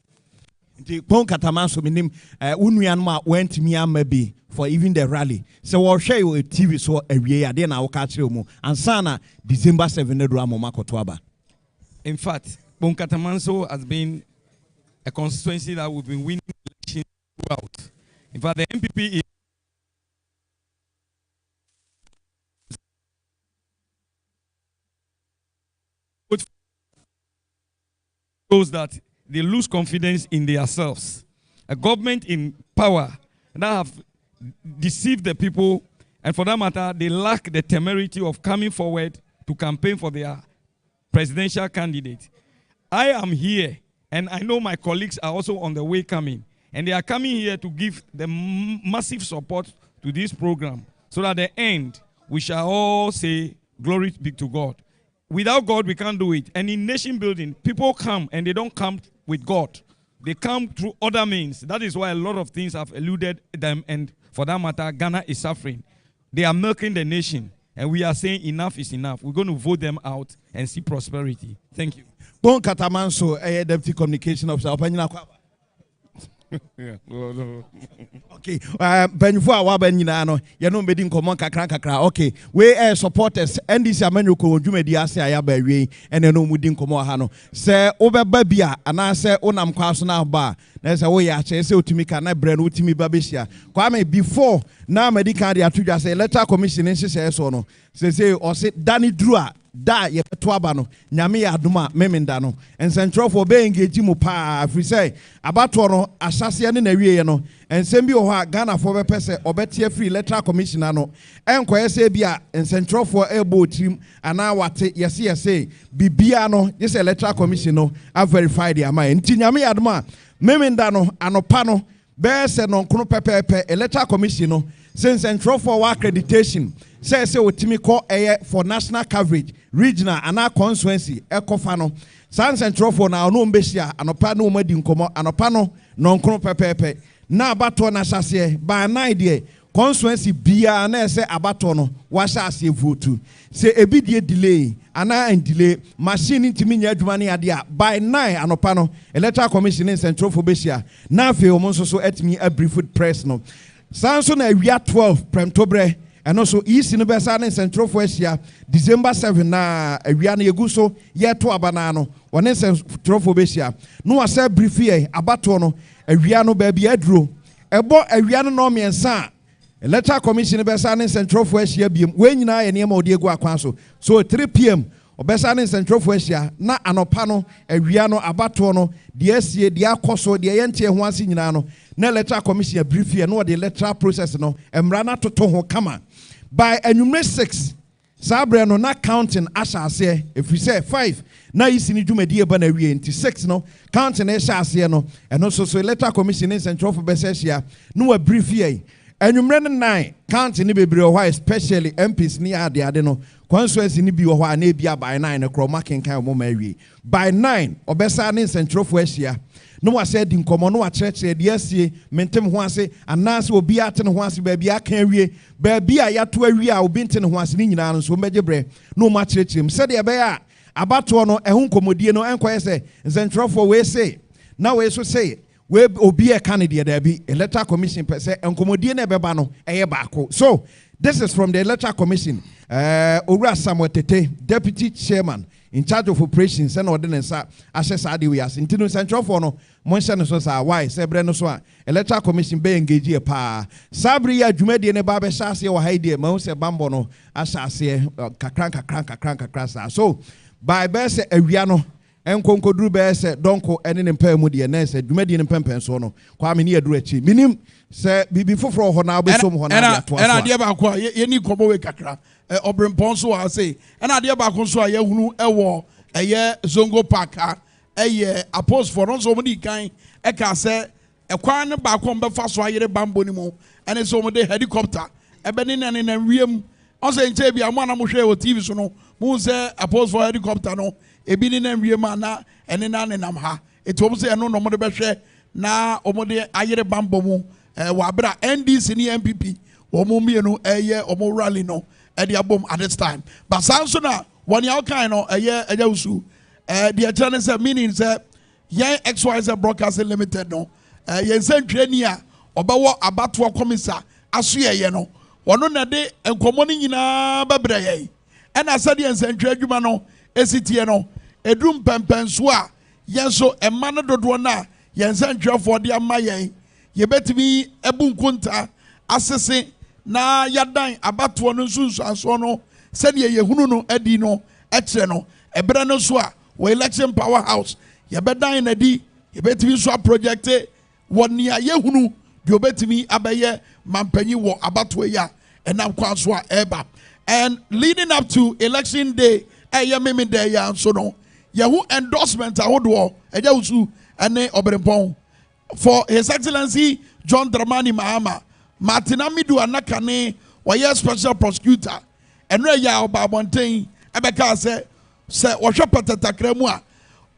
Pon Kataman so minim unuanma went me maybe for even the rally. So we'll share you a TV so a year then I'll catch you and sana December 7 Makotwaba. In fact, Pon Katamanso has been a constituency that we've been winning elections throughout. In fact, the MPP is shows that they lose confidence in themselves. A government in power that have deceived the people, and for that matter, they lack the temerity of coming forward to campaign for their presidential candidate. I am here, and I know my colleagues are also on the way coming, and they are coming here to give the massive support to this program, so that at the end, we shall all say, glory be to God. Without God, we can't do it. And in nation building, people come and they don't come with God. They come through other means. That is why a lot of things have eluded them. And for that matter, Ghana is suffering. They are milking the nation. And we are saying enough is enough. We're going to vote them out and see prosperity. Thank you. Bon Katamanso, Deputy Communication Officer. Okay, Benfo Awaba nyina no ye no mbedi nkomo kakra okay we supporters NDC amanu ko dwumadi ase ayaba awie ene no mudi nkomo ha no se obeba bia ana se onam kwaso na ba na se wo ya che se otumi ka na bre no otumi ba behia kwame before na medical dey atudwa se electoral commission nhye so no se o se dani drua da ye to aba no nyame ya adoma memenda no ensentrofo be engage mu pa free say abato no asase ne na wie no ensem bi o ha Ghana fo be pese obetie free electoral commissioner no enkoye se bia ensentrofo ebo tim ana wate yese bibia no yese electoral commission no a verified ya ma enti nyame ya adoma memenda no anopa no be se no nkono pepepe electoral commission no since entrofo wa accreditation say otimi call for national coverage regional and our constituency ekofa no sans entrofo na ono mbehia anopa no madi nkomo anopa no nonkono pepepe na abato na hyase by 9 de constituency bia na ese abato no wa hyase vote se ebidie delay ana delay machine ntimi nya adwuma ne ade a by 9 anopa no electoral commission in entrofo behia na afi omo so etimi a brief press no sanso na awia 12 premtobre and also East University and Central for Asia, December 7 na awiana yeguso yeto abanano one Central for Asia. No I said briefly abato no awiano baby edro. Ebo awiano no miensa. Electoral Commission besa and Central for Asia biem when you na enema odiego akwanso. So 3 p.m. obesa and Central for Asia na anopano awiano abato no de asie de akoso de yente ho ase nyina no na electoral commission briefly no the electoral process no emra na toto ho kama by enumerate 6 sabre no na counting asase if we say 5 na isi ni dwumadi e ba na wie nti 6 no counting e asase no eno so electoral commission in central for besesia no wa briefly enumerate 9 counting ni bebre o especially MPs ni ade no constituency ni bi o ho na bia by 9 no kro marking kan mo ma wie by 9 obesa ni central for asia no wa said in common no church de asie mentem ho ase anase obi ate ne ho ase ba bia kan wie ba bia ya to awie a obi nte ne ho ase ni nyina no so meje bre no ma churchem said e be ya abato no ehun komodie no enkoye se central for we say na we so say we obi e candidate there be electoral commission per se enkomodie na beba no eye baako. So this is from the electoral commission. Owura Samuel Tete, deputy chairman in charge of operations and ordinance access adiwias intinu central for no monse no so sa why sebre no so a electoral commission be engage pa sabri ya dwumadi ne ba be hyase wa haide ma se bambo no ahyase kakran sa so by be se awia no enkonkoduru be se donko ene ne mpam de na se dwumadi ne pempen so no kwa me ne aduru achi minim se bibi foforo ho na obesom ho na ato aso ena de ba kwa ye ni kobo we kakra obrempon so ha say ena de ba ko so a ye hunu ewo eye zongo park ha eye apost for no so mo di kan e ka se ekwan ne ba ko mbefa so ayere bambo ni mu ene so mo de helicopter ebe ni na wiem on say nche bia mo na mo hwe o TV so no mo say apost for helicopter no ebi ni na wiem ana ene na ne nam ha eto mo say eno no mo de be hwe na o mo de ayere bambo mu wabra NDC ni MPP omo mienu eye omo rally no e dia bom at this time but sanso na one yaw kind no eye usu the challenge say meaning say yɛn XYZ Broadcasting Limited no yɛn nsɛntwerɛni a ɔbɛwɔ abatoɔ kɔmisa aso yɛyɛ no wɔno na de nkɔmmɔ no nyinaa bɛbrɛ yɛn ɛna sɛdeɛ nsɛntwerɛ adwuma no ɛsitie no ɛduru mpɛmpɛnso a yɛn nso ɛma no dodoɔ no a yɛn nsɛntwerɛfoɔ de ama yɛn yɛbɛtumi ɛbu nkonta asese na yɛdan abatoɔ no nsunsuansoɔ no sɛdeɛ yɛhunu no adi no ɛkyerɛ no ɛberɛ no so a wɔ election power house yɛbɛdan na di yɛbɛtumi nso aprojecte wɔ nea yɛhunu deɛ ɔbɛtumi abɛyɛ mampanyi wɔ abatoɔ yi a ɛnam kwan so a ɛreba and leading up to election day ɛyɛ meme da yɛ nso no yɛho endorsement ahodoɔ ɛgya wusu ɛne ɔberempɔn for his excellency John Dramani Mahama Martin Amidu Anakane wɔyɛ special prosecutor ɛno ɛyɛ a ɔba abɔnten ɛbɛka sɛ wɔhwɛ patatakra mu a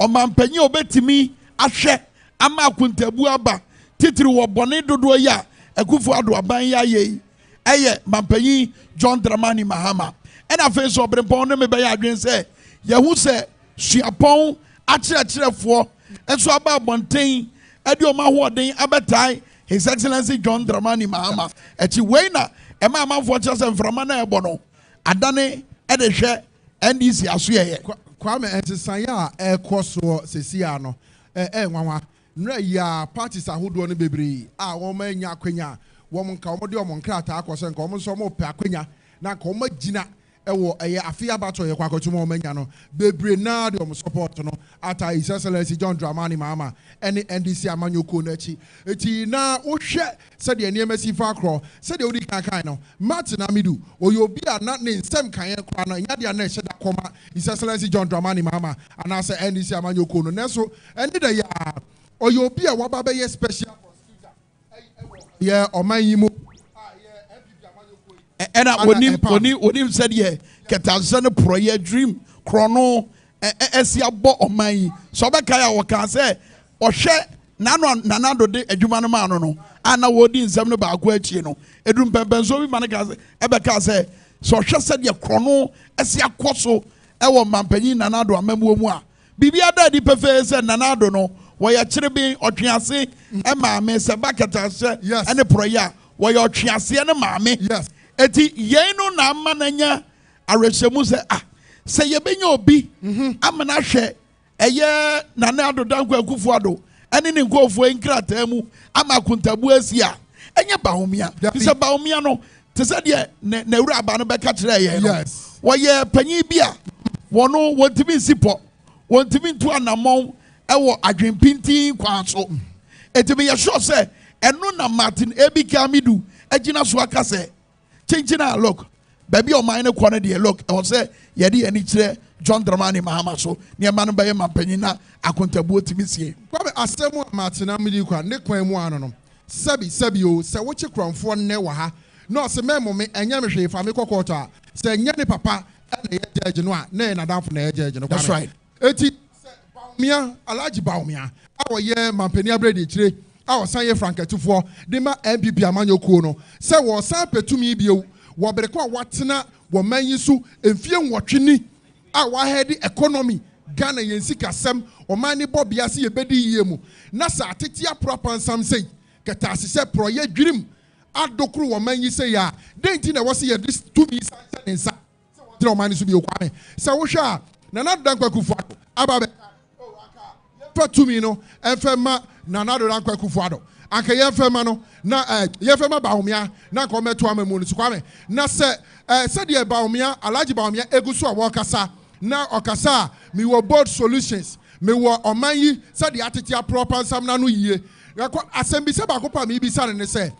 ɔmampanyi a ɔbɛtumi ahwɛ ama akontabu aba titiri wɔ bɔne dodoɔ yi a Akufo-Addo aban yi ayɛ yi ɛyɛ mampanyi John Dramani Mahama ɛna afei sɛ ɔberempɔn no mebɛyɛ adwene sɛ yɛhu sɛ suapɔn akyerɛkyerɛfoɔ nso aba abɔnten ɛde ɔma ahoɔden abɛtae His Excellency John Dramani Mahama ɛkyi wei na ɛma amanfoɔ kyerɛ sɛ mframa no ɛbɔ no adane ɛde hwɛ NDC aso yɛyɛ Kwame ɛnsesan a ɛkɔ soɔ sesia no nwanwa nnura yi a parties ahodoɔ no bebree a wɔn anya akwanya wɔn nka wɔn de wɔn nkrataa akɔ so nka wɔn nso wɔn pɛ akwanya na nka wɔn agyina ɛwɔ ɛyɛ afi abatɔ yɛ kɔ akɔtuma wɔn anya no bebree naa de wɔn support no ata His Excellency John Dramani Mahama ɛne NDC amanyɔkuo n'akyi eti na wohwɛ sɛdeɛ nneɛma si fa akorɔ sɛdeɛ odi kankan no Martin Amidu oyɛ obi a na ne nsɛm kan yɛ kora no nyadeɛ na ɛhyɛ da kɔma His Excellency John Dramani Mahama anaasɛ NDC amanyɔkuo no nanso ɛne da yɛ a oyɛ obi a waba bɛyɛ special prosecutor yɛ ɔman yi mu ɛna onim sɛdeɛ kɛtansɛ no porɔyɛ dream korɔ no ɛsi abɔ ɔman yi sɛ ɔbɛkae a wɔka sɛ ɔhwɛ nanado de adwuma no maa no ana wɔdi nsɛm no baako akyi no ɛduru mpɛmpɛnso bi ma no ɛbɛka sɛ ɔhwɛ sɛdeɛ korɔ no ɛsi akɔ so ɛwɔ mampanyin nanado amamuo mu a biribi ada adi pɛfɛɛ sɛ nanado no wɔyɛ kyerebe ɔtwease maame sɛ ba kɛtansɛ ɛne porɔyɛ a wɔyɛ ɔtweaseɛ ne maame eti yɛn no na ama n'anya awerɛhyɛmu sɛ sɛ yɛbɛnya obi ama n'ahwɛ ɛyɛ Nana Addo Dankwa Akufo-Addo ɛne ne nkɔɔfoɔ nkrataa mu ama akontabu asi a ɛnyɛ bahomia sɛ bahomia no te sɛ deɛ n'awura aba no bɛka kyerɛ yɛn no wɔyɛ panyin bi a wɔn wɔntumi nsi pɔ wɔntumi ntu anammɔn ɛwɔ adwempintin kwan so etimi yɛ sure sɛ ɛno na Martin Ebika Amidu agyina so aka sɛ kyinkyina look baby ɔman no kɔ no deɛ look ɛwɔ sɛ yɛde ani kyerɛ John Dramani Mahama so nneɛma no bɛyɛ mampanyin na akontabuo tumi sie Kwame asɛm a Martin Amidu kwa ne kwan mu ano no sɛbi o sɛ wokye kuramfoɔ nnɛ wɔ ha na ɔsɛ mɛmo me ɛnyɛ me hwee fa me kɔkɔɔtɔ a sɛ ɛnyɛ ne papa ɛna yɛ judge no a na yɛ nadamfo na yɛ judge no that's right eti Baumia Alhaji Baumia a wɔyɛ mampanyin abrɛde akyire a ɔsan yɛ frankɛtufoɔ de ma MPP amanyɔkuo no sɛ wɔsan pɛtumi bio wɔbere kɔ a watena wɔman yi so mfie nwɔtwe ni a wahɛde economy Ghana yɛn sikasɛm ɔman ne bɔ bia se yɛbɛdi yie mu na sɛ atete aproapansam sɛ kɛtaase sɛ porɔyɛ dwirim adokoro wɔman yi sɛ ya den ti na wɔ se yɛde tumi sansa ne nsa sɛ wɔtena ɔman ne so bi okwame sɛ wohwɛ a Nana Addo Dankwa Akufo-Addo aba fa tumi no ɛmfɛ ma Nana Addo Dankwa Akufo-Addo anka yɛmfɛ ma no na yɛmfɛ ma Baumia na nka ɔmɛto ama mu no so kwame na sɛ sɛdeɛ Baumia Alhaji Baumia egu so a wɔkasa na ɔkasa a mewɔ bold solutions mewɔ ɔman yi sɛdeɛ atete apropa nsam na no yie asɛm bi sɛ baako pa mebisa ne sɛ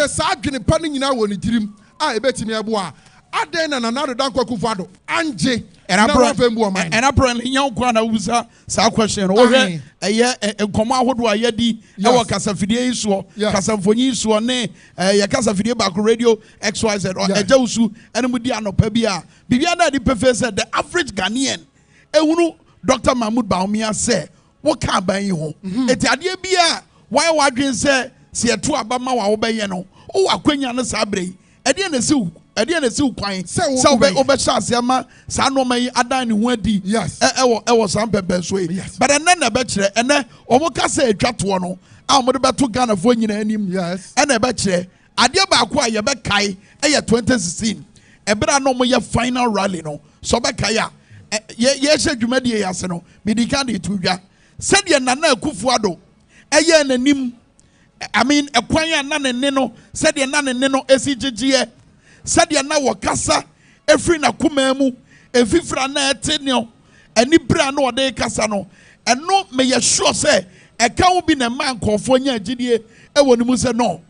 saa adwene pa no nyinaa wɔ ne tirim a ɛbɛtumi ɛboa adɛn na Nana Addo Dankwa Akufo-Addo anje and I pray young Kwana Usa sa question over a command who do I yedi our Casafide so Casafoni so ne ya Casafide back radio XYZ or a Jausu and Mudiano Pebia Bibiana the professor the average Ghanaian Dr. Mahmoud Baumia say what can't buy you home it's idea bia why wadrin say see a 2 abama wa obeyeno o akwenya no sabre e dey na see ɛdeɛ na ɛsi kwan sɛ wobɛhyɛ aseɛ ma saa nneɛma yi adan ne ho adi ɛwɔ saa mpɛmpɛn so yi but ɛnɛ na ɛbɛkyerɛ ɛnɛ wɔn ka sɛ atwa toɔ no a wɔde bɛto Ghanafoɔ nyinaa anim ɛna ɛbɛkyerɛ adeɛ baako a yɛbɛkae ɛyɛ 2016 ɛbɛrɛ a na wɔyɛ final rally no sɛ ɔbɛkae a yɛhyɛ dwumadie yɛ ase no mede ka de to dwa sɛdeɛ Nana Akufo-Addo ɛyɛ n'anim ɛkwan a na ne ne no sɛdeɛ na ne ne no esi gyegyeɛ sɛdeɛ na wɔkasa efiri n'akoma mu efifira na ɛte ne anibere a na wɔde kasa no ɛno meyɛ sure sɛ ɛka ho bi na mma nkɔɔfoɔ nya agyidie ɛwɔ ne mu sɛ no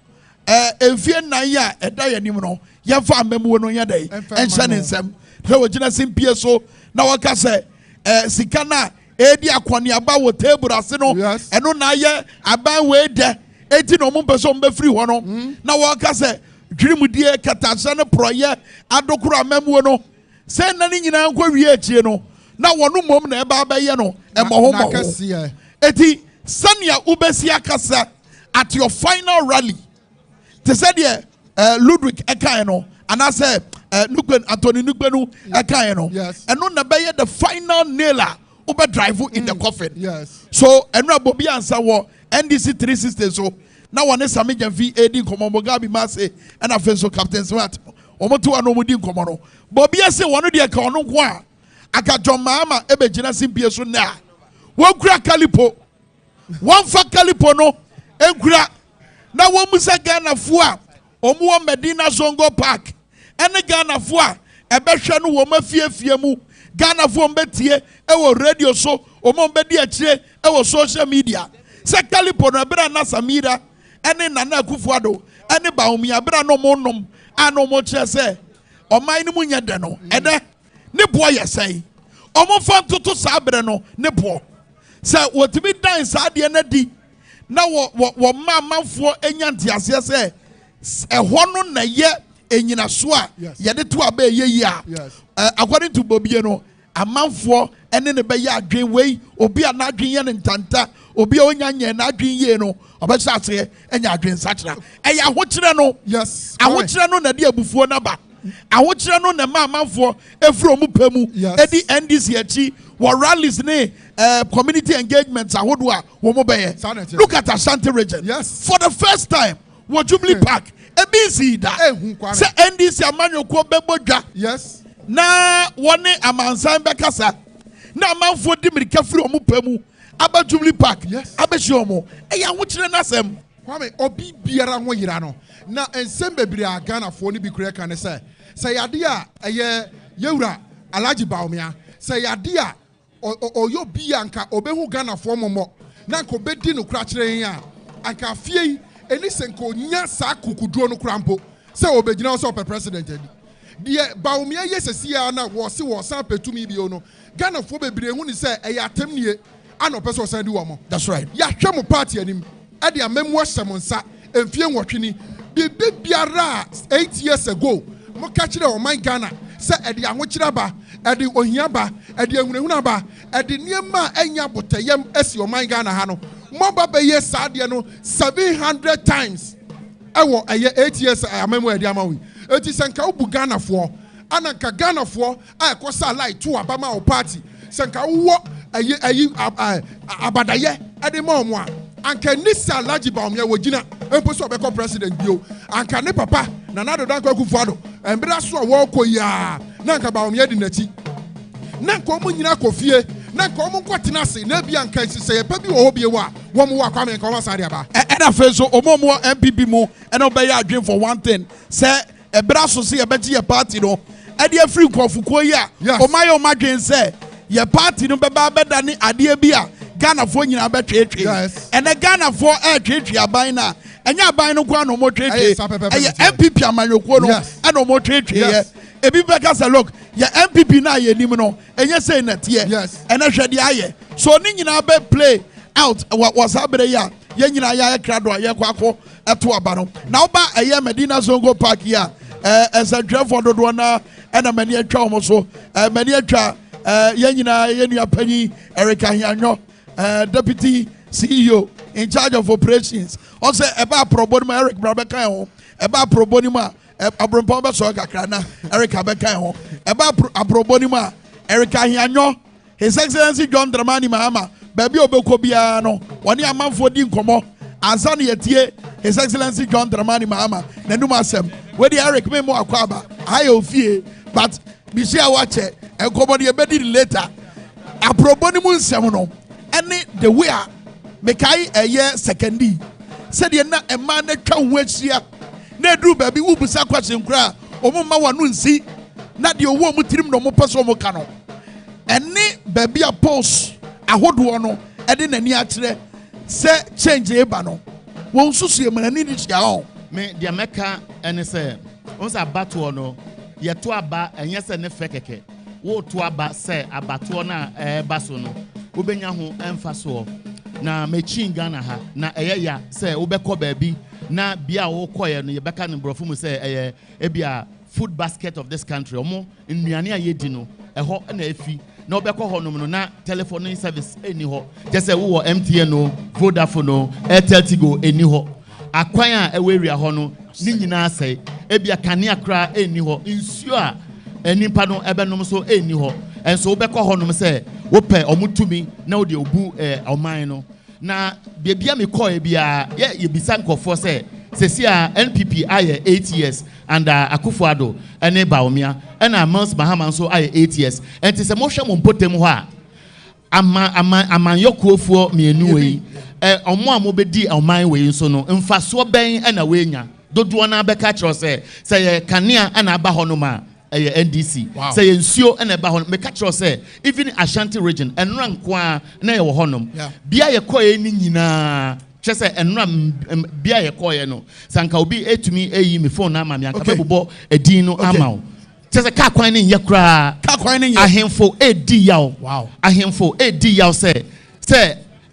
efie nan yi a ɛda yɛ anim no yɛmfa amamuo no yɛ dɛ ɛnhyɛ ne nsɛm sɛ wɔgyina simpie so na wɔka sɛ sika na edi akɔneaba wɔ table ase no ɛno na ayɛ aban wei dɛ eti na ɔmo mpɛ sɛ ɔmo bɛfiri hɔ no na wɔka sɛ dwirimudie katahyɛ ne porɔyɛ adokoro amamuo no sɛ na ne nyinaa nkɔ wie akyie no na wɔn mmom na ɛba abɛyɛ no ɛmɔ eti sɛnea wobɛsi akasa at your final rally te sɛ deɛ Ludwig ɛkae no anaasɛ Anthony Nugbenu ɛkae no ɛno na bɛyɛ the final nail a wobɛ drive in the coffin so ɛno a bobi ansa wɔ NDC 360 so na wɔne Sami Gyamfi edi nkɔmɔ Mugabe Mase ɛna afei so Captain Smart wɔn to ano wɔn di nkɔmɔ no bobi ase wɔn deɛ ka ɔno nko a aka John Mahama ebegyina simpie so na wɔn kura kalipo wɔn fa kalipo no ekura na wɔn musa Ghanafoɔ a wɔn wɔ Medina Zongo Park ɛne Ghanafoɔ a ɛbɛhwɛ no wɔn afiefie mu Ghanafoɔ mbɛtie ɛwɔ radio so wɔn mbɛdi akyire ɛwɔ social media sɛ kalipo no ɛbɛrɛ na Samira ɛne Nana Akufo-Addo ɛne Bawumia ɛbɛrɛ na wɔn nom a na wɔn kyerɛ sɛ ɔman no mu nyɛ dɛ no ɛdɛ ne boɔ yɛ sɛn wɔn fa ntoto saa abɛrɛ no ne boɔ sɛ wɔtumi dan saa adeɛ no di na wɔ mma amanfoɔ enya nteaseɛ sɛ ɛhɔ no na yɛ enyinaso a yɛde to aba ɛyɛ yi a according to Bobie no amanfoɔ ɛne ne bɛyɛ adwen wei obi a n'adwen yɛ ne ntanta obi a onya nyɛ n'adwen yie no ɔbɛhyɛ aseɛ ɛnya adwen nsakyera ɛyɛ ahokyerɛ no ahokyerɛ no na de abufuo n'aba ahokyerɛ no na mma amanfoɔ efiri ɔmo pɛ mu ɛdi NDC akyi wɔ rallies ne community engagements ahodoɔ a wɔn bɛyɛ look at Ashanti region for the first time wɔ Jubilee Park ebi si da sɛ NDC amanyɔkuo bɛbɔ dwa na wɔne amansan bɛkasa na amanfoɔ di mirika firi ɔmo pɛ mu aba Jubilee Park abɛhyia ɔmo ɛyɛ ahokyerɛ n'asɛm. Kwame obi biara ho yira no na nsɛm bebree a Ghanafoɔ no bi kura ka ne sɛ yade a ɛyɛ yɛwura Alhaji Bawumia sɛ yade a ɔyɛ obi a nka ɔbɛhu Ghanafoɔ mmɔmmɔ na nka ɔbɛdi no kora kyerɛ yɛn a anka afie yi ɛni sɛ nka ɔnya saa kukuduo no kora mpo sɛ ɔbɛgyina hɔ sɛ ɔpɛ president adi deɛ Bawumia yɛ sɛsi a na wɔse wɔsan pɛtumi bio no Ghanafoɔ bebree hu ne sɛ ɛyɛ atɛm nie ana ɔpɛ sɛ ɔsan di wɔn. That's right. Yɛahwɛ mo party anim ɛde amamu ahyɛ mo nsa mfie nwɔtwe ni biribi biara 8 years ago mo ka kyerɛ ɔman Ghana sɛ ɛde ahokyerɛ ba ɛde ohia ba ɛde ehunahuna ba ɛde nneɛma a ɛnya botɛyɛm asi ɔman Ghana ha no mo ba bɛyɛ saa deɛ no 700 times ɛwɔ ɛyɛ 8 years amamu ɛde ama wi eti sɛ nka wobu Ghanafoɔ ana nka Ghanafoɔ a ɛkɔ sa light to abama o party sɛ nka wowɔ ɛyi abadayɛ ɛde ma ɔmo a anka nisa Alhaji Bawumia wɔgyina mpo sɛ ɔbɛkɔ president bio anka ne papa Nana Akufo-Addo ɛmbere so a wɔrekɔ yi a na anka Bawumia di n'akyi na nka ɔmo nyina kɔ fie na nka ɔmo nkɔ tena ase na bi anka sɛ yɛpɛ bi wɔ hɔ bie a wɔn wɔ Kwame nka wɔn asade aba ɛna afei so ɔmo wɔ MPP mu ɛna ɔbɛyɛ adwene for one thing sɛ ɛbere so sɛ yɛbɛgye yɛ party no ɛde afiri nkɔfokuo yi a ɔmo ayɛ ɔmo adwene sɛ yɛ party no bɛba abɛda ne adeɛ bi a Ghanafoɔ nyinaa bɛtwetwe ɛnɛ Ghanafoɔ ɛtwetwe aban na ɛnyɛ aban no kwan na ɔmo twetwe ɛyɛ MPP amanyɔkuo no ɛna ɔmo twetwe yɛ ebi bɛka sɛ look yɛ MPP na yɛ nim no ɛnyɛ sɛ nɛteɛ ɛnɛ hwɛ deɛ ayɛ so ne nyinaa bɛ play out wɔ saa bere yi a yɛn nyinaa yɛ krado a yɛkɔ akɔ ɛto aba no na ɔba ɛyɛ Medina Zongo Park yi a ɛsɛdwerɛfoɔ dodoɔ na ɛna mani atwa wɔn so mani atwa yɛn nyinaa yɛn nua panyin Eric Ahianyo Deputy CEO in charge of operations. Also, about pro bono Eric Brabeka, about pro bono Abrompon be so kakra na Erica be kan ho. Eba abroboni ma Erica Hianyo. His Excellency John Dramani Mahama. Baby obeko bia no. Woni amanfo di nkomo. Ansa na yetie His Excellency John Dramani Mahama. Nanum asem. We di Eric me mo akwaba. Ayo fie but bishia wache enkomo de be di later. Abroboni mu nsem no. Ene the way a mekai eye secondi. Said ye na a man that can wait here. Ne do baby who be sacrificing cry. Omuma wanu nsi. Na de owo mu tirim no mo peso mo kano. Ene baby a post ahodo no e de nani akire se change eba no. Won susu e manani ni tia o. Me de meka ene se on sa bato no ye to aba enye se ne fe keke. Wo to aba se abato na eba so no. Wo benya ho emfa so. Na mechin Ghana ha na ya say wobekọ baabi na bia wo koye no ye beka ne brofo mu say ebia food basket of this country omo nnuane a yedi no eho na afi na wobekọ ho no na telephone service eni ho je say wo MTN no Vodafone no Airtel Tigo eni ho akwan a ewewia ho no ni nyina say ebia kane akra eni ho nsuo a enipa no ebenom so eni ho enso wobekọ ho no say wope omutumi na wo de obu oman no na bebia me call bia ye bisa nkofo say sesia NPP aye 8 years and Akufo-Addo ene Baumia ena Mons Mahama so aye 8 years enti se mo hwe mo mpotem ho a ama yokuofuo mienu we omo a mo bedi oman we so no mfaso ben ena we nya dodo na beka kiro say ye kanea ena aba ho no ma NDC say nsuo na eba ho me catch say even Ashanti region enra nkoa na ye wo honom bia ye koye ni nyina che say enra bia ye koye no sanka obi etumi eyi me phone na ama me anka bebo edin no ama che say ka kwan ni ye kra ahemfo edi yaw ahemfo edi yaw say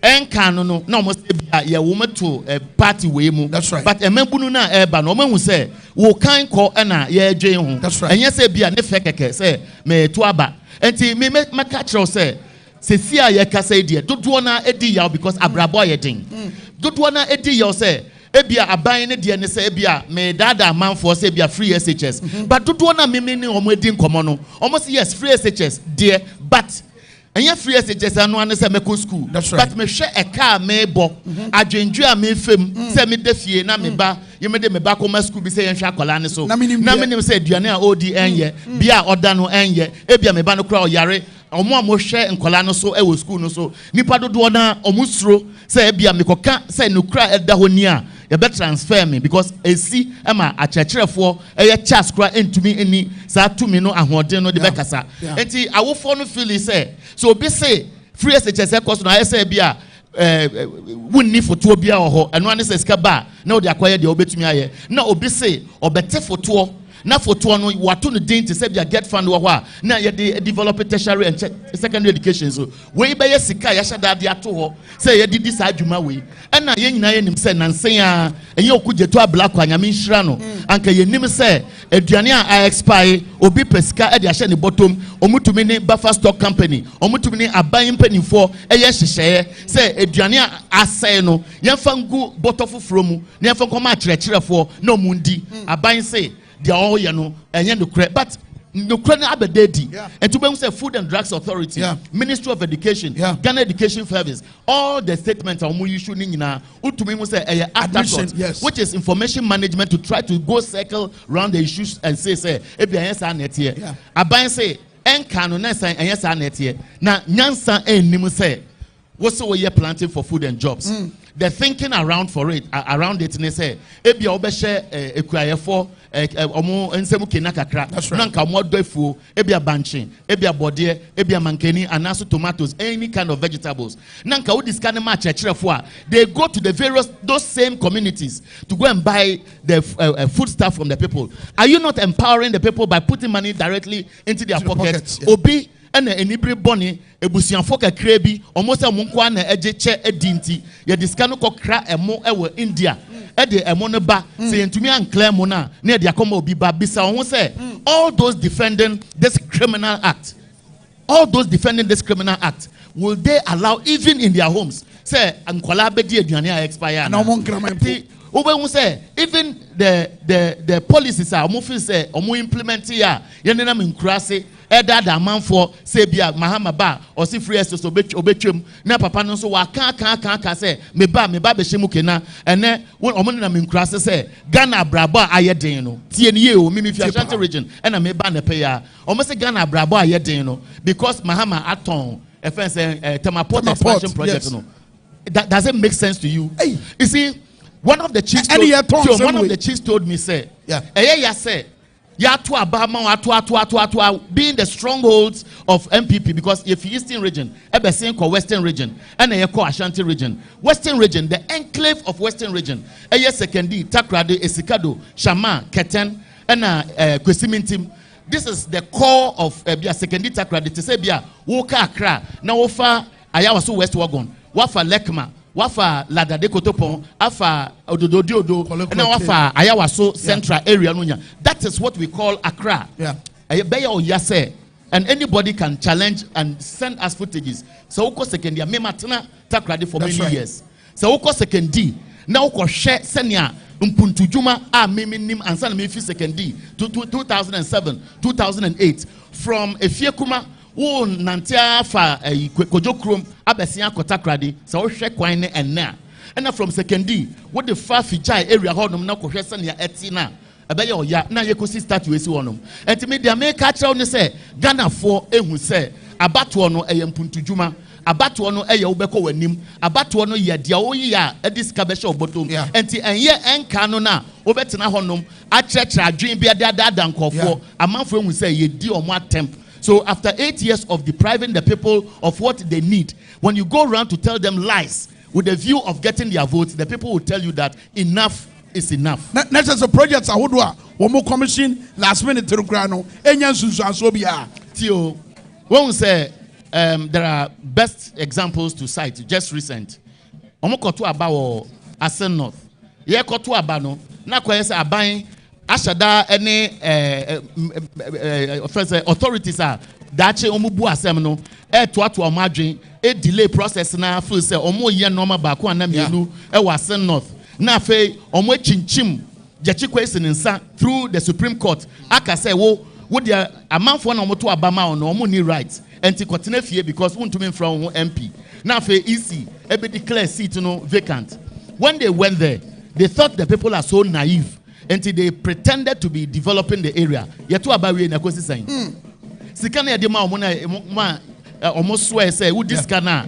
enka no na almost bia ye wo meto party we mu but emabunu na eba no mahu say wo kan ko na ye adwen ho enye say bia ne fe keke say me to aba enti me catch you say sesi a ye ka say die dodo na edi yaw because abrabo ye den dodo na edi yaw say ebia aban ne die ne say ebia me dada manfo say ebia free SHS but dodo na me ni omo edi nkomo no omo say yes free SHS die but and your free SHS and one is a medical school. That's right. But me share a car me bo. Adwenju a me fem. Say me defie na me ba. You me de me ba koma school be say yen shakola ne so. Na me say duane a odi enye. Bia oda no enye. Ebia me ba no kra oyare. Omo mo hwe nkola no so e wo school no so. Nipa dodo na omo suro say ebia me koka say no kra eda ho ni a. You better transfer me because esi ema achechirefo eye chas kra entumi eni sa tumi no ahoden no de bekasa enti awofo no feel say so be say free SHS course no say bia wunni foto bia ho eno ane se sika ba na odi akoye de obetumi aye na obi say obete foto na foto no wato no din to say bia get fund wo ho na ye de develop tertiary and secondary education so we be ye sika ya shada de ato ho say ye didi sa adwuma we na ye nyina ye nim say nansen a enye okujeto abla kwa nyame nhira no anka ye nim say aduane a expire obi pesika e de ahye ne bottom omutumi ne buffer stock company omutumi ne aban panifo eye hyehye say aduane a asay no ye fa ngu botofo from ne fa nkoma akyerɛkyerɛfo na omundi aban say they are all but no abededi and to be say Food and Drugs Authority, Ministry of Education, Ghana Education Service, all the statements are more issue nina ultimately say admission, which is information management to try to go circle around the issues and say ebia net here. Aban say enka no na say enye net here. Na nyansa enim say what's so we planting for food and jobs. The thinking around it ne say ebia obehye ekuayefo omo ensemu kenakakra nanka omo dofu ebia banchin ebia bode ebia mankeni anaso tomatoes any kind of vegetables nanka wo discard ma chechirefo a they go to the various those same communities to go and buy the food stuff from the people. Are you not empowering the people by putting money directly into their pockets? Obi and enibri boni ebusianfo kakra bi almost a monko na ejeche edinti ye discano kokra emo ewe India e de emo ne ba se yentumi anclaim mo na na de akoma obi ba bisa won say all those defending this criminal act will they allow even in their homes say ankola be di aduane a expire na who say even the policies are moving say or implement here. Yenena minkrasi. Eda da man for say bia Mahama ba or si free so obetwem na papa no so wa kan say me ba be shemu kena ene won omo na minkrase say Ghana brabo ayeden no tie ne ye o mi fi Ashanti region ena me ba na pay ya omo say Ghana brabo ayeden no because Mahama aton Temaport expansion project no that does it make sense to you? You see, one of the chiefs told me say say being the strongholds of MPP, because if Eastern region, Western region, and Ashanti region, Western region, the enclave of Western region, Sekendi, Takrade, Esikado, Shama, Keten, and Kwesimintim. This is the core of Sekendi Takrade. To say Bia, Woka Accra, now Wafa Ayawaso West Wagon, Wafa Lekma, Wafa Ladade Kotopon, Afa Odododiodo, and now Wafa Ayawaso Central area. That is what we call Accra. And anybody can challenge and send us footages. So Oko Sekendi, me matana Takrade for many years. So Oko Sekendi, now Oko share Senya. Mpuntu Juma nim ansa na mefi sekendi 2007 2008 from Efiekuma wo nantia fa Kojokrom abesia Kotakrade so wo hwe kwan ne enna and from sekendi wo the fa Fijai area hodom na kohwe senia eti na ebeye oya na yekosi start we si wonom enti me dia me ka kire wo say Ghana for ehu say abato no eye Mpuntu Juma abato no eye wobeko wanim abato no ye dia oyi a edis kabesha obotom enti enye enka no na wobetena honom acheche adwen bia dada nkofo amanfo ehu say ye di omo attempt. So after 8 years of depriving the people of what they need, when you go around to tell them lies with the view of getting their votes, the people will tell you that enough is enough. Next is the projects I would do one more commission last minute to Grano. Tio, when we say there are best examples to cite, just recent. Omokotu Abawo Asen North. Ye kotu abano na kwese aban ashada any authorities are dache omubu asem no to omadwen delay process na feel say omo ye normal ba ko anam yelu Asen North na fe omo chinchim jechi kwese nsa through the Supreme Court aka say wo dia amanfo na omo to abama no omo ni right enti kotena fie because untumi from MP na fe EC ebe declare seat no vacant. When they went there, they thought the people are so naive until they pretended to be developing the area. Yetu abawe na kosi saying. Sikana ya dema omona almost swear say who this kana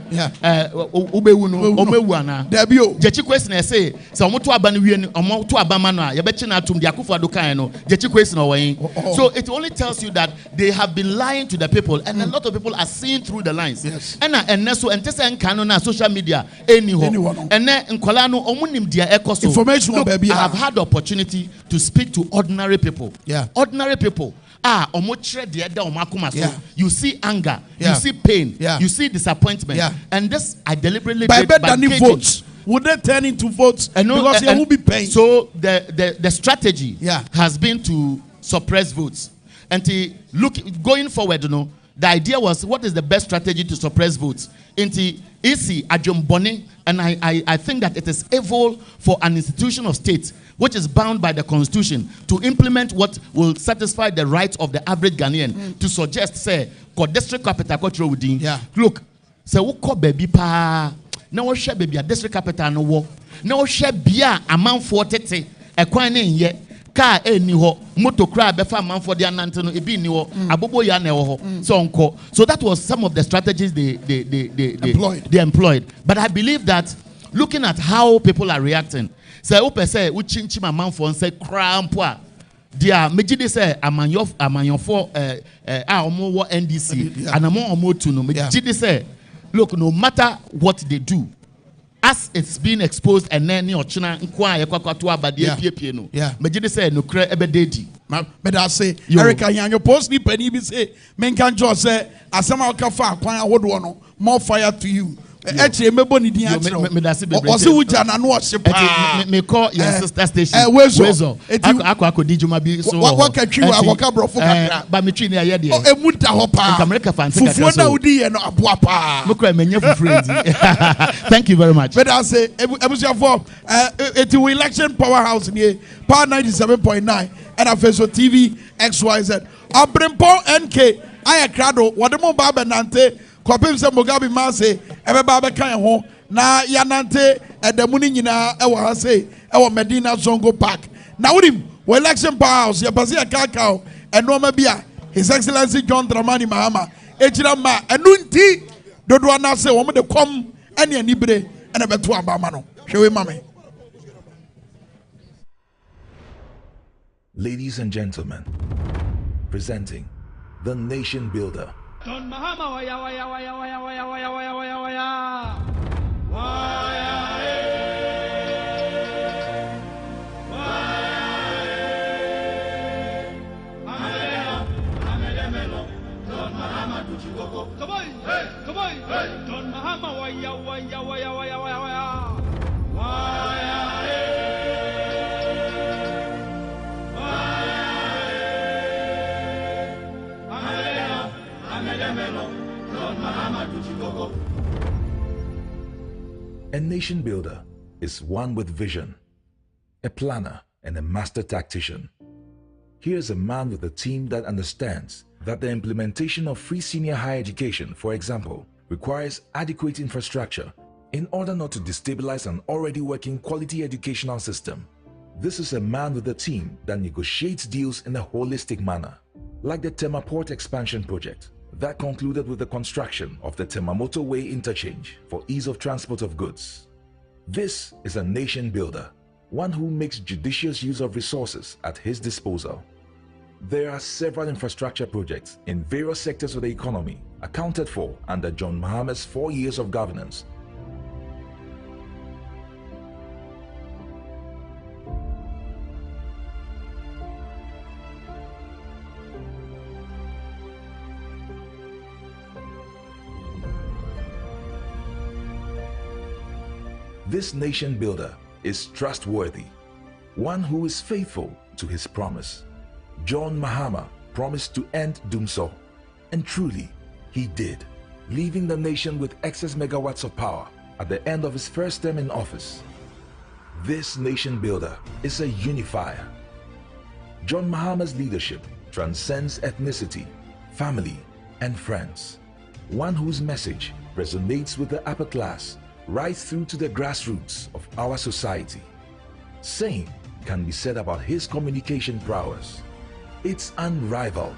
ubewu no omewu ana. Debio. Jechi kwesi na say omo to abanu wie omo to abama no ya bechi na atum de akufo kan no jechi kwesi na wayin. So it only tells you that they have been lying to the people and a lot of people are seeing through the lines. Yes. And so entese nkano na social media anyhow. And nkola no omo nim dia ekoso. Information Look, baby. I have had the opportunity to speak to ordinary people. Yeah. Ordinary people. You see anger, you see pain, you see disappointment, and this I deliberately did by votes. Would they turn into votes? Because they will be paying. So the strategy has been to suppress votes. And going forward, the idea was what is the best strategy to suppress votes? Isi ajombone, and I think that it is evil for an institution of state which is bound by the constitution to implement what will satisfy the rights of the average Ghanaian to suggest say district capital control within. Look, say we call baby pa now share baby district capital no wo now share bia amount for tete e kwan ne ye car eni ho motor cry befa man for their nante no ebi ni ho abobo ya na ho so onko. So that was some of the strategies they employed. But I believe that looking at how people are reacting, say upe say we chinchi my man for say crampoa dia mejide say amanyo for omo wo NDC and omo tu no mejide say look, no matter what they do, as it's being exposed and then ochina nkwa yekwakwato abade piepie no mejide say no kra ebededi me da say Erica yanyo post ni pani bi say men kan jo say asama ka fa kwan ahodo no more fire to you. ɛkyɛ mɛbɔ ne din akyerɛ ɔsɛ wogya n'ano ɔhye paa mekɔ yɛn sister station wezo akɔ di dwuma bi so wɔkatwi wɔ wɔka borɔfo kakra ba metwi ne ayɛ deɛ ɛmu da hɔ paa fufuo na wodi yɛ no aboa paa mekora manya fufuo nti thank you very much bɛda sɛ abusuafoɔ ɛti wo election powerhouse nie power 97.9 ɛna afei so tv xyz abrempɔ nk ayɛ krado wɔde mo ba bɛnante kɔpem sɛ Mugabe Mase ɛbɛba bɛka yɛn ho na yɛnante ɛdamu no nyinaa ɛwɔ ha se ɛwɔ Medina Zongo Park na wonim wɔ election powerhouse yɛpɛ sɛ yɛkakaw ɛnoɔma bi a His Excellency John Dramani Mahama ɛkyira ma ɛno nti dodoɔ no ase wɔn de kɔm ɛne anibere ɛna bɛto abama no hwɛ wei ma me. Ladies and gentlemen, presenting the Nation Builder. John Mahama waya waya waya waya waya waya waya waya waya waya John Mahama tuchikoko come on John Mahama waya waya waya waya waya waya A nation builder is one with vision, a planner, and a master tactician. Here's a man with a team that understands that the implementation of free senior higher education, for example, requires adequate infrastructure in order not to destabilize an already working quality educational system. This is a man with a team that negotiates deals in a holistic manner, like the Tema Port Expansion Project that concluded with the construction of the Tema Motorway Interchange for ease of transport of goods. This is a nation builder, one who makes judicious use of resources at his disposal. There are several infrastructure projects in various sectors of the economy accounted for under John Mahama's 4 years of governance. This nation builder is trustworthy, one who is faithful to his promise. John Mahama promised to end Dumso, and truly, he did, leaving the nation with excess megawatts of power at the end of his first term in office. This nation builder is a unifier. John Mahama's leadership transcends ethnicity, family, and friends, one whose message resonates with the upper class right through to the grassroots of our society. Same can be said about his communication prowess. It's unrivaled.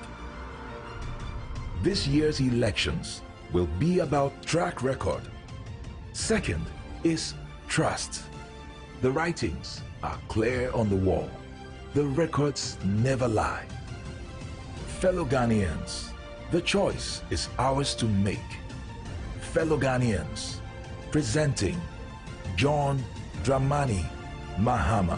This year's elections will be about track record. Second is trust. The writings are clear on the wall. The records never lie. Fellow Ghanaians, the choice is ours to make. Fellow Ghanaians, presenting John Dramani Mahama.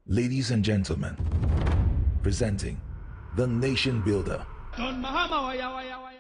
Ladies and gentlemen, presenting the nation builder. John Mahama waya waya waya.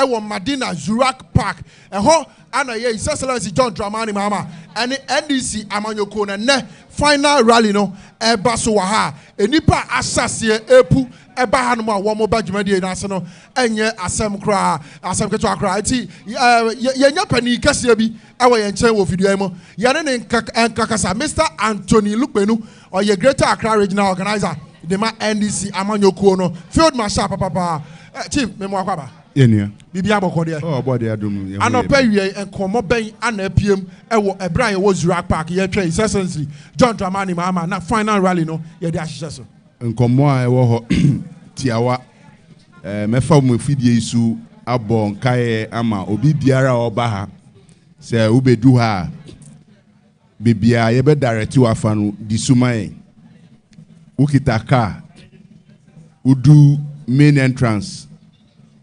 ɛwɔ Medina Zurak Park ɛhɔ ana yɛ His Excellency John Dramani Mahama ɛne NDC amanyɔkuo na nnɛ final rally no ɛba so wɔ ha enipa asaseɛ epu ɛba ha no mu a wɔn ba dwumadie n'ase no ɛnyɛ asɛm koraa asɛm ketewa koraa eti yɛnya panin kɛseɛ bi ɛwɔ yɛn nkyɛn wɔ fidua yi mu yɛne ne nkakasa Mr. Anthony Lukpenu ɔyɛ Greater Accra Regional Organizer de ma NDC amanyɔkuo no Field Marshal papapa Chief memo akwaba. Bibi aboko there. Oh, body adum. Anope wie enkomo ben ana apiem ewo ebra ye wo Zurak Park ye twa essentially John Dramani Mahama na final rally no ye de ahyehyɛ so. Nkomo a ewo ho tiawa mefa mu fidie isu abɔ nkae ama obi biara oba ha sɛ ubedu ha bibia ye be direct wafa no disumae ukita car udu main entrance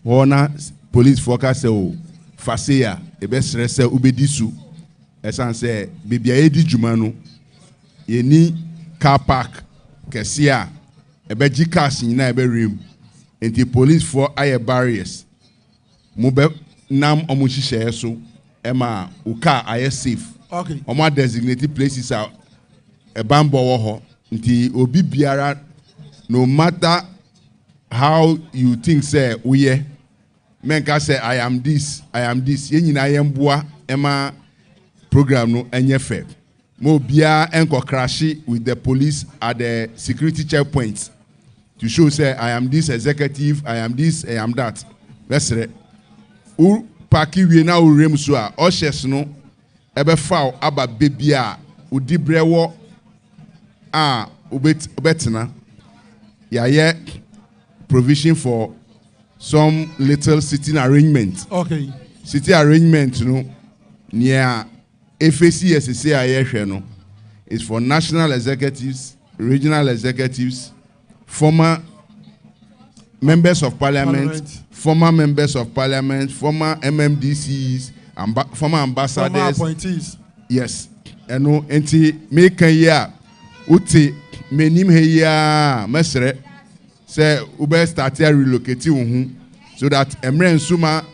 Hona police focus o faseya ebe srese ubedisu esan se bibia edi djuma no ye ni car park kesia ebe ji cars nyina ebe rem enti police for aye barriers mo be nam omo hihye so ema u car aye safe okay omo designated places are e bambo wo ho nti obi biara no matter how you think say we men can say I am this. Ye nyina yemboa ema program no enye fair. Mo bia enko crash with the police at the security checkpoints to show say I am this executive, I am this, I am that. That's right. U parki we na u rem so a oshes no ebe foul aba bebia u dibrewo a ubetina ya ye provision for some little sitting arrangement. Okay. Sitting arrangement, near FACSCA is for national executives, regional executives, former members of parliament, former members of parliament, former MMDCs, former ambassadors. Former appointees. Yes. And make a year. Uti menim heya mesre. Say Uber start relocating so that Emre Suma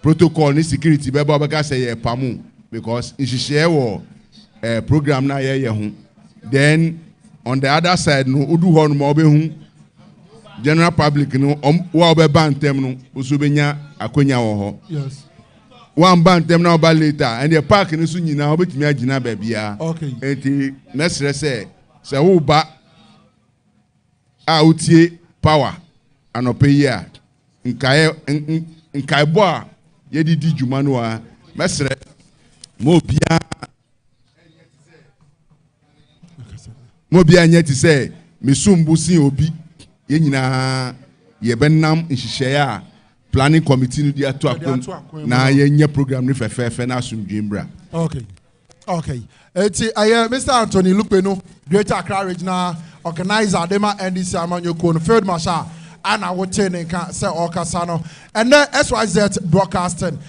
protocol ni security be baba say pamu because in share wo program na ye hu. Then on the other side no udu hon mo be hu general public no wa be bantem no usubenya akonya wo ho. Yes. One bantem na ba later and the park ni so nyina obetimi agina ba bia. Okay. Enti mesre say wo ba outie power anope ya nkae bo a ye didi djuma no a mesre mo bia nya ti say mesumbu sin obi ye nyina ye benam nhihye a planning committee no di ato akom na ye nya program ni fefefe na asumdwembra. Okay. Okay. Eti Mr. Anthony Lupeno, Greater Accra Regional Organizer, Dema NDC Amanyoko, Field Marshal, Anna Wotene, Sir Okasano, and then SYZ Broadcasting,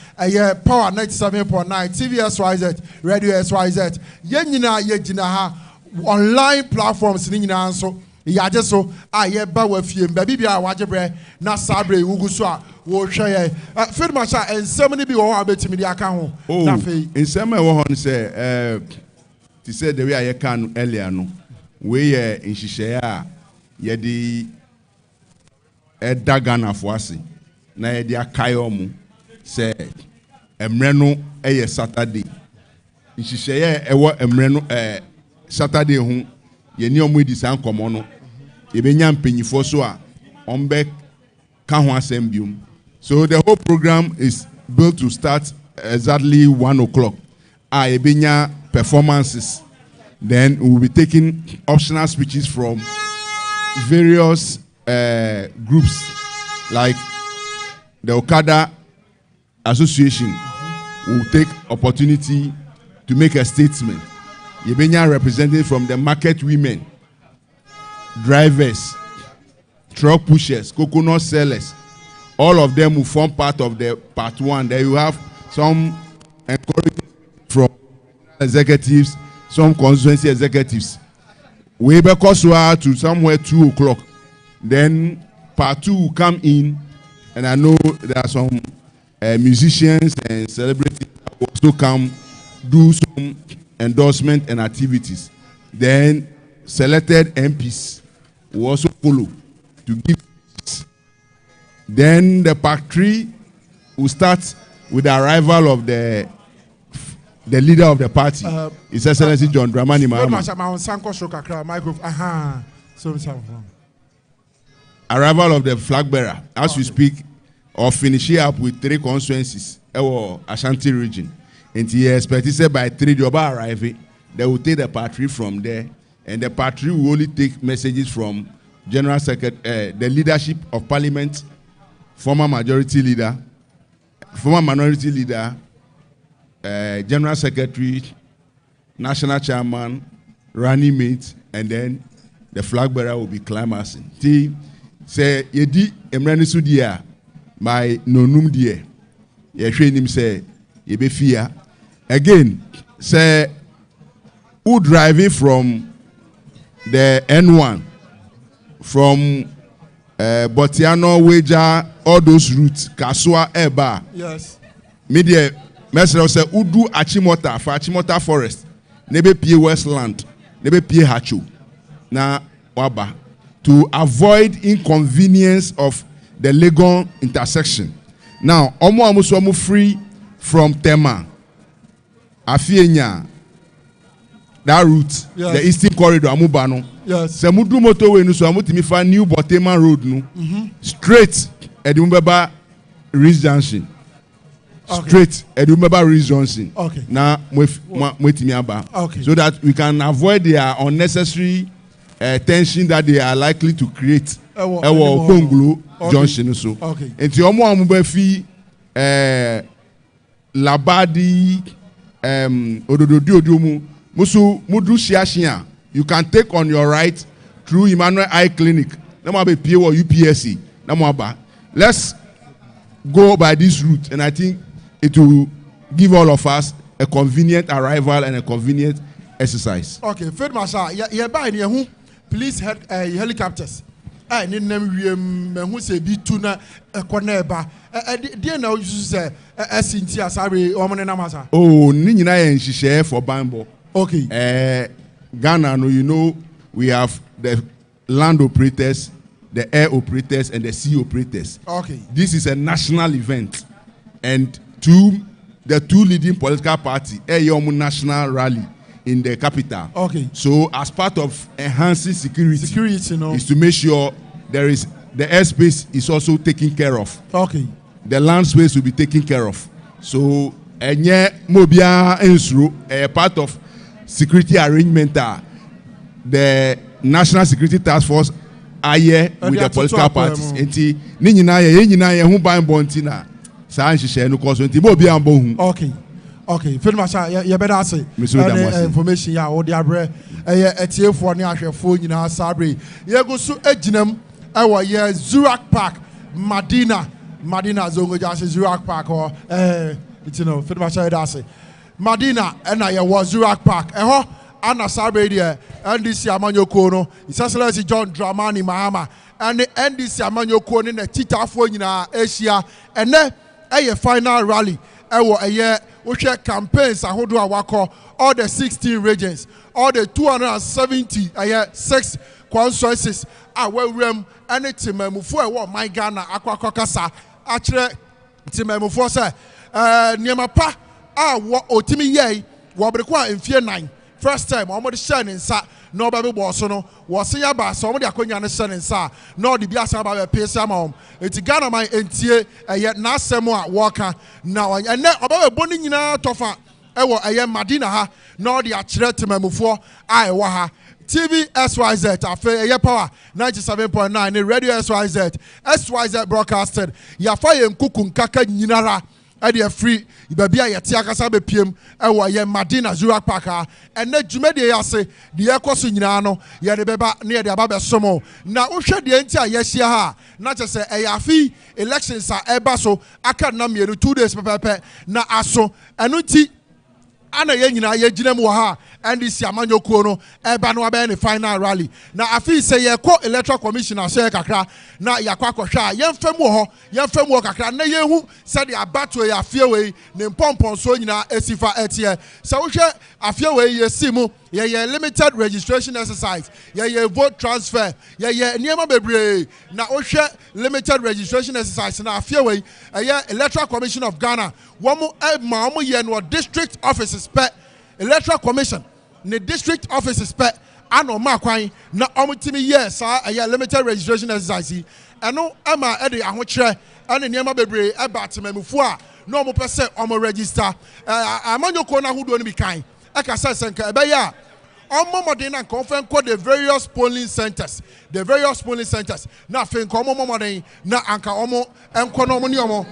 Power 97.9, TV SYZ, Radio SYZ, Yenina Yejinaha, online platforms, Nina so. Yajeso aye ba wafiem ba bibia wajebre na sabre ugusua wo hwe Field Marshal and so many bi wo abetimi dia ka ho na fe in some wo hon say ti say the way I can earlier no we in hihye a ye di Ghana fo ase na ye di akayo mu say emre no eye Saturday hihye ewo emre no Saturday hu ye ni omo di san komo no ebenya mpanyifo so a ombe ka ho assemblium. So the whole program is built to start exactly 1 o'clock. Ebenya performances. Then we will be taking optional speeches from various groups like the Okada Association will take opportunity to make a statement. Ebenya represented from the market women, drivers, truck pushers, coconut sellers, all of them will form part of the part one. There you have some encouragement from executives, some constituency executives. We be coswa to somewhere 2 o'clock. Then part two will come in, and I know there are some musicians and celebrities that will also come do some endorsement and activities. Then selected MPs will also follow to give. Then the part 3 will start with the arrival of the leader of the party, His Excellency John Dramani Mahama. Arrival of the flag bearer. As we speak, or finish up with 3 constituencies or Ashanti region. And he expected by 3 they will arrive. They will take the party from there, and the party will only take messages from General Secretary, the leadership of Parliament, former minority leader, General Secretary, National Chairman, running mate, and then the flag bearer will be climaxing. Say yedi emrani sudia my nonum die. Ye hwe nim say ye be fear. Again, say who driving from the N1 from Botiano, Weja, all those routes, Kasua, Eba. Yes. Media Messer say Udu Achimota for Achimota Forest. Nebe Pie Westland, Nebe Pie Hachu. Na Waba. To avoid inconvenience of the Legon intersection. Now, Omo Amusomu free from Tema. Afienya. That route, yes. The Eastern Corridor, Amubano. Yes. Se mudu motorway no so amutimi fa New Botema Road no. Straight Edumba Reach Junction. Straight Edumba Reach Junction. Okay. Now mwetimi aba. Okay. So that we can avoid their unnecessary tension that they are likely to create. Ewo Kongulu Junction so. Okay. Enti omo amube fi Labadi Odododiomu Musu Mudu Shiashia. You can take on your right through Emmanuel Eye Clinic. UPSC. Let's go by this route, and I think it will give all of us a convenient arrival and a convenient exercise. Okay, Field Marshal, you buy any police helicopters. I need them who say be tuna a cornerba. Dear now, you say Cynthia, sorry, Omanamasa. Oh, Nina and she share for Bambo. Okay. Ghana, you know, we have the land operators, the air operators, and the sea operators. Okay. This is a national event, and the two leading political parties, national rally in the capital. Okay. So, as part of enhancing security, you know, is to make sure there is the airspace is also taken care of. Okay. The land space will be taken care of. So, Mobia Ensro, a part of security arrangement, the National Security Task Force are here with the political parties. Okay. Okay, Field Marshal, you better say. Information, yeah, or the abre, a for near phone in our Sabri. You go so Ejinum, our year Zurak Park, Madina Zongo Jasi Zurak Park, or it's Field Marshal Dase. Madina, and I was Zurak Park, Anna Sabri, and this Yamanyo Kono, it's Excellency John Dramani Mahama, and the NDC Yamanyo Kono in a Tita phone in Asia, and then a final rally. A year, which campaigns are hold all the 16 regions, all the 270 6 constituencies are well rem and it's Memufu, my Ghana, Aquacasa, actually, Timemufo, sir, Niamapa, what Otimi Yay, Wabrequa in Fear 9. First time, almost shining, sir. No baby was here by somebody I couldn't understand, sir. No, the Biasa by a PSM. It's Ghana, my NTA, and yet not Samoa Walker. Now, and then about a bonning in our tofa. I am Madina, no, the Achretima before I waha. TV SYZ, a power 97.9, radio SYZ broadcasted. Yafai and Kukun Kaka Ninara. Idea free, baby, I tiaka sabe PM, Madina Zurak Parka, and let Jumedi Ase, the Eco Sinano, Yadebeba near the Ababa Somo. Now, Usha the entire yes, ya, not just a Yafi, elections are Ebaso, Akanami, 2 days per na aso, and Uti. Ana yena yejinem waha and this Yamanyo Kono Ebanwa be the final rally. Na afi say ye ko electoral commissioner say kakra na yakwa kwhwa yemfam wo kakra na yehu said the abatwe ya afiewe ne pompon so nyina esifa etie. So wo hwe afiewe ye simu ye limited registration exercise ye vote transfer ye niema bebre na wo hwe limited registration exercise na afiewe ye electoral commission of Ghana womo ma ye no district offices electoral commission ne district offices ano ma kwan na omutimi yes a limited registration exercise eno ama e de ahokyere ene niam bebre e ba temamufu a no mo pese omo register amanyoko na hodo no bi kan e ka senka e be ya omo modern na confen call the various polling centers na fe nko omo modern na anka omo enko no omo ni omo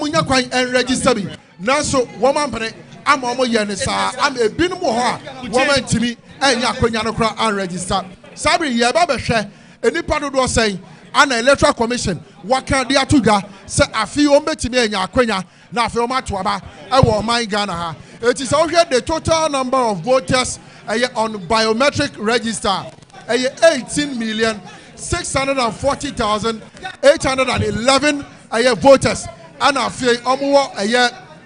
nya kwan en register bi na so wo mampene ama omo ye ne sa am ebinu mo ho a wo mantimi enya akonya no kra an register sabri ye ba behwe enipa dodo sen ana electoral commission waka de atudwa se afi o betimi enya akonya na afi o mato aba e wo man Ghana ha it is also the total number of voters on biometric register 18,640,811 voters and afi omo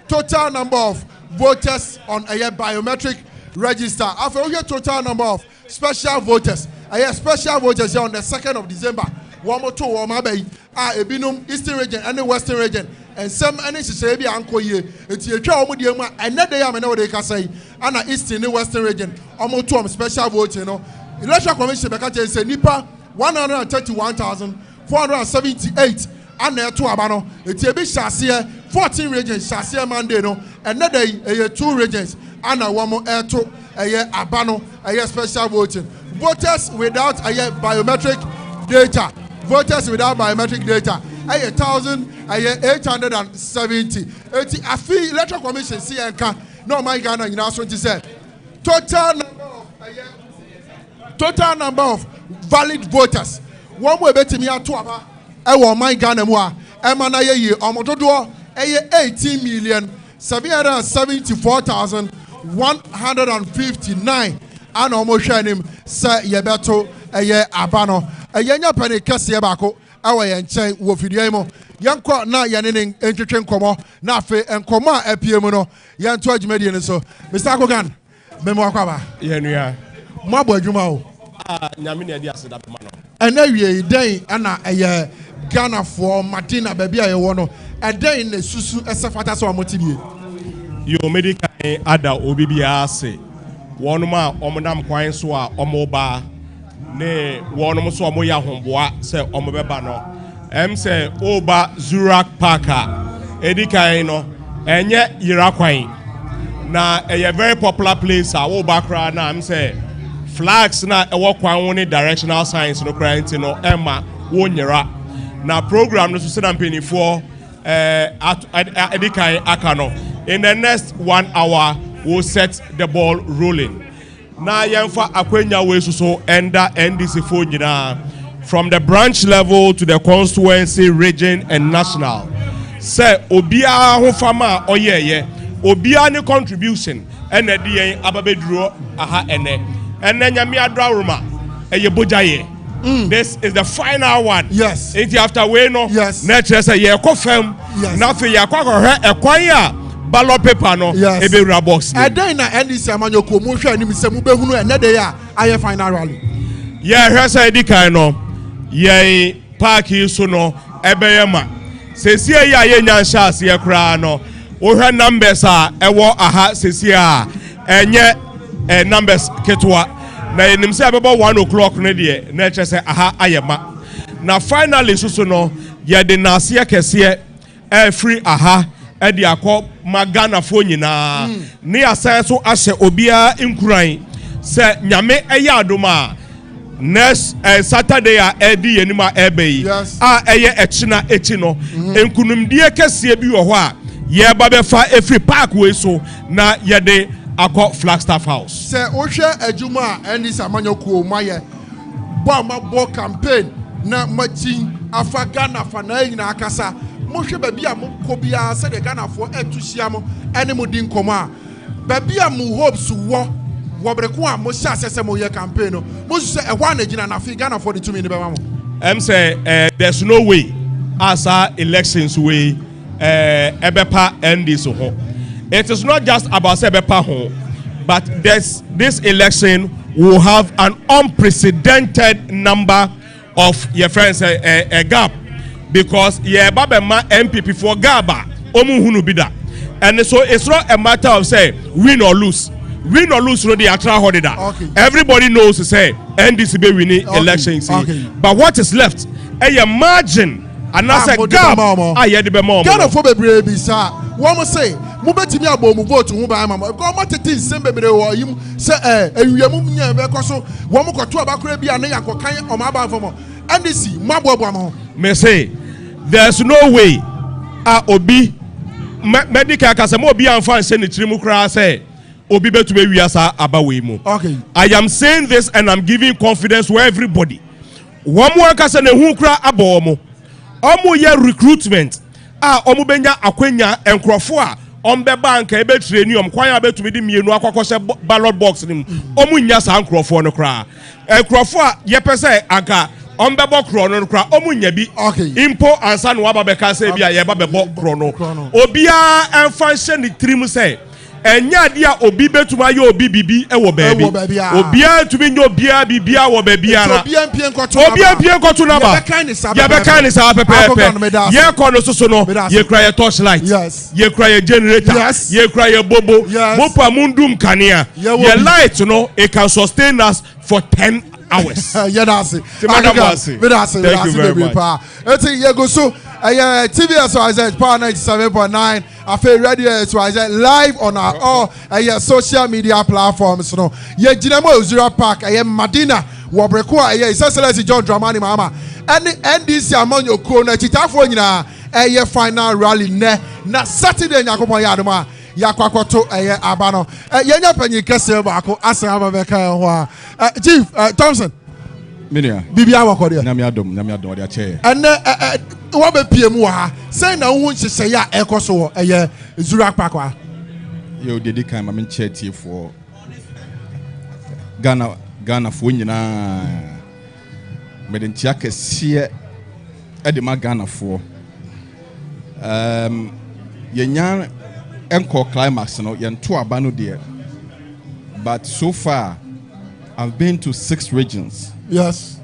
total number of voters on biometric register. After we get total number of special voters on the 2nd of December. One more two, one more bay. Ebinum Eastern region and the Western region, and some any Sabi Uncle ye. It's your child with you, and that day I know they can say, and Eastern and Western region, almost two special votes. Electoral Commission Becate say Nipa 131,478. And there two abano, it's a big Shasia, 14 regions, Shasia Mandeno, and that day 2 regions, and a one more air to abano, special voting. Voters without biometric data. Voters without biometric data. 1,870. I feel Electoral Commission CNK, no my Ghana in our 20 said. Total number of valid voters. One way better me at Tuaba. I want my Ghana moi. Emana ye omododo 18,774,159 and almost him say yebeto abano nya pene kese bako awa ye nchen wo fidie mo yankọ na yanene entwetwe nkomo na afe nkomo a apie mu no yanto adwumadi ne so Mr. Akogan memo akwaba yenua mo abo adwuma o nyame na di aseda pema no ena wie den ana eye Ghana for Martina baby a ye wo no eden na susu esefata so amotibie yo medical ada obibia ase wonum a omnam kwan so a omoba ne wonum so omoya homboa se omobeba no se oba Zurak Parker edikan no enye yirakwan na a very popular place a oba kra na say flags na ewo kwan woni directional signs no kra nti no emma wonyera na program no so se na mpenifo edikan aka no in the next 1 hour we'll set the ball rolling. Na yemfa akwenya we so enda NDC fo nyina from the branch level to the constituency, region and national. Say obia ho fama oyeye obia ne contribution ene de yen ababeduro aha ene nyame adrawroma eye bojaye. This is the final one. Yes. It after we no. Yes. Na say ye kofam. Yes. Na fe yakwa hwe ekwan a ballot paper no ebe wura box ni eden na NDC amanyoko mo hwe anim se mo behunu ene de ya aye final rally yeah hwe say di kan no ye park so no ebe ye ma sesi ya ye nyansha ase ye kra no wo hwe numbers a ewo aha sesi a enye numbers ketwa na enim se abebo 1 o'clock no de na eche se aha aye ma na finally so no ye de na ase kese free aha edi akọ magana fo nyina ne asan so ahye obia nkuran se nyame eye adoma next Saturday a edi yenima ebei a eye echina echi no enkunumdie kese bi wo ho a ye ba be fa every park we so na ye de akọ Flagstaff House se o hwe adwuma a NDC amanyoko maye bo campaign na machin afa Ghana fa na nyina akasa mohwe baby am ko bia se de Ghana for etuhia mo ene mo din komo a baby am hopes wo breko a mo sha sese mo ye campaign no mo se e hwa na gina na fi Ghana for the 2 minutes be ma mo say there's no way as our elections way ebepa end so ho it is not just about ebepa ho but this election will have an unprecedented number of your friends a gap because yeah baba ma MPP for Gaba omu hunu bida and so it's not a matter of say win or lose win or lose, they are trying harder. Everybody knows to say NDC be winning elections. But what is left? A margin. And I said, gap. I had the more. Ghana for baby, sir. One must say, Mubeti me abo vote to Muba Mama. Go matete sembe be or you say, you are moving here because one more to about Krabi and Yanko or Maba for more. And this Mabo. May say, there's no way. Obi medical Casamo be and fan send the Trimukra say, Obi to be we as Abawemo. Okay. I am saying this and I'm giving confidence to everybody. One more Casane Hukra Abomo. Omo ye recruitment omo benya akwenya enkrofo a ombe bank ebe training kwanya be tumi di mienu akokose ballot box nim omo nya sa enkrofo no kra enkrofo a ye pese aga ombe bo kro no kra omo nya bi impo ansa no aba be ka se bia ye ba be bo kro no obia enfa hye ni trim se enya dia obi betuma ye obi bibi e wo baabi obia tumi nya obia bibia wo baabi ara obia mpie nkoto na ba ya be kan ni sa pepepe ye kono soso no ye kra ye torchlight ye kra ye generator ye kra ye bobo mopa mundum kanea ye light no it can sustain us for 10 hours. Yeah, that's it. Thank you very much. TVS Power 97.9. I feel radio live on our all social media platforms. No, yeah, Jinamo Zero Park. I am Madina Wabrekwa. Yeah, His Excellency John Dramani Mahama. And NDC among your corner. Chitafo final rally na Saturday Nyakopo Yaduma. Yakwakoto abano yenya panyi kese baako asa amabeka ho Chief Thompson Minia bibia wakode na me adom ode ache ene wo be pie mu ha say na wo nhyehyɛ ya ekoso wo Zura Park yo dedi kan ma men che tiefo Ghana fo nyina meden tia kese de ma Ghana fo yenya Encore climax, no, to abano there. But so far, I've been to 6 regions. Yes.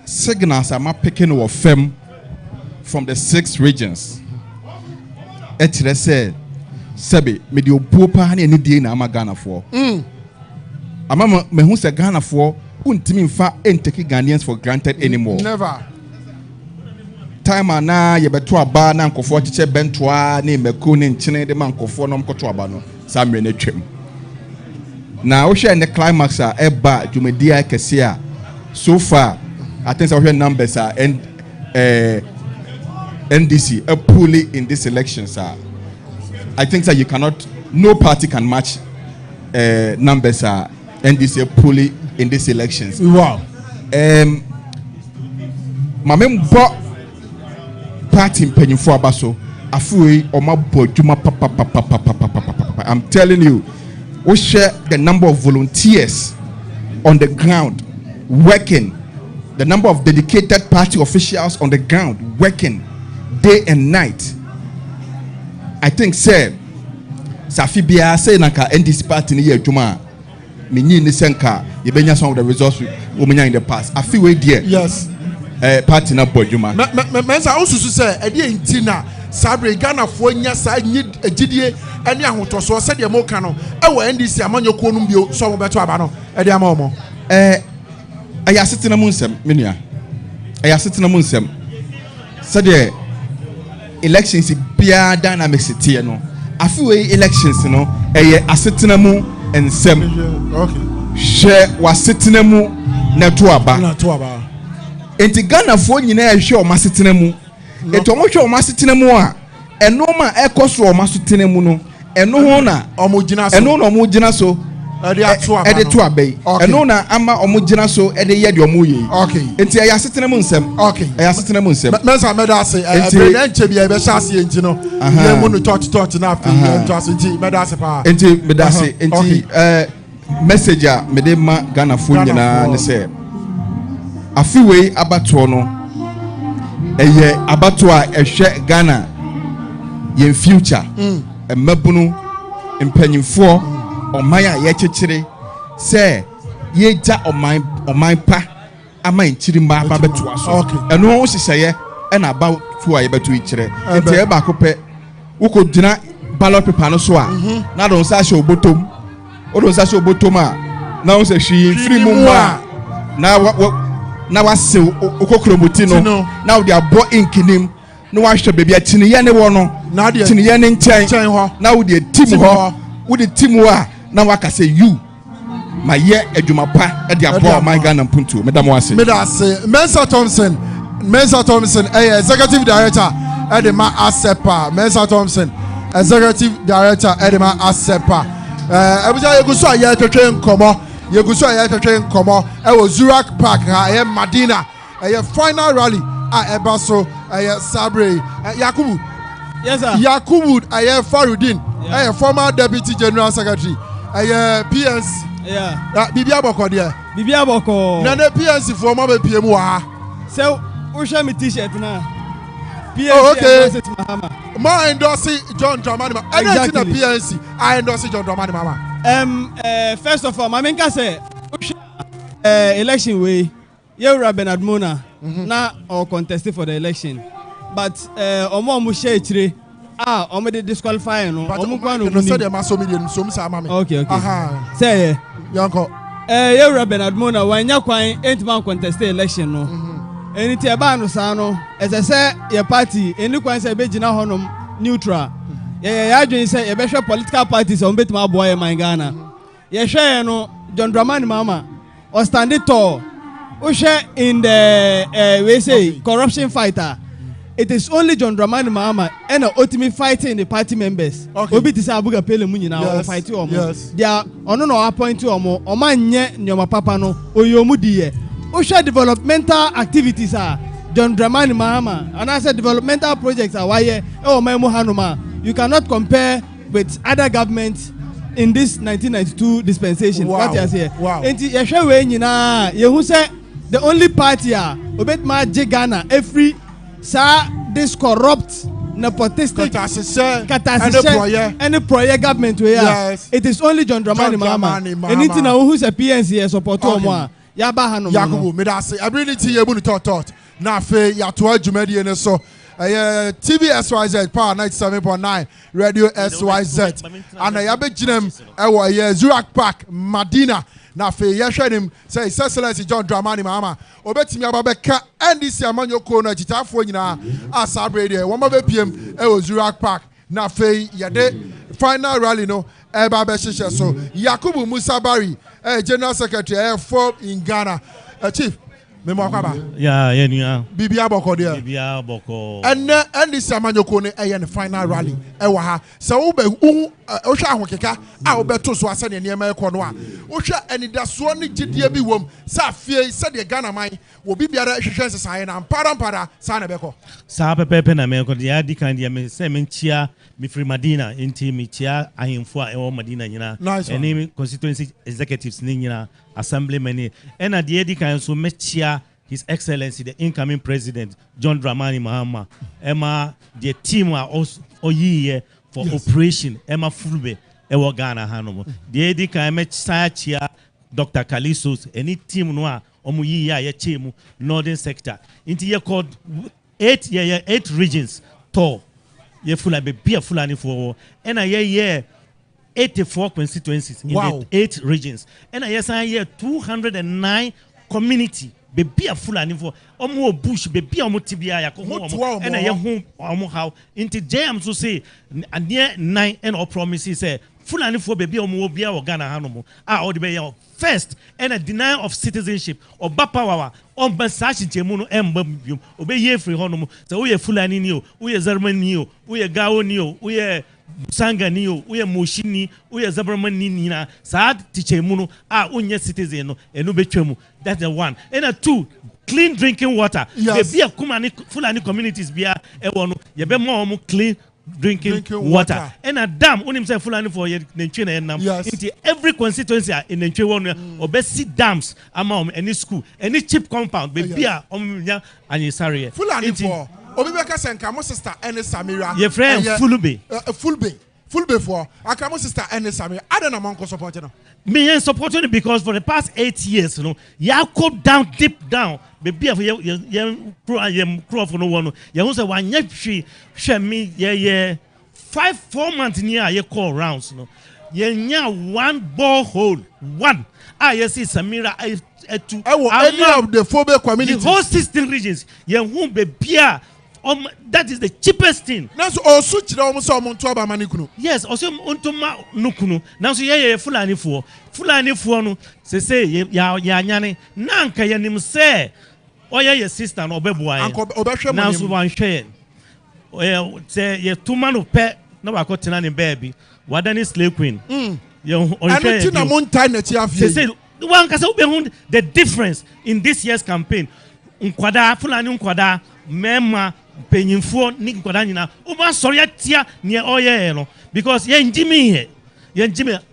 Signals are picking over fem from the 6 regions. Etre say, Sebi, medio popa ni any day na Ghana for. Ama me who say Ghana for, untimi fa ain't taking Ghanaians for granted anymore. Never. Time na ye beto aba na nkofo chiche bentoa na meko ne nchene de man nkofo no mkoto aba no samre na twem na wo hwe ne climax a eba dwumadi akese a so far I think so numbers are NDC a pulling in this election sir. I think that you cannot no party can match numbers are NDC a pulling in these elections. Wow. Mamembo party mpanyimfo abaso afuwe omabo dwuma papa. I'm telling you, we share the number of volunteers on the ground working, the number of dedicated party officials on the ground working day and night. I think say Safi Bia say naka NDC party ni ye dwuma menyi ni senka ye benya some of the results we in the past. Afiwe there. Yes. Party na bodjuma mensa osusu se ede entina sabre Ghana fo nya sa nyi agidie ene ahotoso se de mo ka no e NDC amanyoko no bio so mo beto aba no ede ama omo ayasetena mu nsem menua ayasetena mu nsem se de elections bia dynamics tie no afiwe elections no asetena mu nsem okay she wasetena mu na to aba enti Ghana fo nyina ehwe o masetena mu enti o mo hwe o masetena mu a eno ma ekoso o masetena mu no eno ho na omugina so eno na omugina so ede to abai eno na ama omugina so ede ye de omuye enti ya setena mu nsem ya setena mu nsem mensa meda se ebe na nche bia ebe sha se enti no ye mu no touch na afi enti asenti meda se pa enti meda se enti message a mede ma Ghana fo nyina ne se afiwe abato no abato a ehwe Ghana ye future emabunu empanyimfo oman a ye chechire se ye ja oman pa ama nchiri mba aba beto aso eno ho hyehyeye na aba to a ye beto ichire enti e ba kope uko gina ballot paper no so a na don sa hye obotom Odo saso botoma. Now say she free mumma. Now I say okokromotino. Now they are bought in kinim. No one should be a tini yane wono. Now the tini yane chain. Now the team ho. With the team wa. Now I can say you. My year edumapa at the above my gun and punto. Madam Wasi. Mensa Thompson, Executive Director, Edema Asepa. Mensa Thompson, Executive Director, Edema Asepa. Every Yeguswa Yakatrain Como, Yeguswa Yakatrain Como, Zurich Park, Madina, a final rally at Ebaso, Sabre, Yakubu. Yes, sir. Yakubu, Farudin, a former Deputy General Secretary, PNC. Yeah. Bibia Boko there. Bibia Boko. Nana PNC for my PM wa. So, who show me t-shirt now? PNC. Oh, okay. Ma endorse John Dramani Mama. Exactly. I PNC. I endorse John Dramani Mama. First of all, my main say, election way. You're Bernard Mona. Now or contesting for the election, but omo mushe chire. Omo de disqualify no. Omo kwa no. Say dem aso me dem so msa mama. Okay. Aha. Say yanko. You're Bernard Mona wanya kwan 8-man contest election no. Anything about no sa no. As I say your party any kwan say be gina honom neutral. Ya adwen say ye be hwe political parties on betima boy man Ghana. Ye hwe no John Dramani Mahama or stand it tall. Ushe in the we say corruption fighter. It is only John Dramani Mahama and ultimate fighting in the party members. Obi ti say abuga pele mu nyina o fight omo. They are ono no appoint omo. Oma nye nyoma papa no oyomu diye. Ushe developmental activities are John Dramani Mahama and I said developmental projects are why e o memo hanuma. You cannot compare with other governments in this 1992 dispensation. Wow. What you say? Wow. Enti ye hwe we nyina ye hu say the only party obet ma Ghana every sa this corrupt nepotistic any project government we yes. It is only John Dramani Mahama. Anything na who say PNC support omo ya ba ha no Yakubu me da say ability ye bu no tot na fe ya to adwumadi ne so TV SYZ Power 97.9 Radio SYZ and ya be ginem ewo Zurich Park Madina na fe ye hwenim say His Excellency John Dramani Mahama obetimi ababeka NDC amanyoko na chitafo nyina asabre de wo mabe piem ewo Zurich Park na fe ye de final rally no eba be hyehyɛ so Yakubu Musa Bari General Secretary for in Ghana Chief Memo akwaba. Yeah, yeah. Bibia Boko there. Bibia Boko. And this amanyoko ne the final rally. Ewa ha. So ube ohwa ahokeka a obeto so ase ne niam ekọ no a. Ohwa anidaso ne gidie bi wom. Sa fie se de Ghana man wo bibiara hwehwe nsesae na mpara sa na beko. Sa pepepe na me ko dia di kan dia me se me chia me free Madina enti me chia ahemfo a ewo Madina nyina. Eni constituency executives ni nyina assemblymen ena dia di kan so me chia His Excellency the incoming president John Dramani Mahama Emma the team are also oyiye for operation Emma Fulbe ewo Ghana hanom the edi kan me chia Dr. Kalisos any team no a omu yiye ye chemu northern sector into ye called 8 regions to ye fula be bia fulani for and a year 84 constituencies in the 8 regions and a yes I year 209 community be a fulani for omo bush be a motibia ya ko and a ye home how into jam to say and near 9 and all promises say fulani for be omo bia o Ghana hanomo all the be first and a denial of citizenship or bapawa on basashi chemuno embam obey ye free honomo so we fulani ni o we Zerman ni o we Gao ni o we Sanga ni o we Moshini we Zaberman ni na sad tichemuno unye citizen no enu betwemu. That's the one. And a 2, clean drinking water. Yes. Be a kumani fulani communities be a one ye be more clean drinking water. And a dam unim say fulani for ye nenchwe na nam. Into every constituency in nenchwe one or best see dams among any school any cheap compound be a omunya and ye sorry. Fulani for Obibeka Senka sister and Samira. Ye friend Fulube. Fulbe for Akamo sister and Samira. I don't know Monko supporting them. Me supporting it because for the past 8 years, you know, ya go down deep down. Baby, you crow for no one. You also one year she me 4 months near ye call rounds, you know. yenya one borehole, one. Yes, Samira. Any of the phobic communities. The whole 16 regions. That is the cheapest thing. Yes, also untuma nukunu. Now so fulani for no say ya nyane nanka yanim say oya sister no beboa. Now so one share. Say ye two man of pet no akotena ne baby. Wadani slave queen. The difference in this year's campaign. Fulani nkwada mema penyimfo ni nkwada nyina uba sorry atia ne oye no because ye njimi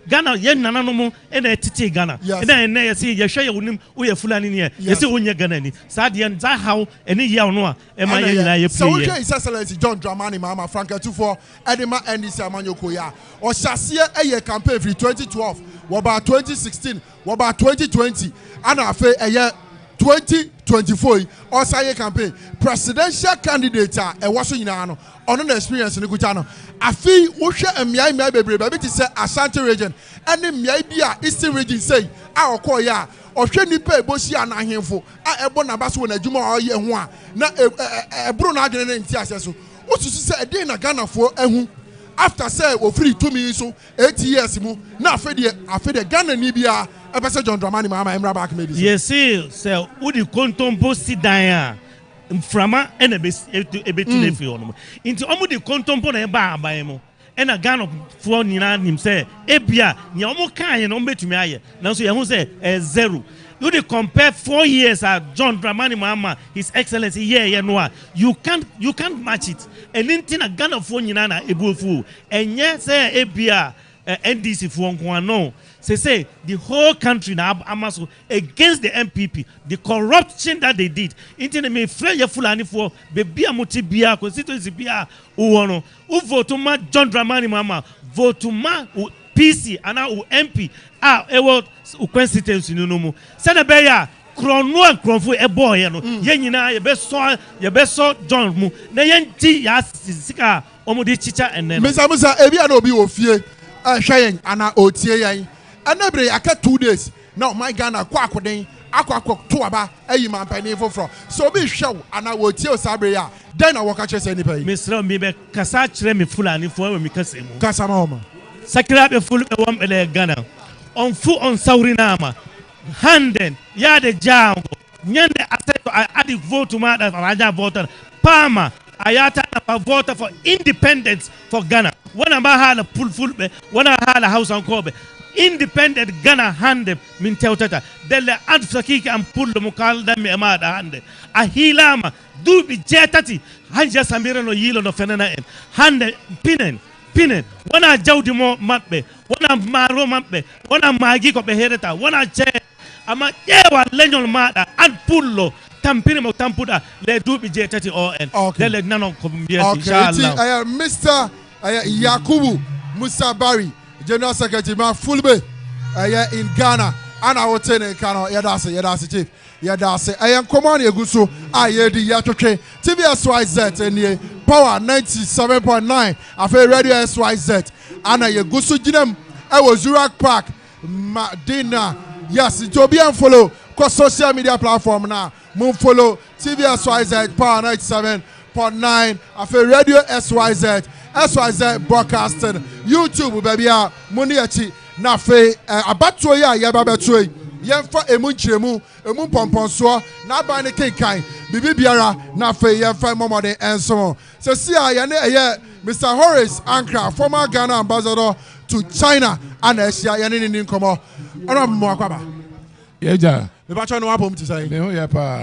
Ghana ye nananom e na tete Ghana e na ene ye se ye hwe ye wonim wo ye Fulani ne ye se wonye Ghana ni sa de nza how ene ye no a e ma ye nyina ye pie. So we His Excellency John Dramani Mahama Franka 24 Edema NDC Amanyoko ya o hyase eye campaign for 2012 wo ba 2016 wo ba 2020 ana afa eye 2024 Osaye campaign presidential candidate e waso nyina no ono na experience ni kucha no afi wo hwe amiai bebre ba bi ti say Ashanti region ene miai bia Eastern region say a okoya ohwe nipa ebosi ana ahemfo a ebo na baso na adwuma oye ho a na ebro na adwene ne nti ase so osusu say eden na Ghana fo ehu after say wo free 2 minutes so 8 years mu na afi de Ghana ni bia Ebese John Dramani Mahama Emra back maybe. Yes, sir. Udi kontompo sidaya. Mframa ene ebetu nefi ono. Inti omu di kontompo na eba abayemo. Ena Ghana fo nyina nim say ebia nya omu kan ye no betumi aye. Nanso ye hu say zero. You dey compare 4 years at John Dramani Mahama, His Excellency no you can't match it. And anything na Ghana fo nyina na ebufu. Enye say ebia NDC fo nko no. Say the whole country now amaso against the MPP, the corruption that they did. Into me free Fulani for baby amutibia constituency bia uwono. U vote ma John Dramani Mahama, vote ma PC ana u MP ewo u constituency no mu. Senabeya krono and kronfo eboy no. Ye nyina ye be so John mu. Na yenti ya sika omudi chicha enen. Musa ebi ana obi wo fie hweyen ana otie yan. Anabre aka 2 days now my Ghana kwakoden akwa to aba ayi mampani foforo so be hwew ana wotie osabre ya den na woka chese ni pai Mr. Mbe kasa kire me Fulani fo me kasa mu kasa ma oma sakira be fulu be won be Ghana on fu on sauri na ma handen ya de jango nyande aseto adi vote ma da raja voter pama ayata na voter for independence for Ghana wana ma hala full be wana hala house on kobe independent Ghana hande min tewtata delle adfakiki am pullo mukalda mi amada hande a hilama dubi jetati hanja samira no yilo no fenana en hande pinen wana jawdi mo mabbe wana maro mabbe wana magi ko be hereta wana che ama ewa lenyol mada ad pullo tampini mo tampuda le dubi jetati o en delle nanon ko biya inshallah Mr. Yakubu Musa Bari General Secretary ma Fulbe in Ghana and I will tell you Kano yadase chief yadase ayan command eguso ayedi yatotwe TVSYZ enie power 97.9 afa radio SYZ ana yeguso ginem e was Zurak Park Madina yes to be and follow ko social media platform now move follow TVSYZ power 97.9 afa radio SYZ broadcasting YouTube baby money achi na fe abatuo ya yaba betue yemfa emu nchiremu emu pomponso na aba ne kenkan bibi biara na fe yemfa momode enso se sia ya ne eye Mr. Horace Ankra former Ghana ambassador to China and Asia ya ne ni nkomo ana mo akwaba yeja me ba cho no apom ti say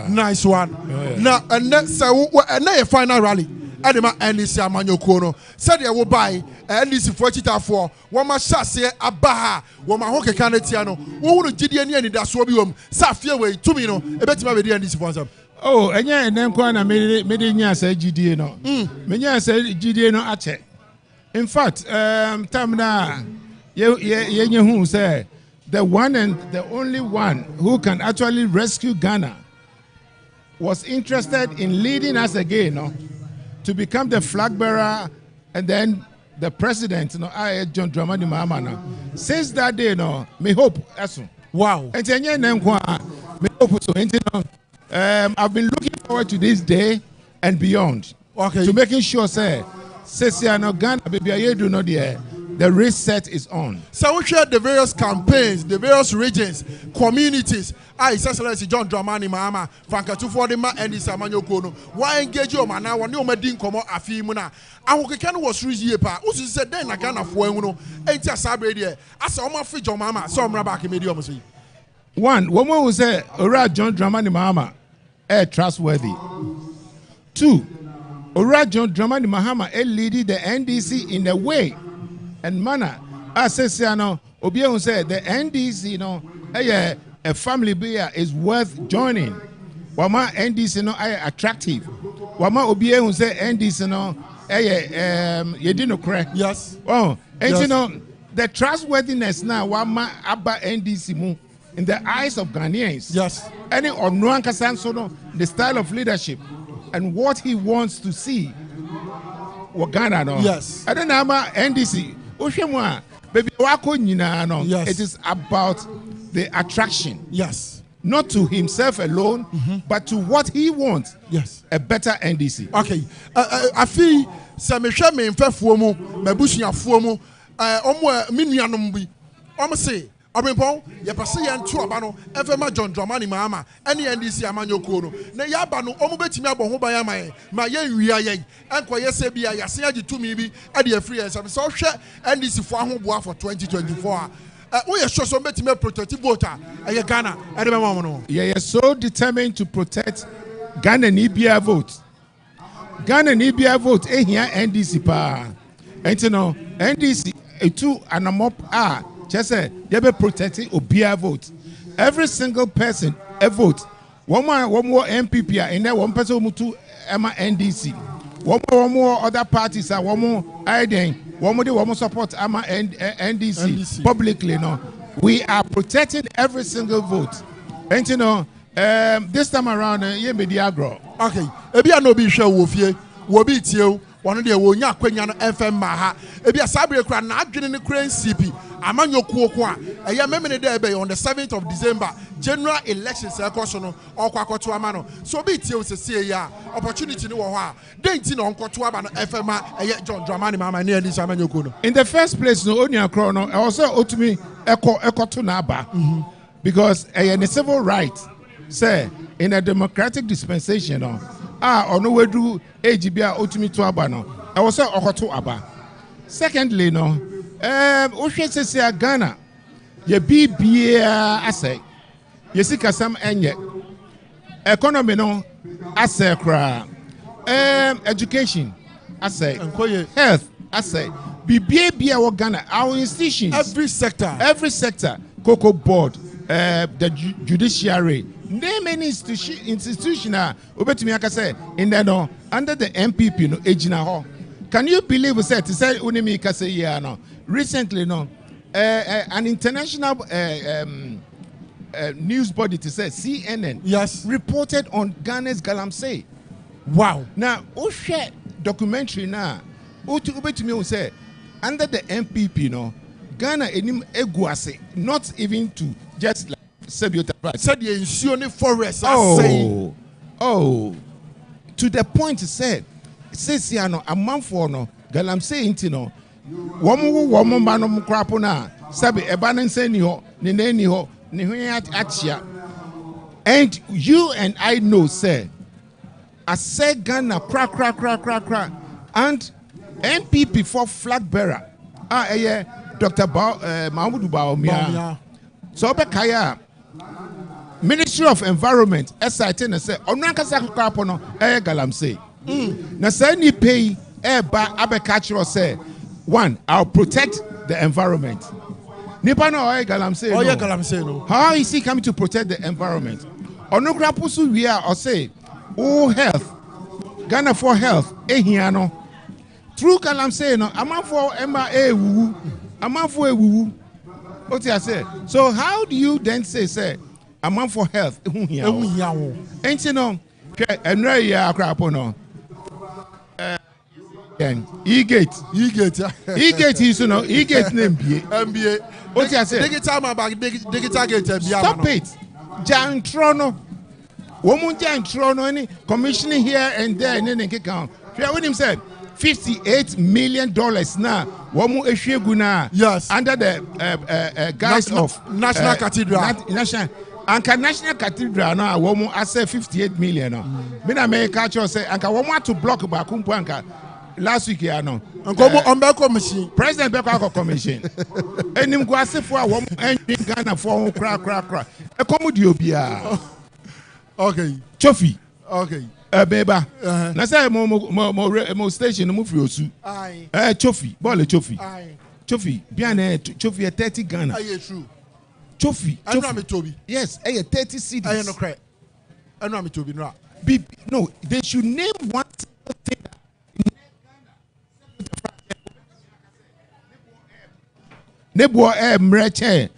nice one na and so na your final rally Edema NDC Amanyoko no said ya wo buy NDC for chitafo wo ma hyase abaha wo ma ho keka na tia no wo hu no gidie ne ani da so bi wom sa fie we tumi no ebetima be di NDC for ansam oh enye enen kwa na me de nya sa gidie no me nya sa gidie no ache in fact time na ye nye hu say the one and the only one who can actually rescue Ghana was interested in leading us again, no? To become the flag bearer and then the president, John Dramani Mahama, since that day, me hope, wow. And me hope so. I've been looking forward to this day and beyond. Okay. To making sure, Ghana, baby, do not the reset is on. So we share the various campaigns, the various regions, communities. His Excellency John Dramani Mahama, Franka Tufodima, and this Amanyo Kono. Why engage your man now? When you made incomo afimuna, and we can was reach pa. Who said then I can afford uno. Ain't a sabre as a woman for your mama. Some rabaki medium. One woman who said, "Ora John Dramani Mahama, trustworthy." Two, Ora John Dramani Mahama, leading the NDC in the way and manner. As Siano Obion said, the NDC, a family beer is worth joining. Wama NDC attractive. Wama Obion said NDC you didn't correct. Yes. Oh, and yes. The trustworthiness now Wama Abba NDC mu in the eyes of Ghanaians. Yes. Any or no the style of leadership and what he wants to see. Ghana no. Yes. I don't know about NDC. Baby, yes. It is about the attraction. Yes. Not to himself alone, but to what he wants. Yes. A better NDC. Okay. I feel some shame in Fefuomo, Mabushia Fuomo, Minianum be. Say, Orimpo, Yapasi and Tuabano, Evema John Dramani Mahama, any NDC Amanyo Kono. Na Yabano, Omubetimia Bohobayama, my ye, and Kwayasebia, Yasia to me, at the free as I'm so sure NDC for 2024. We are sure some better protective voter, Ghana, and the Mamano. Yeah, so determined to protect Ghana and EBA vote. Ghana and EBA vote, here NDC pa. And you know, NDC, two and a mop are. Just say they be protecting Obia vote. Every single person a vote. One more MPP and then one person who to NDC. One more other parties are one more ID. One more support NDC publicly. No, we are protecting every single vote. And you know, this time around, yeah, media grow. Okay, ebi ano bi share wofie, wo bi tie one day wo nya kwanya no FM maha. Ebi asabre kra na adwene ne kra NCP. Amanyokuo kwa eya memene dey be on the 7th of December general elections ekoso no okwakoto ama no so be tie osese ya opportunity ni wo ho a denti na onkoto aba no FMA eya John Dramani Mahama ne andi Amanyokuo no in the first place no only akro no also otumi ekoto na aba because a civil right say in a democratic dispensation no ono wedu age bia otumi to aba no e was okoto aba. Secondly no Oshwe Ghana, ye BBA ase, ye sikasam enye, economy no ase kra, education ase, health ase, BBA Ghana, our institutions, every sector, Cocoa Board, the judiciary, name any institution, obetumi akase in there no under the MPP no ejina ho. Can you believe we said unimi kase ya no? Recently, no, an international news body to say CNN reported on Ghana's Galamsey. Wow. Now, share documentary now. To me say under the MPP, no, Ghana enim eguase, not even to just like Sebiota. Said the ensure forest. Oh, to the point said, says no a month for no Galamsey intino. Woman man crapona, Sabi Ebanan Senio, Ninenio, Nihuat Achia. And you and I know, say, I said Ghana crack. And MPP for flag bearer. Dr. Mahmoud Baumia. So Bekaya, Ministry of Environment, SIT, say, Onanka Crapono, Galamsey. Nasani pay ba abekachiro say. One, I'll protect the environment. Nipa no oye Galamsey. Oye Galamsey no. How is he coming to protect the environment? Onukra pusu we are or say, oh health, Ghana for health, ehiano. Through Galamsey no, aman for Emma wu, aman for wu. What I say? So how do you then say, aman for health, ehiano? Ain't you know? Enre ya krapo no. E-gate. E-gate is no E-gate name MBA. What you say? Digital man back digital gate MBA. Stop it. Jan Trono. Woman Jan Trono any commissioning here and there and then account. When him said $58 million now. Woman Esheguna. Yes. Under the guise of National Cathedral. National Cathedral now. Woman I say 58 million. Me na make culture say anka woman to block ba kumpu anka. Last week, I know. Commission. President Beko Commission. And him go asif for a woman and Ghana for crack. A comedy bia. Okay. Chofi. Okay. Beba. Na say mo station no move yosu. Aye. Chofi. Ball Chofi. Aye. Chofi. Biane Chofi 30 Ghana. Aye, true. Chofi. I know me Toby. Yes, 30 cities. I know correct. I know me Toby no. No, they should name one thing. Nebo mreche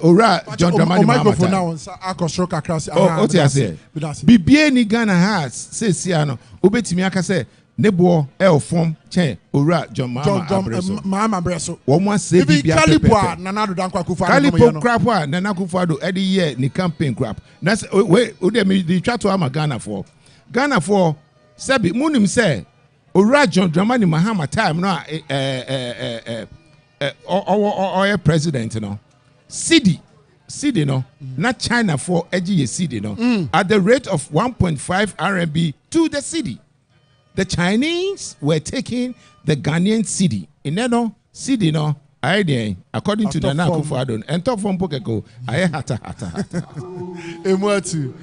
ora John Dramani microphone now akosro kakra se o ti ase bibie ni Ghana has say sia no obetimi aka say nebo form che ora John Mama Abreso wo mo ase bibia Kalipo Nana do Dankwa Akufo-Addo Kalipo crap Nana Akufo-Addo e dey year ni campaign crap na we o dey me the chat to am Ghana for sebi munim say ora John Dramani Mahama time no or president, you know. CD no, not China for edgy CD no, at the rate of 1.5 RMB to the CD. The Chinese were taking the Ghanaian CD. In no CD no, idea according to Nana Akufo-Addo and top from Pokeko, I hata.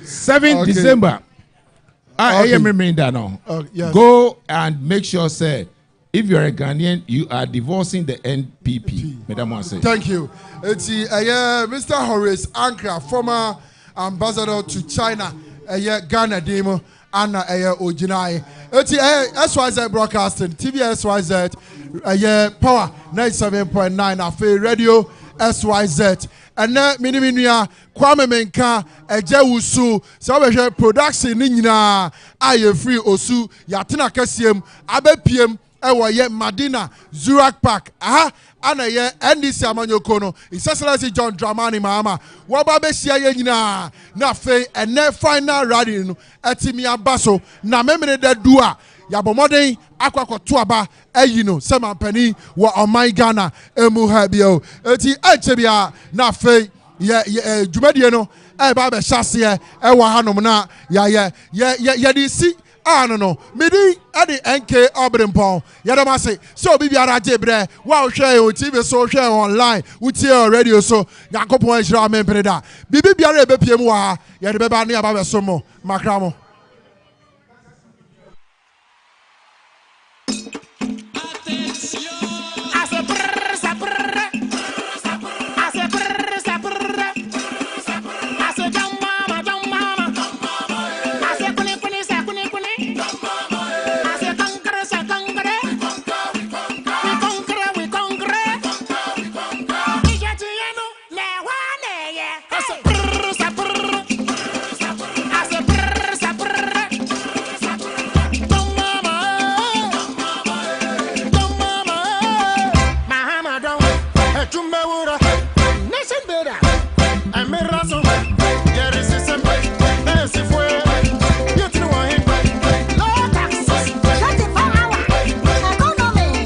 7 December. I am remembering that now. Yes. Go and make sure, say. If you're a Ghanaian, you are divorcing the NPP. Madam Ase. Thank you. It's Mr. Horace Ankra, former ambassador to China, Ghana demo, Anna Ojinai. It's SYZ Broadcasting, TV SYZ, Power 97.9, Afe Radio SYZ. And now, Miniminia, Kwame Menka, Ejewusu, Sabe production Nina, Aye Free Osu, Yatina Kasiem, Abe PM. Ewa Madina Zurak Park ana ye NDC amanyoko no Excellency John Dramani Mahama waba be sia ye nyina na fe ene final rally no etimi abaso na memene da dua ya bomoden akwakoto aba ayi no semampani wo oman Ghana emu ha bio eti achebia na fe ye dwumadie no e ba be hyase ewa hanom na ya di si no midi adi NK Obrimpon yadamase so bibiara jebre wa hwe o TV so hwe online utie radio so yakopon hira mempreda bibiara ebepiem wa yade beba ne aba beso mo makramo Nation better, and me